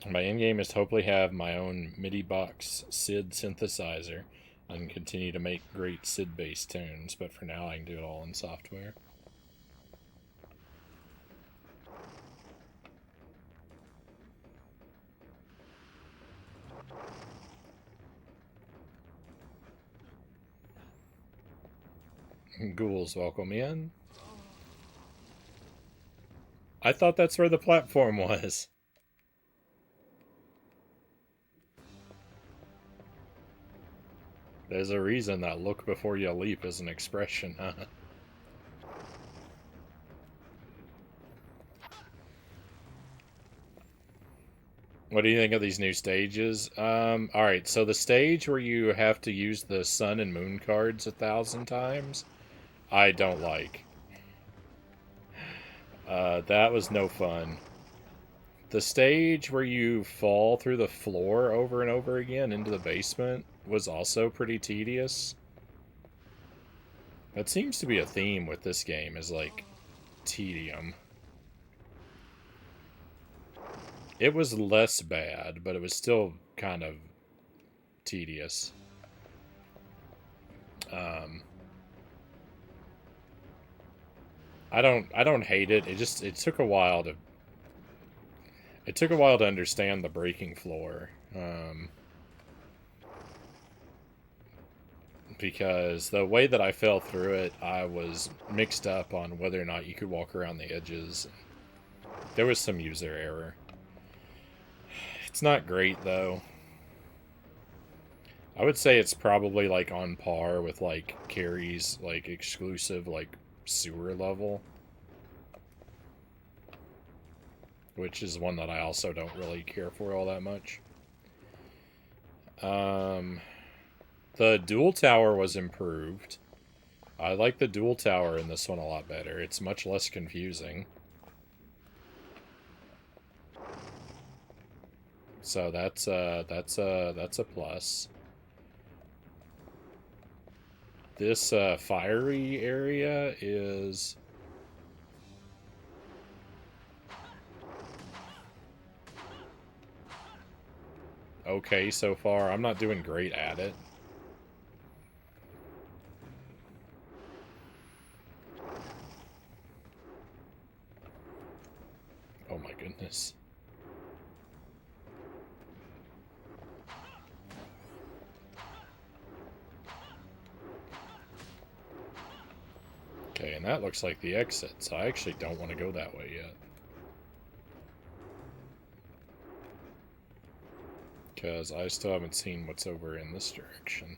My end game is to hopefully have my own MIDI box SID synthesizer and continue to make great SID based tunes, but for now I can do it all in software. Ghouls, welcome in. I thought that's where the platform was. There's a reason that look before you leap is an expression, huh? What do you think of these new stages? Alright, so the stage where you have to use the sun and moon cards 1,000 times, I don't like. That was no fun. The stage where you fall through the floor over and over again into the basement was also pretty tedious. That seems to be a theme with this game, is like tedium. It was less bad, but it was still kind of tedious. I don't hate it. It took a while to understand the breaking floor. Because the way that I fell through it, I was mixed up on whether or not you could walk around the edges. There was some user error. It's not great, though. I would say it's probably, like, on par with, like, Carrie's, like, exclusive, like, sewer level. Which is one that I also don't really care for all that much. The dual tower was improved. I like the dual tower in this one a lot better. It's much less confusing. So that's a plus. This fiery area is okay so far. I'm not doing great at it. Oh my goodness. Okay, and that looks like the exit, so I actually don't want to go that way yet. Because I still haven't seen what's over in this direction.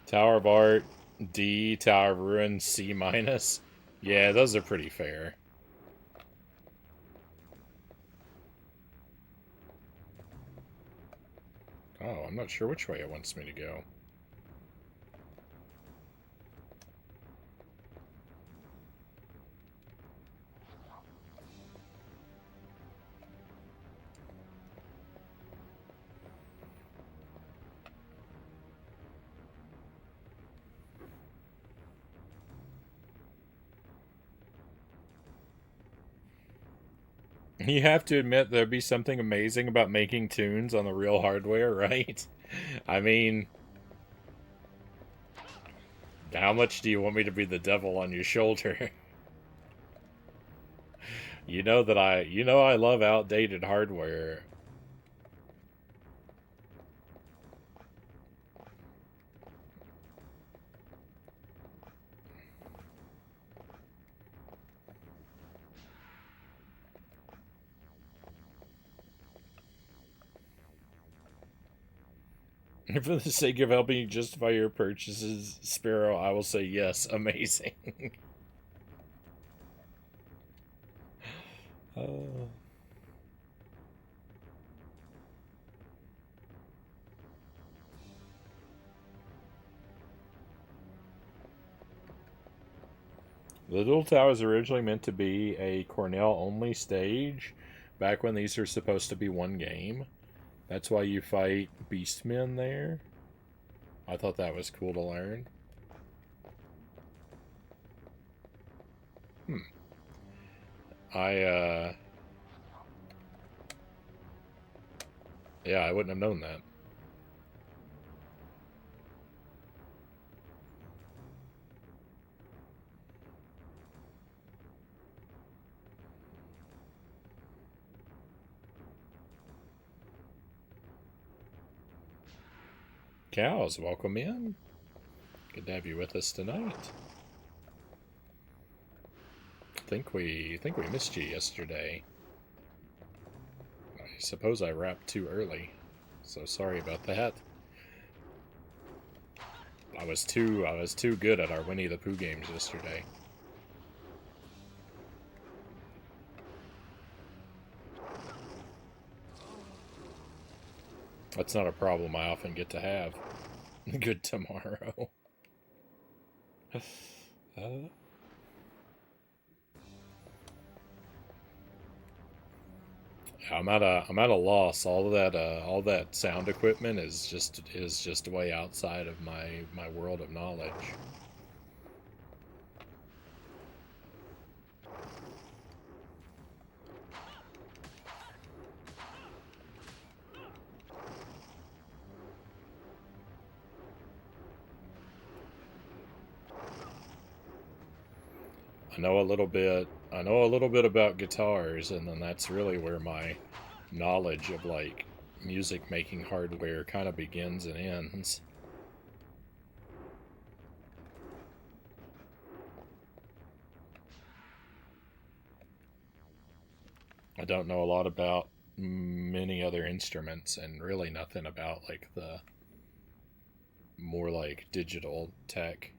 Tower of Art, D, Tower of Ruin, C minus. Yeah, those are pretty fair. Oh, I'm not sure which way it wants me to go. You have to admit there'd be something amazing about making tunes on the real hardware, right? I mean, how much do you want me to be the devil on your shoulder? You know I love outdated hardware. For the sake of helping you justify your purchases, Sparrow, I will say yes, amazing. uh... The Dual Tower was originally meant to be a Cornell-only stage, back when these were supposed to be one game. That's why you fight Beastmen there. I thought that was cool to learn. Yeah, I wouldn't have known that. Cows, welcome in. Good to have you with us tonight. Think we missed you yesterday. I suppose I wrapped too early, so sorry about that. I was too good at our Winnie the Pooh games yesterday. That's not a problem I often get to have. Good tomorrow. I'm at a loss. All that sound equipment is just way outside of my world of knowledge. I know a little bit about guitars, and then that's really where my knowledge of like music making hardware kind of begins and ends. I don't know a lot about many other instruments, and really nothing about like the more like digital tech.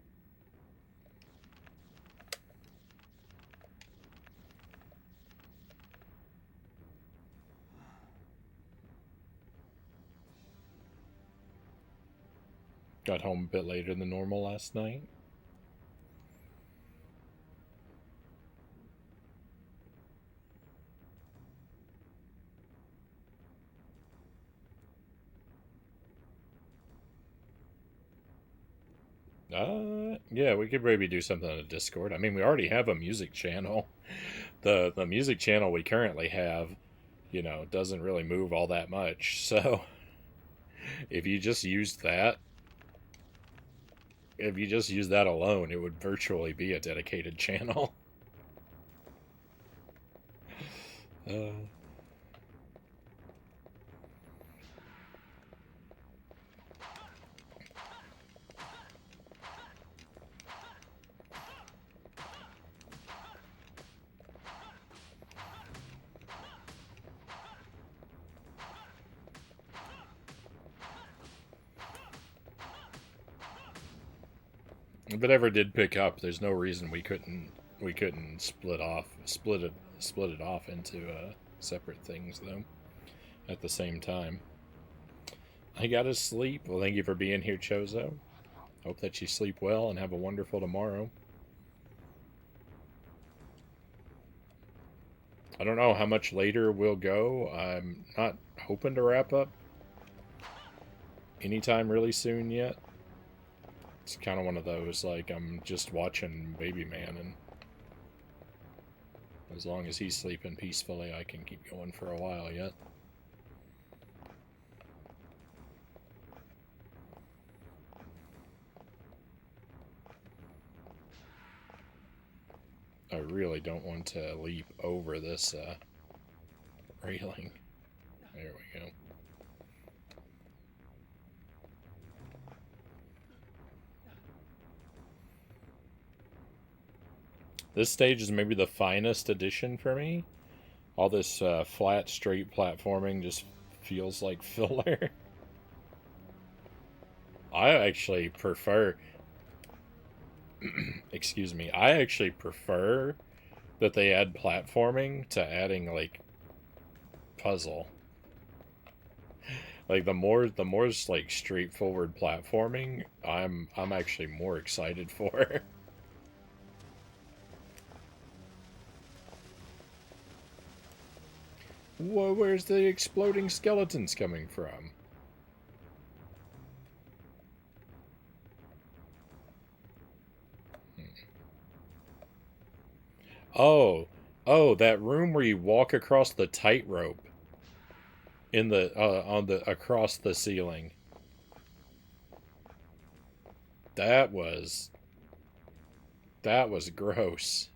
Got home a bit later than normal last night. Yeah, we could maybe do something on the Discord. I mean, we already have a music channel. The music channel we currently have, doesn't really move all that much. So, if you just used that, alone, it would virtually be a dedicated channel. Uh, if it ever did pick up, there's no reason we couldn't split it off into separate things though. At the same time, I gotta sleep. Well, thank you for being here, Chozo. Hope that you sleep well and have a wonderful tomorrow. I don't know how much later we'll go. I'm not hoping to wrap up anytime really soon yet. It's kind of one of those, like, I'm just watching Baby Man, and as long as he's sleeping peacefully, I can keep going for a while yet. I really don't want to leap over this railing. There we go. This stage is maybe the finest addition for me. All this flat, straight platforming just feels like filler. I actually prefer... excuse me. I actually prefer that they add platforming to adding, like, puzzle. Like, the more like straightforward platforming, I'm actually more excited for. Whoa, where's the exploding skeletons coming from? Oh, that room where you walk across the tightrope in the across the ceiling. That was gross.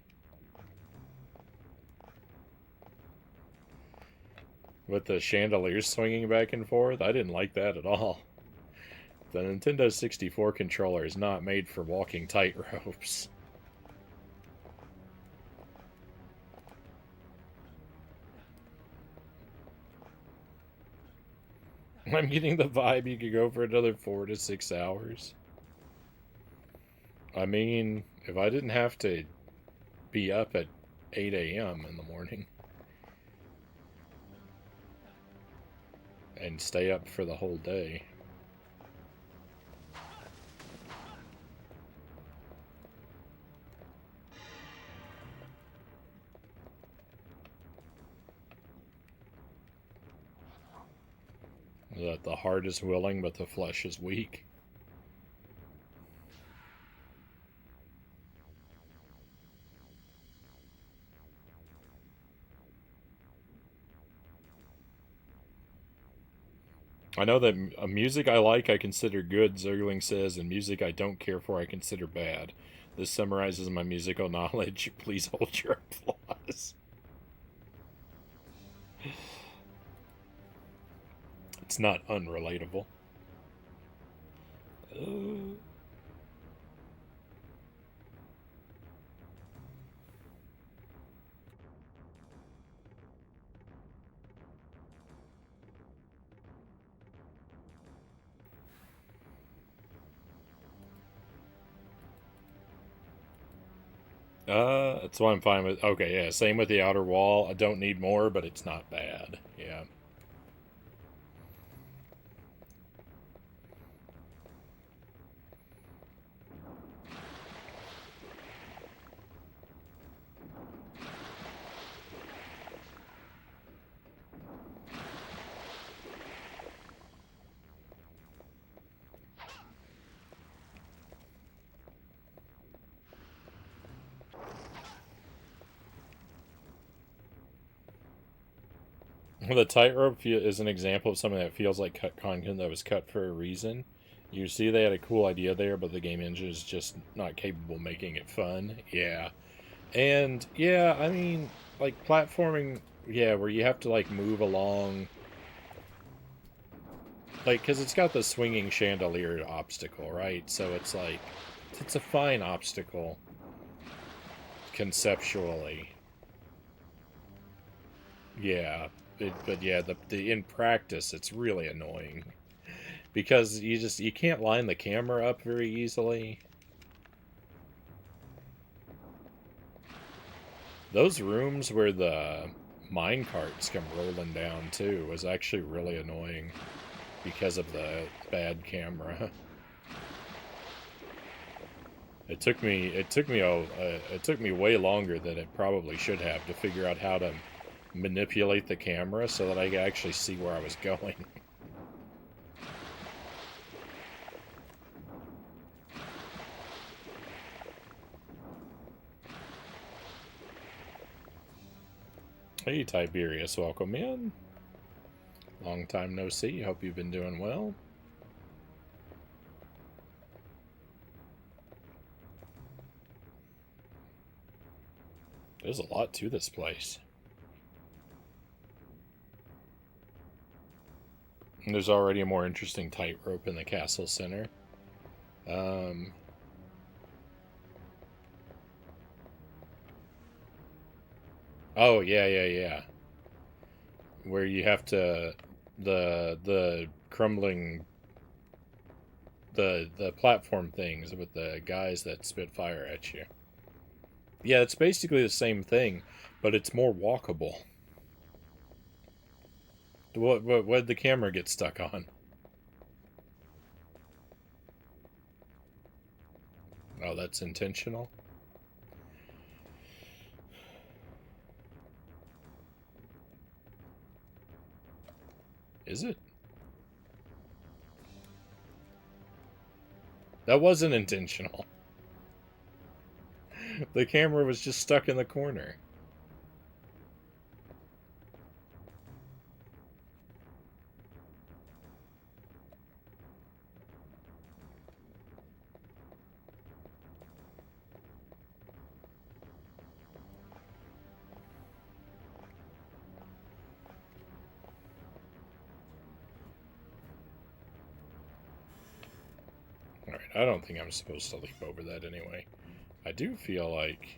With the chandeliers swinging back and forth, I didn't like that at all. The Nintendo 64 controller is not made for walking tightropes. I'm getting the vibe you could go for another 4 to 6 hours. I mean, if I didn't have to be up at 8 a.m. in the morning and stay up for the whole day. That the heart is willing, but the flesh is weak. I know that music I like I consider good, Zergling says, and music I don't care for I consider bad. This summarizes my musical knowledge. Please hold your applause. It's not unrelatable. That's why I'm fine with. Okay, yeah, same with the outer wall. I don't need more, but it's not bad. Yeah. The tightrope is an example of something that feels like cut content that was cut for a reason. You see they had a cool idea there, but the game engine is just not capable of making it fun. Yeah. And, yeah, I mean, like, platforming, yeah, where you have to, like, move along. Like, because it's got the swinging chandelier obstacle, right? So it's like, it's a fine obstacle, conceptually. Yeah, but yeah, the in practice, it's really annoying. Because you can't line the camera up very easily. Those rooms where the mine carts come rolling down too was actually really annoying because of the bad camera. It took me way longer than it probably should have to figure out how to manipulate the camera so that I could actually see where I was going. Hey, Tiberius, welcome in. Long time no see. Hope you've been doing well. There's a lot to this place. And there's already a more interesting tightrope in the castle center. Oh, yeah. Where you have to the crumbling the platform things with the guys that spit fire at you. Yeah, it's basically the same thing, but it's more walkable. What did the camera get stuck on? Oh, that's intentional. Is it? That wasn't intentional. The camera was just stuck in the corner. I don't think I'm supposed to leap over that anyway. I do feel like...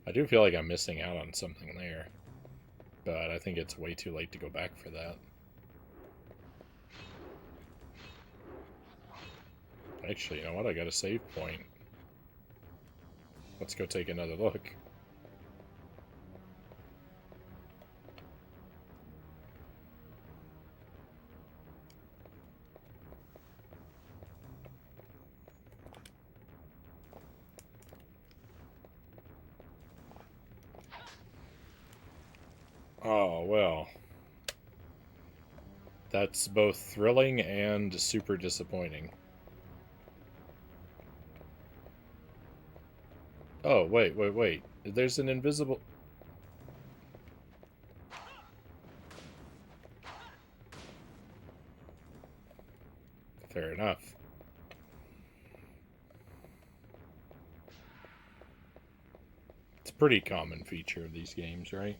I do feel like I'm missing out on something there. But I think it's way too late to go back for that. Actually, you know what? I got a save point. Let's go take another look. Oh, well. That's both thrilling and super disappointing. Oh, wait. There's an invisible... Fair enough. It's a pretty common feature of these games, right?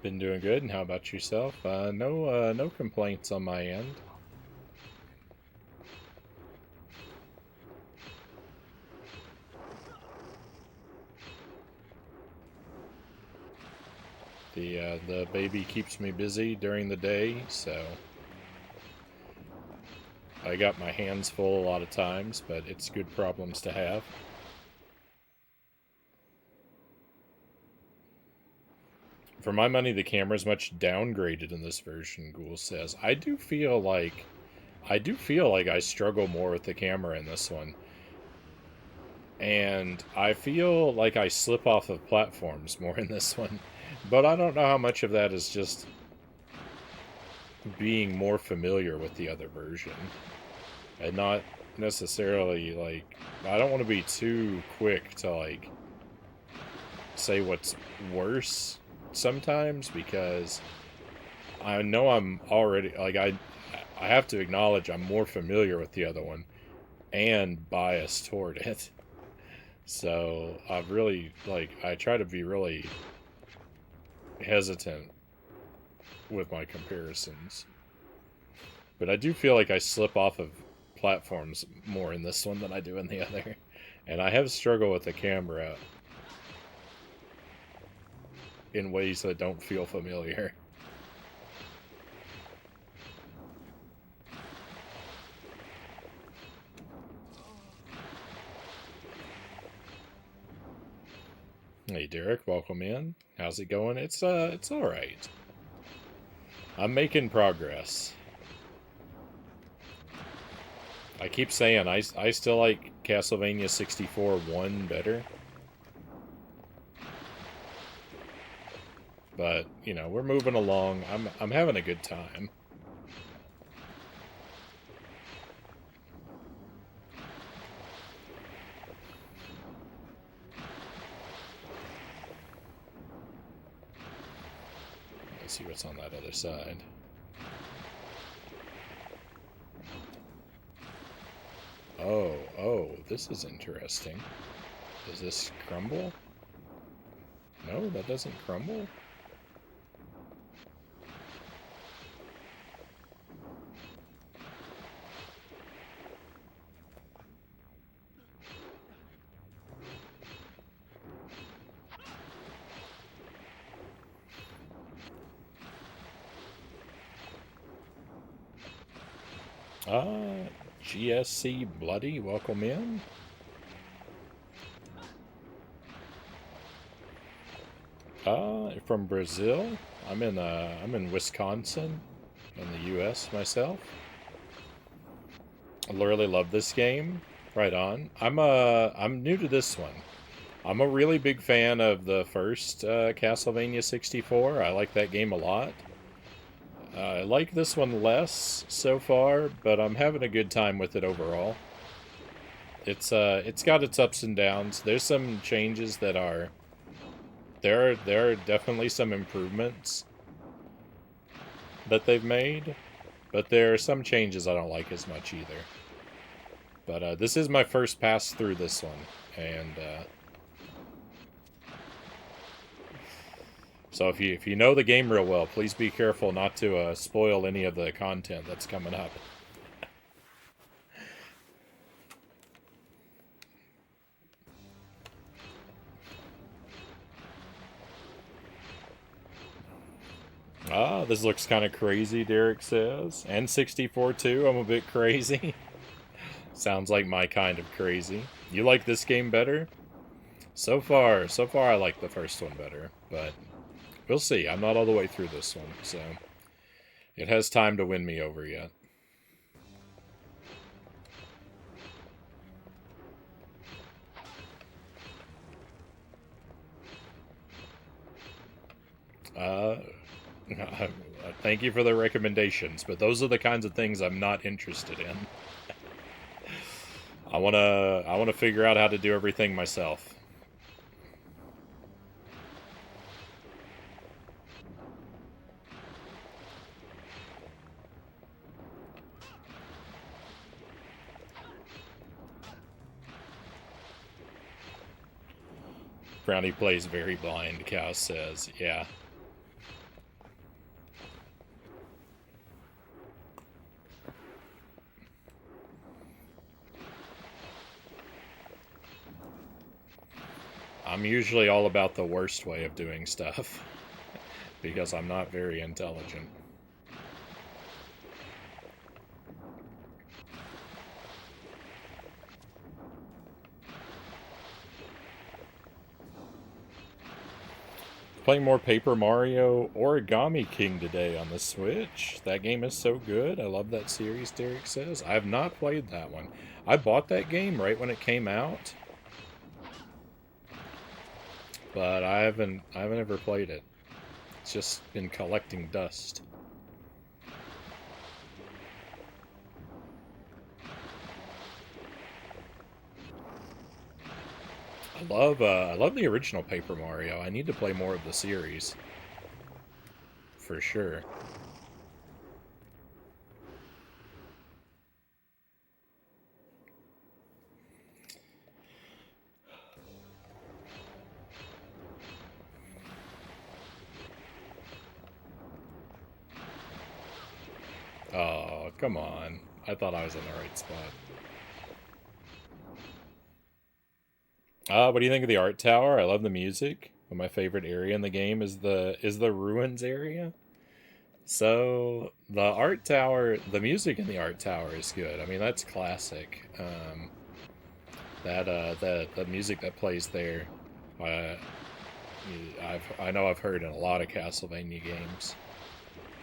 Been doing good, and how about yourself? No complaints on my end. The baby keeps me busy during the day, so I got my hands full a lot of times, but it's good problems to have. For my money, the camera's much downgraded in this version, Ghoul says. I do feel like I struggle more with the camera in this one. And I feel like I slip off of platforms more in this one. But I don't know how much of that is just being more familiar with the other version. And not necessarily, like... I don't want to be too quick to, like, say what's worse sometimes, because I know I'm already... Like, I have to acknowledge I'm more familiar with the other one and biased toward it. So, I've really, like, I try to be really hesitant with my comparisons. But I do feel like I slip off of platforms more in this one than I do in the other. And I have struggled with the camera in ways that don't feel familiar. Hey Derek, welcome in. How's it going? It's alright. I'm making progress. I keep saying I still like Castlevania 64 1 better. But, you know, we're moving along. I'm having a good time. Let's see what's on that other side. Oh, this is interesting. Does this crumble? No, that doesn't crumble? GSC Bloody, welcome in. From Brazil. I'm in Wisconsin, in the U.S. myself. I really love this game. Right on. I'm new to this one. I'm a really big fan of the first Castlevania 64. I like that game a lot. I like this one less so far, but I'm having a good time with it overall. It's got its ups and downs. There's some changes that are... There are definitely some improvements that they've made. But there are some changes I don't like as much either. But this is my first pass through this one, and so if you know the game real well, please be careful not to spoil any of the content that's coming up. Ah, this looks kind of crazy, Derek says. N64 too, I'm a bit crazy. Sounds like my kind of crazy. You like this game better? So far I like the first one better, but we'll see. I'm not all the way through this one, so it has time to win me over yet. Thank you for the recommendations, but those are the kinds of things I'm not interested in. I wanna figure out how to do everything myself. Frownie plays very blind, Cow says. Yeah. I'm usually all about the worst way of doing stuff, because I'm not very intelligent. Playing more Paper Mario Origami King today on the Switch. That game is so good. I love that series, Derek says. I have not played that one. I bought that game right when it came out, but I haven't ever played it. It's just been collecting dust. I love the original Paper Mario. I need to play more of the series. For sure. Oh, come on. I thought I was in the right spot. What do you think of the art tower? I love the music. But my favorite area in the game is the ruins area. So the art tower, the music in the art tower is good. I mean, that's classic. The music that plays there, uh, I know I've heard in a lot of Castlevania games.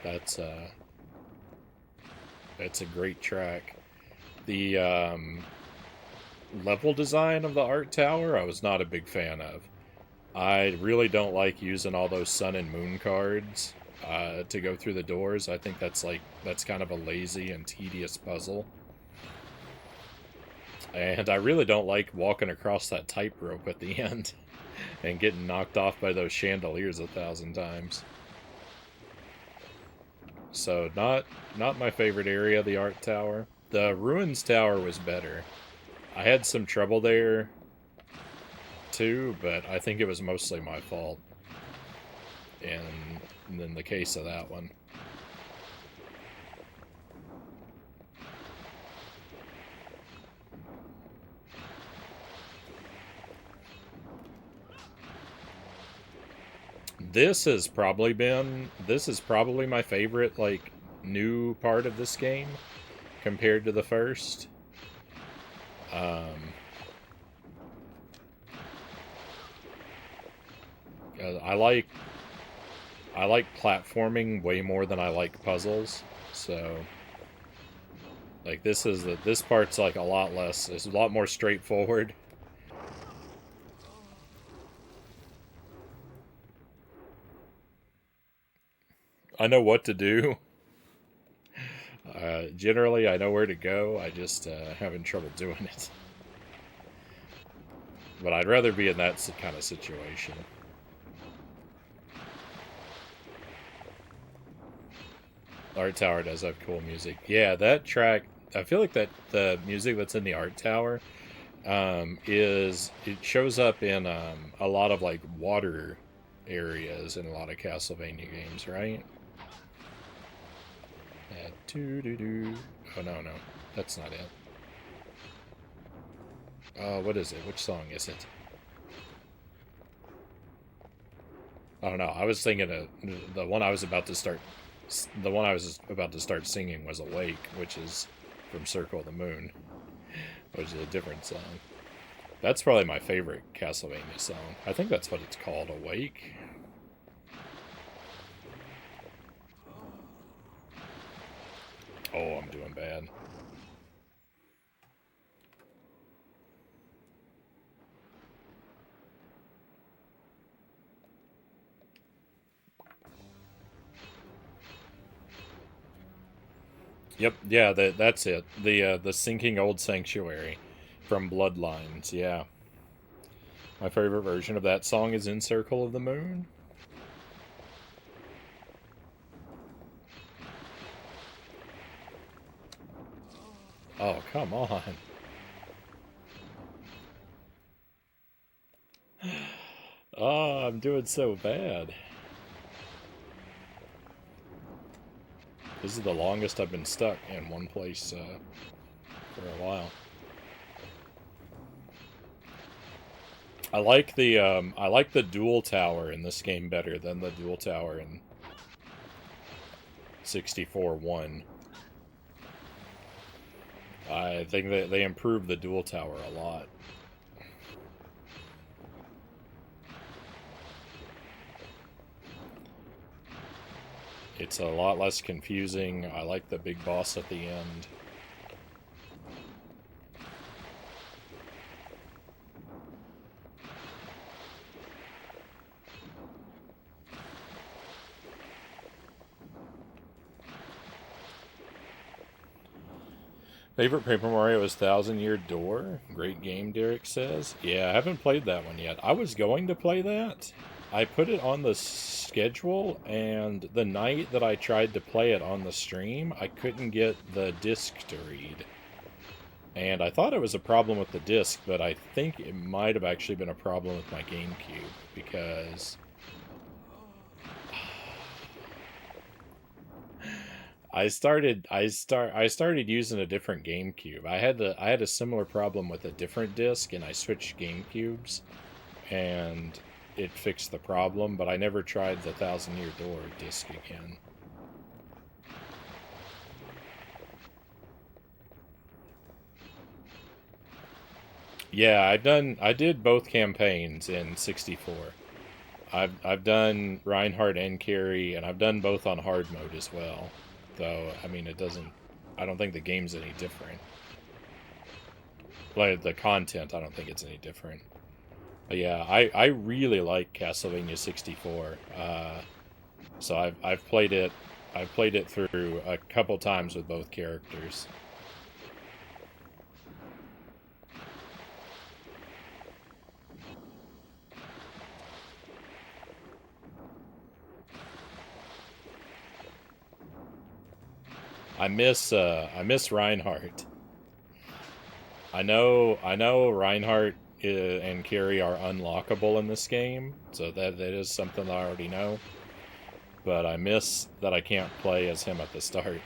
That's a great track. The level design of the art tower, I was not a big fan of. I really don't like using all those sun and moon cards to go through the doors. I think that's kind of a lazy and tedious puzzle. And I really don't like walking across that tightrope at the end and getting knocked off by those chandeliers 1,000 times. So not my favorite area, the art tower. The ruins tower was better. I had some trouble there too, but I think it was mostly my fault in the case of that one. This is probably my favorite, like, new part of this game compared to the first. I like platforming way more than I like puzzles, so like this part's like a lot less. It's a lot more straightforward. I know what to do. Generally, I know where to go. I just having trouble doing it. But I'd rather be in that kind of situation. Art Tower does have cool music. Yeah, that track. I feel like that the music that's in the Art Tower is it shows up in a lot of like water areas in a lot of Castlevania games, right? Doo -doo -doo. Oh no, that's not it. What is it? Which song is it? I don't know. I was thinking of the one I was about to start. The one I was about to start singing was "Awake," which is from Circle of the Moon, which is a different song. That's probably my favorite Castlevania song. I think that's what it's called, "Awake." Oh, I'm doing bad. Yep, yeah, that's it. The sinking old sanctuary from Bloodlines. Yeah, my favorite version of that song is "In Circle of the Moon." Oh, come on. Oh, I'm doing so bad. This is the longest I've been stuck in one place for a while. I like the dual tower in this game better than the dual tower in 64-1. I think that they improved the dual tower a lot. It's a lot less confusing. I like the big boss at the end. Favorite Paper Mario is Thousand Year Door. Great game, Derek says. Yeah, I haven't played that one yet. I was going to play that. I put it on the schedule, and the night that I tried to play it on the stream, I couldn't get the disc to read. And I thought it was a problem with the disc, but I think it might have actually been a problem with my GameCube, because I started using a different GameCube. I had a similar problem with a different disc, and I switched GameCubes, and it fixed the problem. But I never tried the Thousand Year Door disc again. Yeah, I did both campaigns in 64. I've done Reinhardt and Carrie, and I've done both on hard mode as well. Though I mean, it doesn't. I don't think the game's any different. Like the content, I don't think it's any different. But yeah, I really like Castlevania 64. So I've played it. I've played it through a couple times with both characters. I miss Reinhardt. I know Reinhardt and Carrie are unlockable in this game, so that is something that I already know. But I miss that I can't play as him at the start.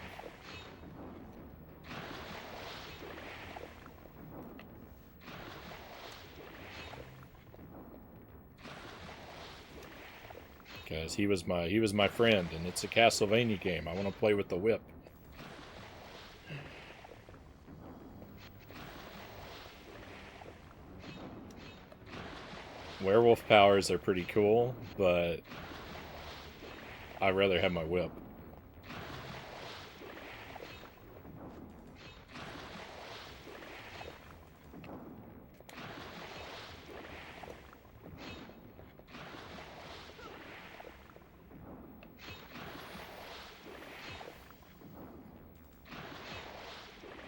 Because he was my friend, and it's a Castlevania game. I want to play with the whip. Werewolf powers are pretty cool, but I'd rather have my whip.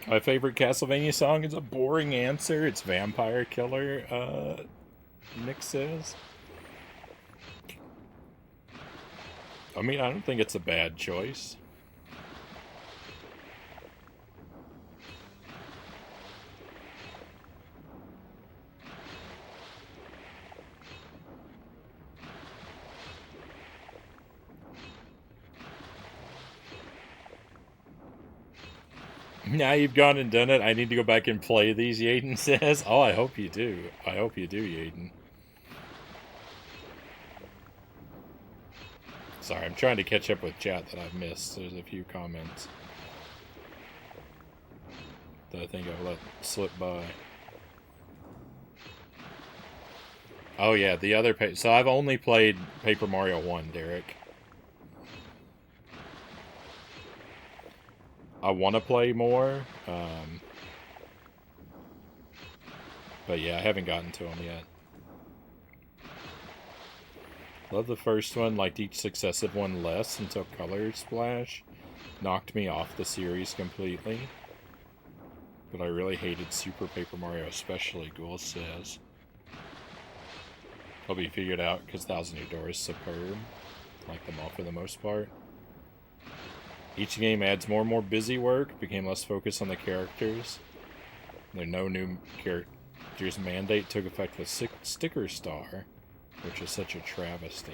My favorite Castlevania song is a boring answer. It's Vampire Killer, Nick says. I mean, I don't think it's a bad choice. Now you've gone and done it. I need to go back and play these, Yaden says. Oh, I hope you do. I hope you do, Yaden. Sorry, I'm trying to catch up with chat that I've missed. There's a few comments that I think I've let slip by. Oh yeah, the other so I've only played Paper Mario 1, Derek. I want to play more, but yeah, I haven't gotten to them yet. Love the first one, liked each successive one less until Color Splash knocked me off the series completely. But I really hated Super Paper Mario, especially, Ghoul says. I'll be figured out because Thousand Year Door is superb. Like them all for the most part. Each game adds more and more busy work, became less focused on the characters. There are no new characters mandate took effect with Sticker Star, which is such a travesty.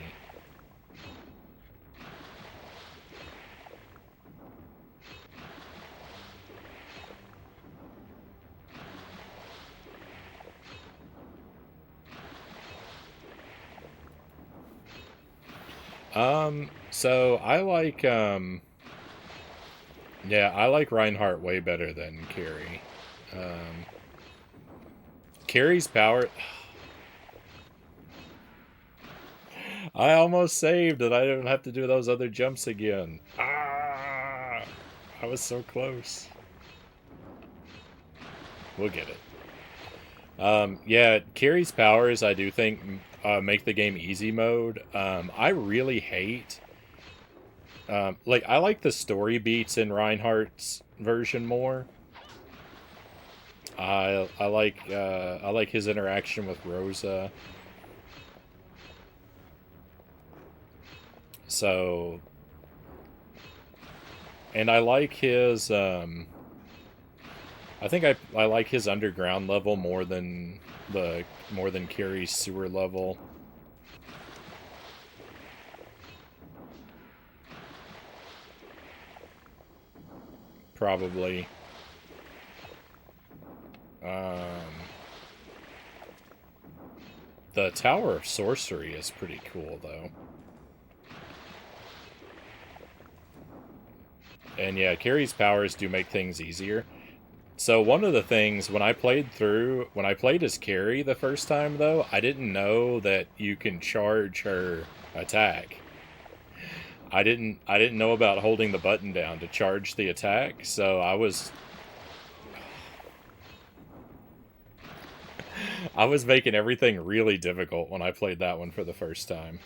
So I like, yeah, I like Reinhardt way better than Carrie. Carrie's power... I almost saved and I don't have to do those other jumps again. Ah! I was so close. We'll get it. Yeah, Carrie's powers, I do think, make the game easy mode. I really hate... like, I like the story beats in Reinhardt's version more. I like his interaction with Rosa. So, and I like his I think I like his underground level more than Carrie's sewer level. Probably. The Tower of Sorcery is pretty cool, though. And yeah, Carrie's powers do make things easier. So one of the things, when I played as Carrie the first time, though, I didn't know that you can charge her attack. I didn't know about holding the button down to charge the attack, so I was making everything really difficult when I played that one for the first time.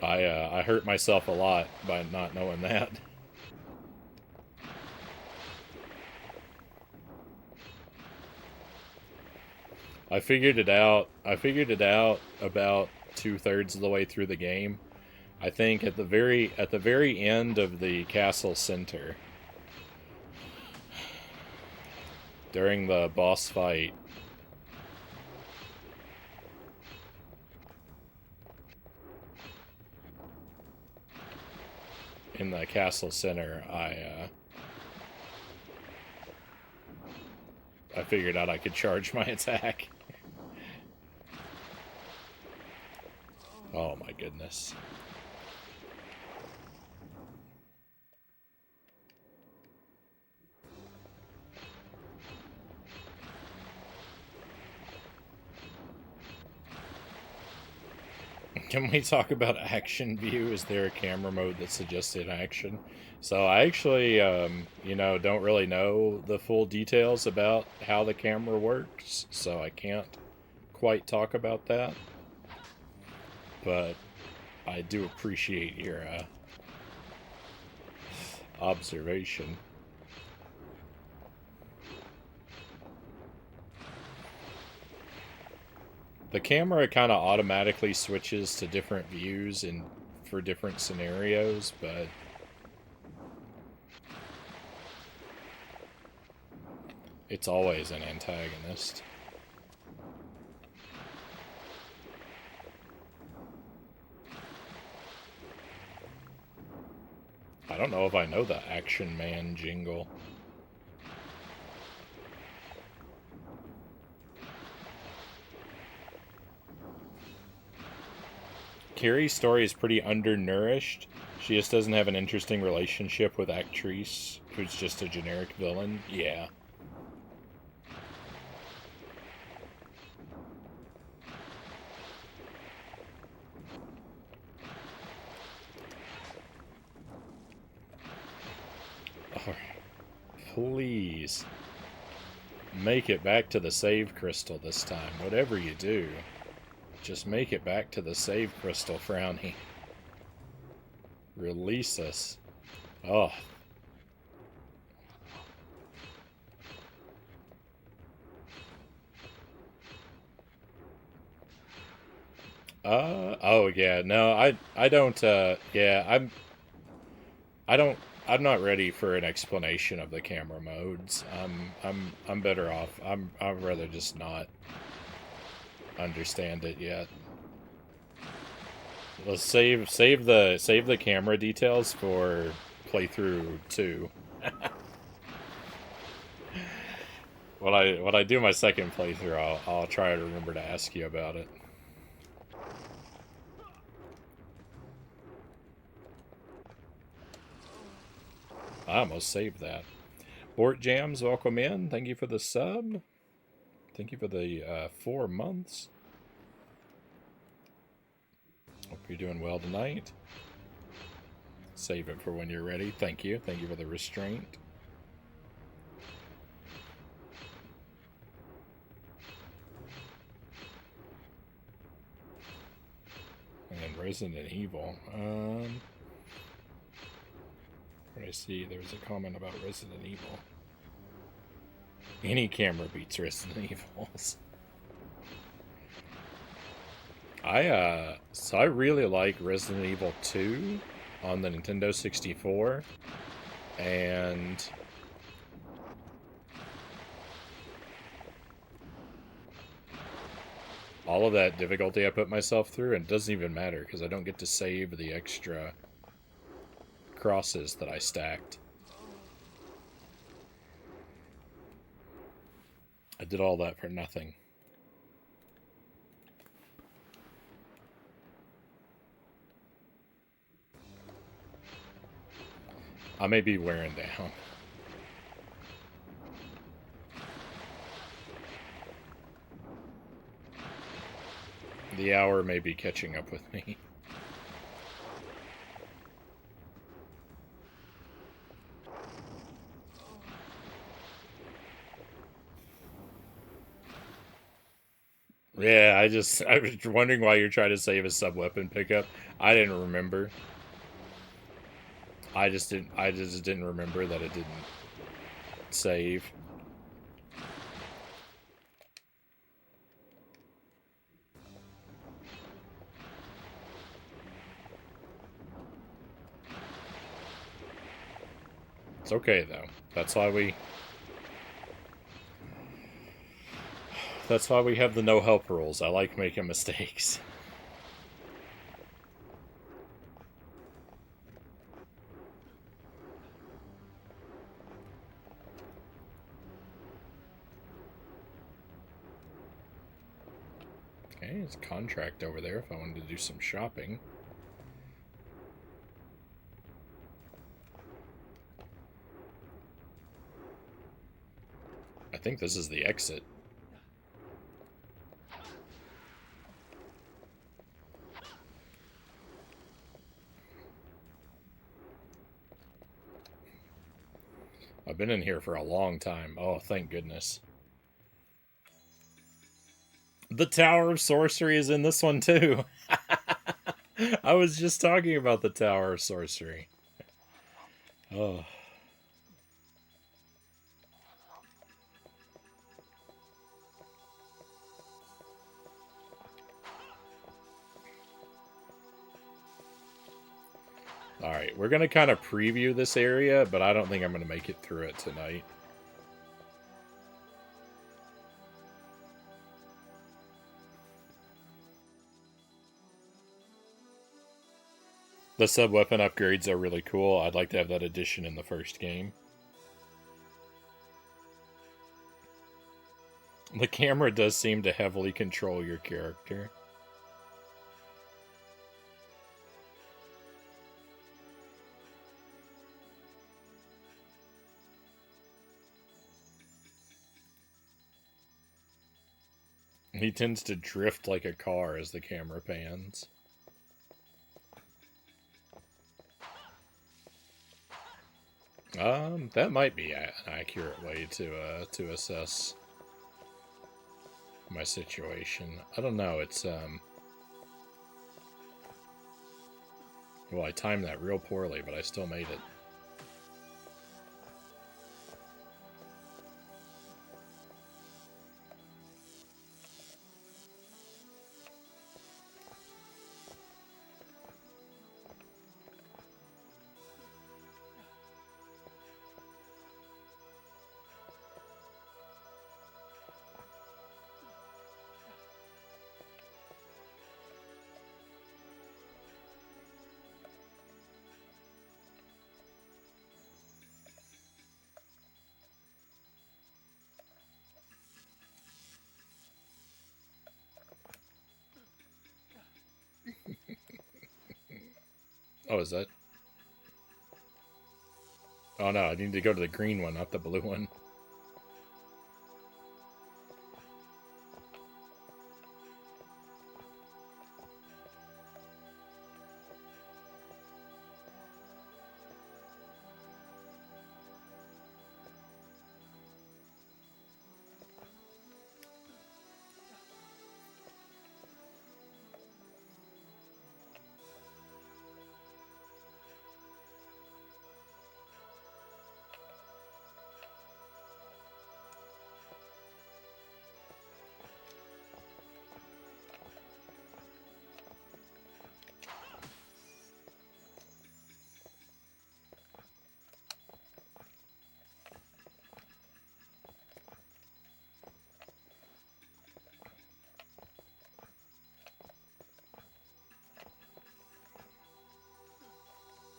I hurt myself a lot by not knowing that. I figured it out about 2/3 of the way through the game. I think at the very end of the castle center, during the boss fight, in the castle center, I figured out I could charge my attack. Oh my goodness. Can we talk about action view? Is there a camera mode that suggested action? So I actually, you know, don't really know the full details about how the camera works, so I can't quite talk about that. But I do appreciate your observation. The camera kind of automatically switches to different views and for different scenarios, but it's always an antagonist. I don't know if I know the Action Man jingle. Carrie's story is pretty undernourished. She just doesn't have an interesting relationship with Actrice, who's just a generic villain. Yeah. Oh, please. Make it back to the save crystal this time. Whatever you do, just make it back to the save crystal, Frownie. Release us. Oh. Oh yeah, no, I don't, yeah, I don't, I'm not ready for an explanation of the camera modes. I'm better off. I'd rather just not understand it yet. Let's save the camera details for playthrough 2. When I do my second playthrough, I'll try to remember to ask you about it. I almost saved that. Bort Jams, welcome in. Thank you for the sub. Thank you for the 4 months. Hope you're doing well tonight. Save it for when you're ready. Thank you. Thank you for the restraint. And Resident Evil. What I see, there's a comment about Resident Evil. Any camera beats Resident Evils. So I really like Resident Evil 2 on the Nintendo 64, and all of that difficulty I put myself through, and it doesn't even matter because I don't get to save the extra crosses that I stacked. I did all that for nothing. I may be wearing down. The hour may be catching up with me. Yeah, I was wondering why you're trying to save a sub-weapon pickup. I didn't remember. I just didn't remember that it didn't save. It's okay though. That's why we have the no help rules. I like making mistakes. Okay, it's a contract over there if I wanted to do some shopping. I think this is the exit. I've been in here for a long time. Oh, thank goodness. The Tower of Sorcery is in this one too. I was just talking about the Tower of Sorcery. Oh. Alright, we're going to kind of preview this area, but I don't think I'm going to make it through it tonight. The sub-weapon upgrades are really cool. I'd like to have that addition in the first game. The camera does seem to heavily control your character. He tends to drift like a car as the camera pans. That might be an accurate way to assess my situation. I don't know. It's well, I timed that real poorly, but I still made it. Oh, is that? Oh no, I need to go to the green one, not the blue one.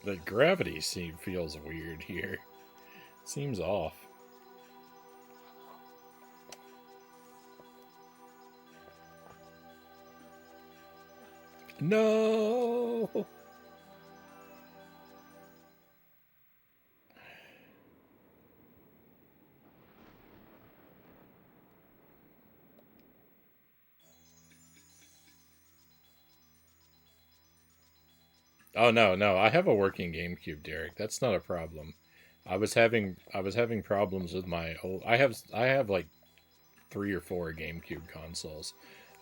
The gravity feels weird here. Seems off. No! Oh no, I have a working GameCube, Derek. That's not a problem. I was having problems with my old. I have like 3 or 4 GameCube consoles.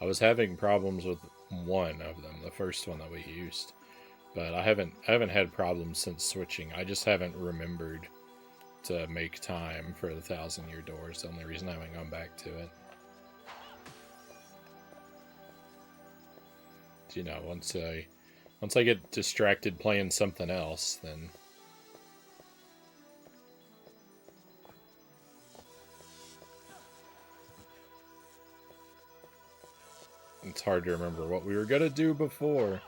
I was having problems with one of them, the first one that we used, but I haven't had problems since switching. I just haven't remembered to make time for the Thousand Year Doors. The only reason I haven't gone back to it. You know, once I get distracted playing something else, then it's hard to remember what we were gonna do before.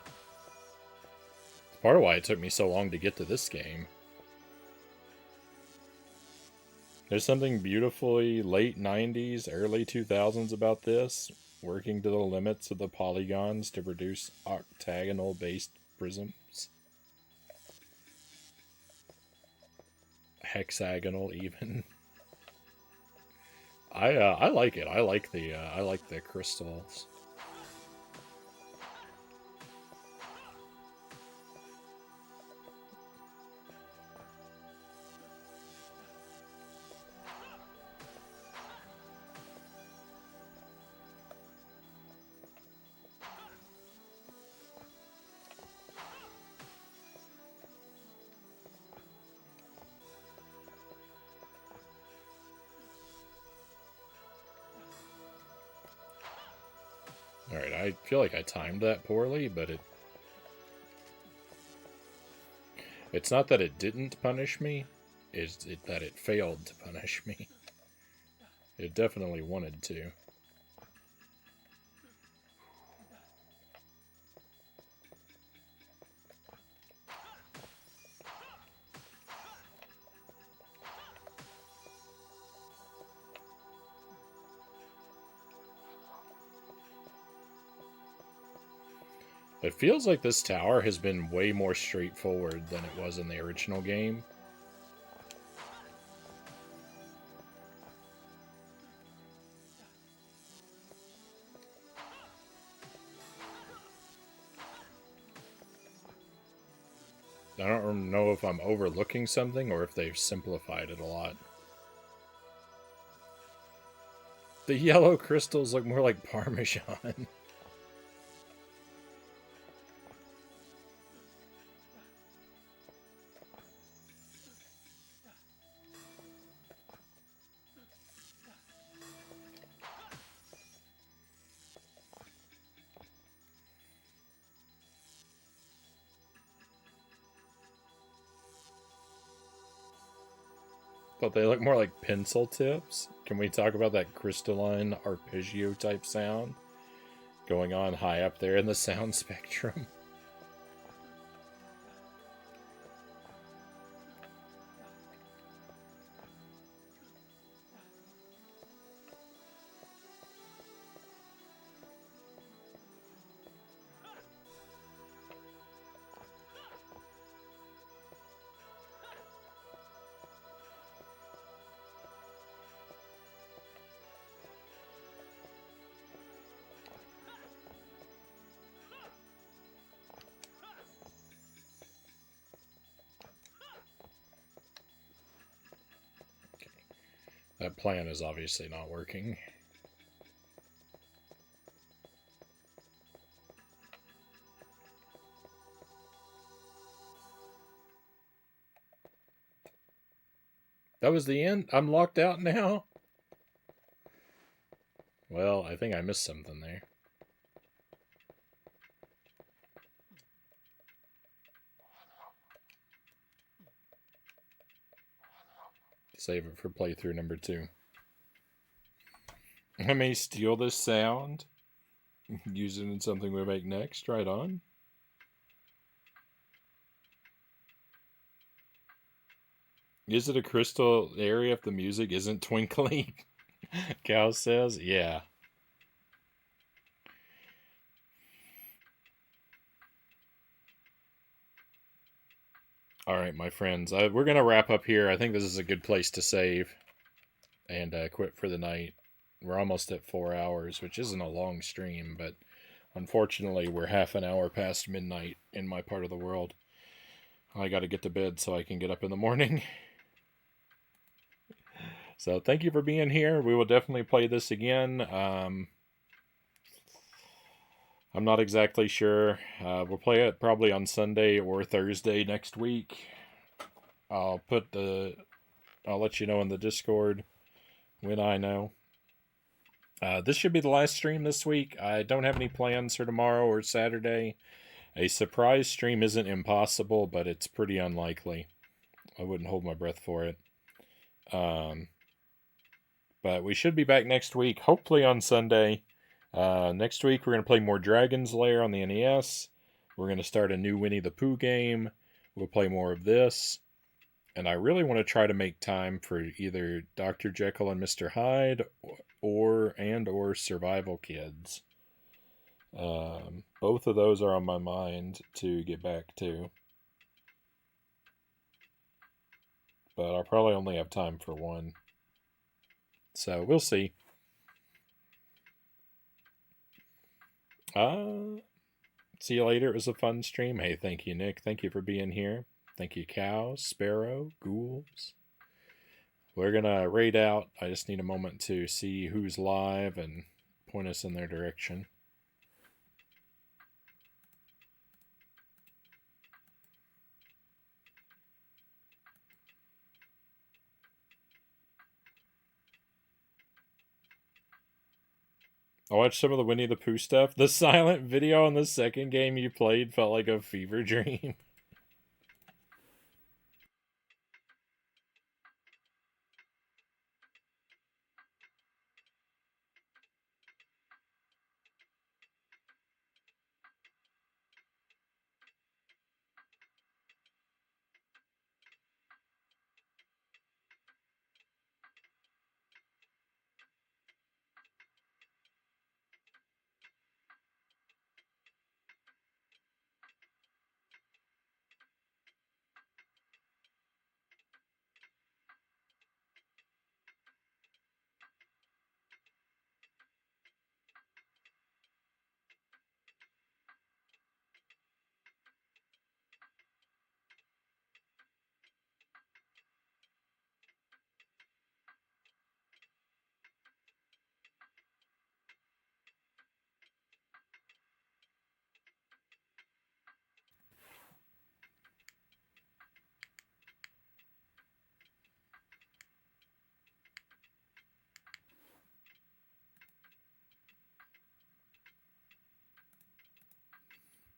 It's part of why it took me so long to get to this game. There's something beautifully late 90s, early 2000s about this, working to the limits of the polygons to produce octagonal-based prisms. Hexagonal, even. I like it. I like the crystals. Alright, I feel like I timed that poorly, but it's not that it didn't punish me, it's that it failed to punish me. It definitely wanted to. It feels like this tower has been way more straightforward than it was in the original game. I don't know if I'm overlooking something or if they've simplified it a lot. The yellow crystals look more like Parmesan. But they look more like pencil tips. Can we talk about that crystalline arpeggio type sound going on high up there in the sound spectrum? That plan is obviously not working. That was the end? I'm locked out now? Well, I think I missed something there. Save it for playthrough number 2. I may steal this sound, use it in something we make next. Right on. Is it a crystal area if the music isn't twinkly? Cal says, yeah. All right, my friends, we're going to wrap up here. I think this is a good place to save and quit for the night. We're almost at 4 hours, which isn't a long stream, but unfortunately, we're half an hour past midnight in my part of the world. I got to get to bed so I can get up in the morning. So thank you for being here. We will definitely play this again. I'm not exactly sure. We'll play it probably on Sunday or Thursday next week. I'll let you know in the Discord when I know. This should be the last stream this week. I don't have any plans for tomorrow or Saturday. A surprise stream isn't impossible, but it's pretty unlikely. I wouldn't hold my breath for it. But we should be back next week, hopefully on Sunday. Next week, we're going to play more Dragon's Lair on the NES. We're going to start a new Winnie the Pooh game. We'll play more of this. And I really want to try to make time for either Dr. Jekyll and Mr. Hyde or Survival Kids. Both of those are on my mind to get back to. But I'll probably only have time for one. So we'll see. See you later. It was a fun stream. Hey, thank you, Nick. Thank you for being here. Thank you, Cows, Sparrow, Ghouls. We're going to raid out. I just need a moment to see who's live and point us in their direction. I watched some of the Winnie the Pooh stuff. The silent video on the second game you played felt like a fever dream.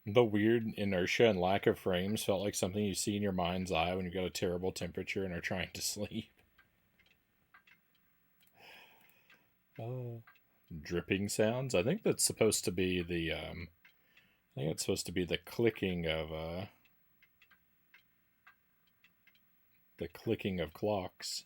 The weird inertia and lack of frames felt like something you see in your mind's eye when you've got a terrible temperature and are trying to sleep. Dripping sounds. I think that's supposed to be the. I think it's supposed to be the clicking of clocks.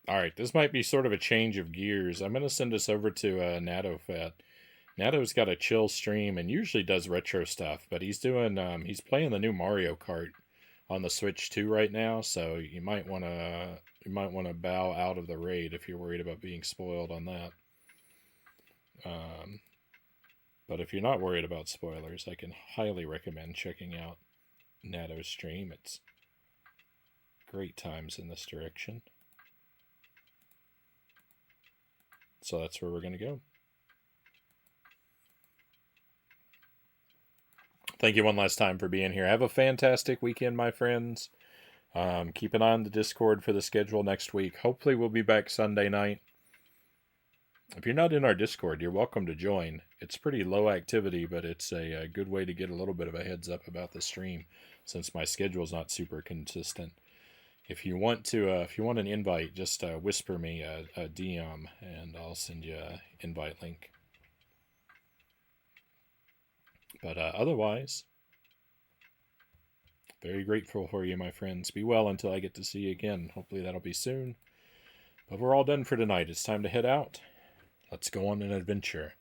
Alright, this might be sort of a change of gears. I'm going to send this over to NatoFat. Nato's got a chill stream and usually does retro stuff, but he's doing he's playing the new Mario Kart on the Switch 2 right now, so you might want to bow out of the raid if you're worried about being spoiled on that. But if you're not worried about spoilers, I can highly recommend checking out Nato's stream. It's great times in this direction. So that's where we're going to go. Thank you one last time for being here. Have a fantastic weekend, my friends. Keep an eye on the Discord for the schedule next week. Hopefully we'll be back Sunday night. If you're not in our Discord, you're welcome to join. It's pretty low activity, but it's a good way to get a little bit of a heads up about the stream, since my schedule's not super consistent. If you want an invite, just whisper me a DM, and I'll send you an invite link. But otherwise, very grateful for you, my friends. Be well until I get to see you again. Hopefully that'll be soon. But we're all done for tonight. It's time to head out. Let's go on an adventure.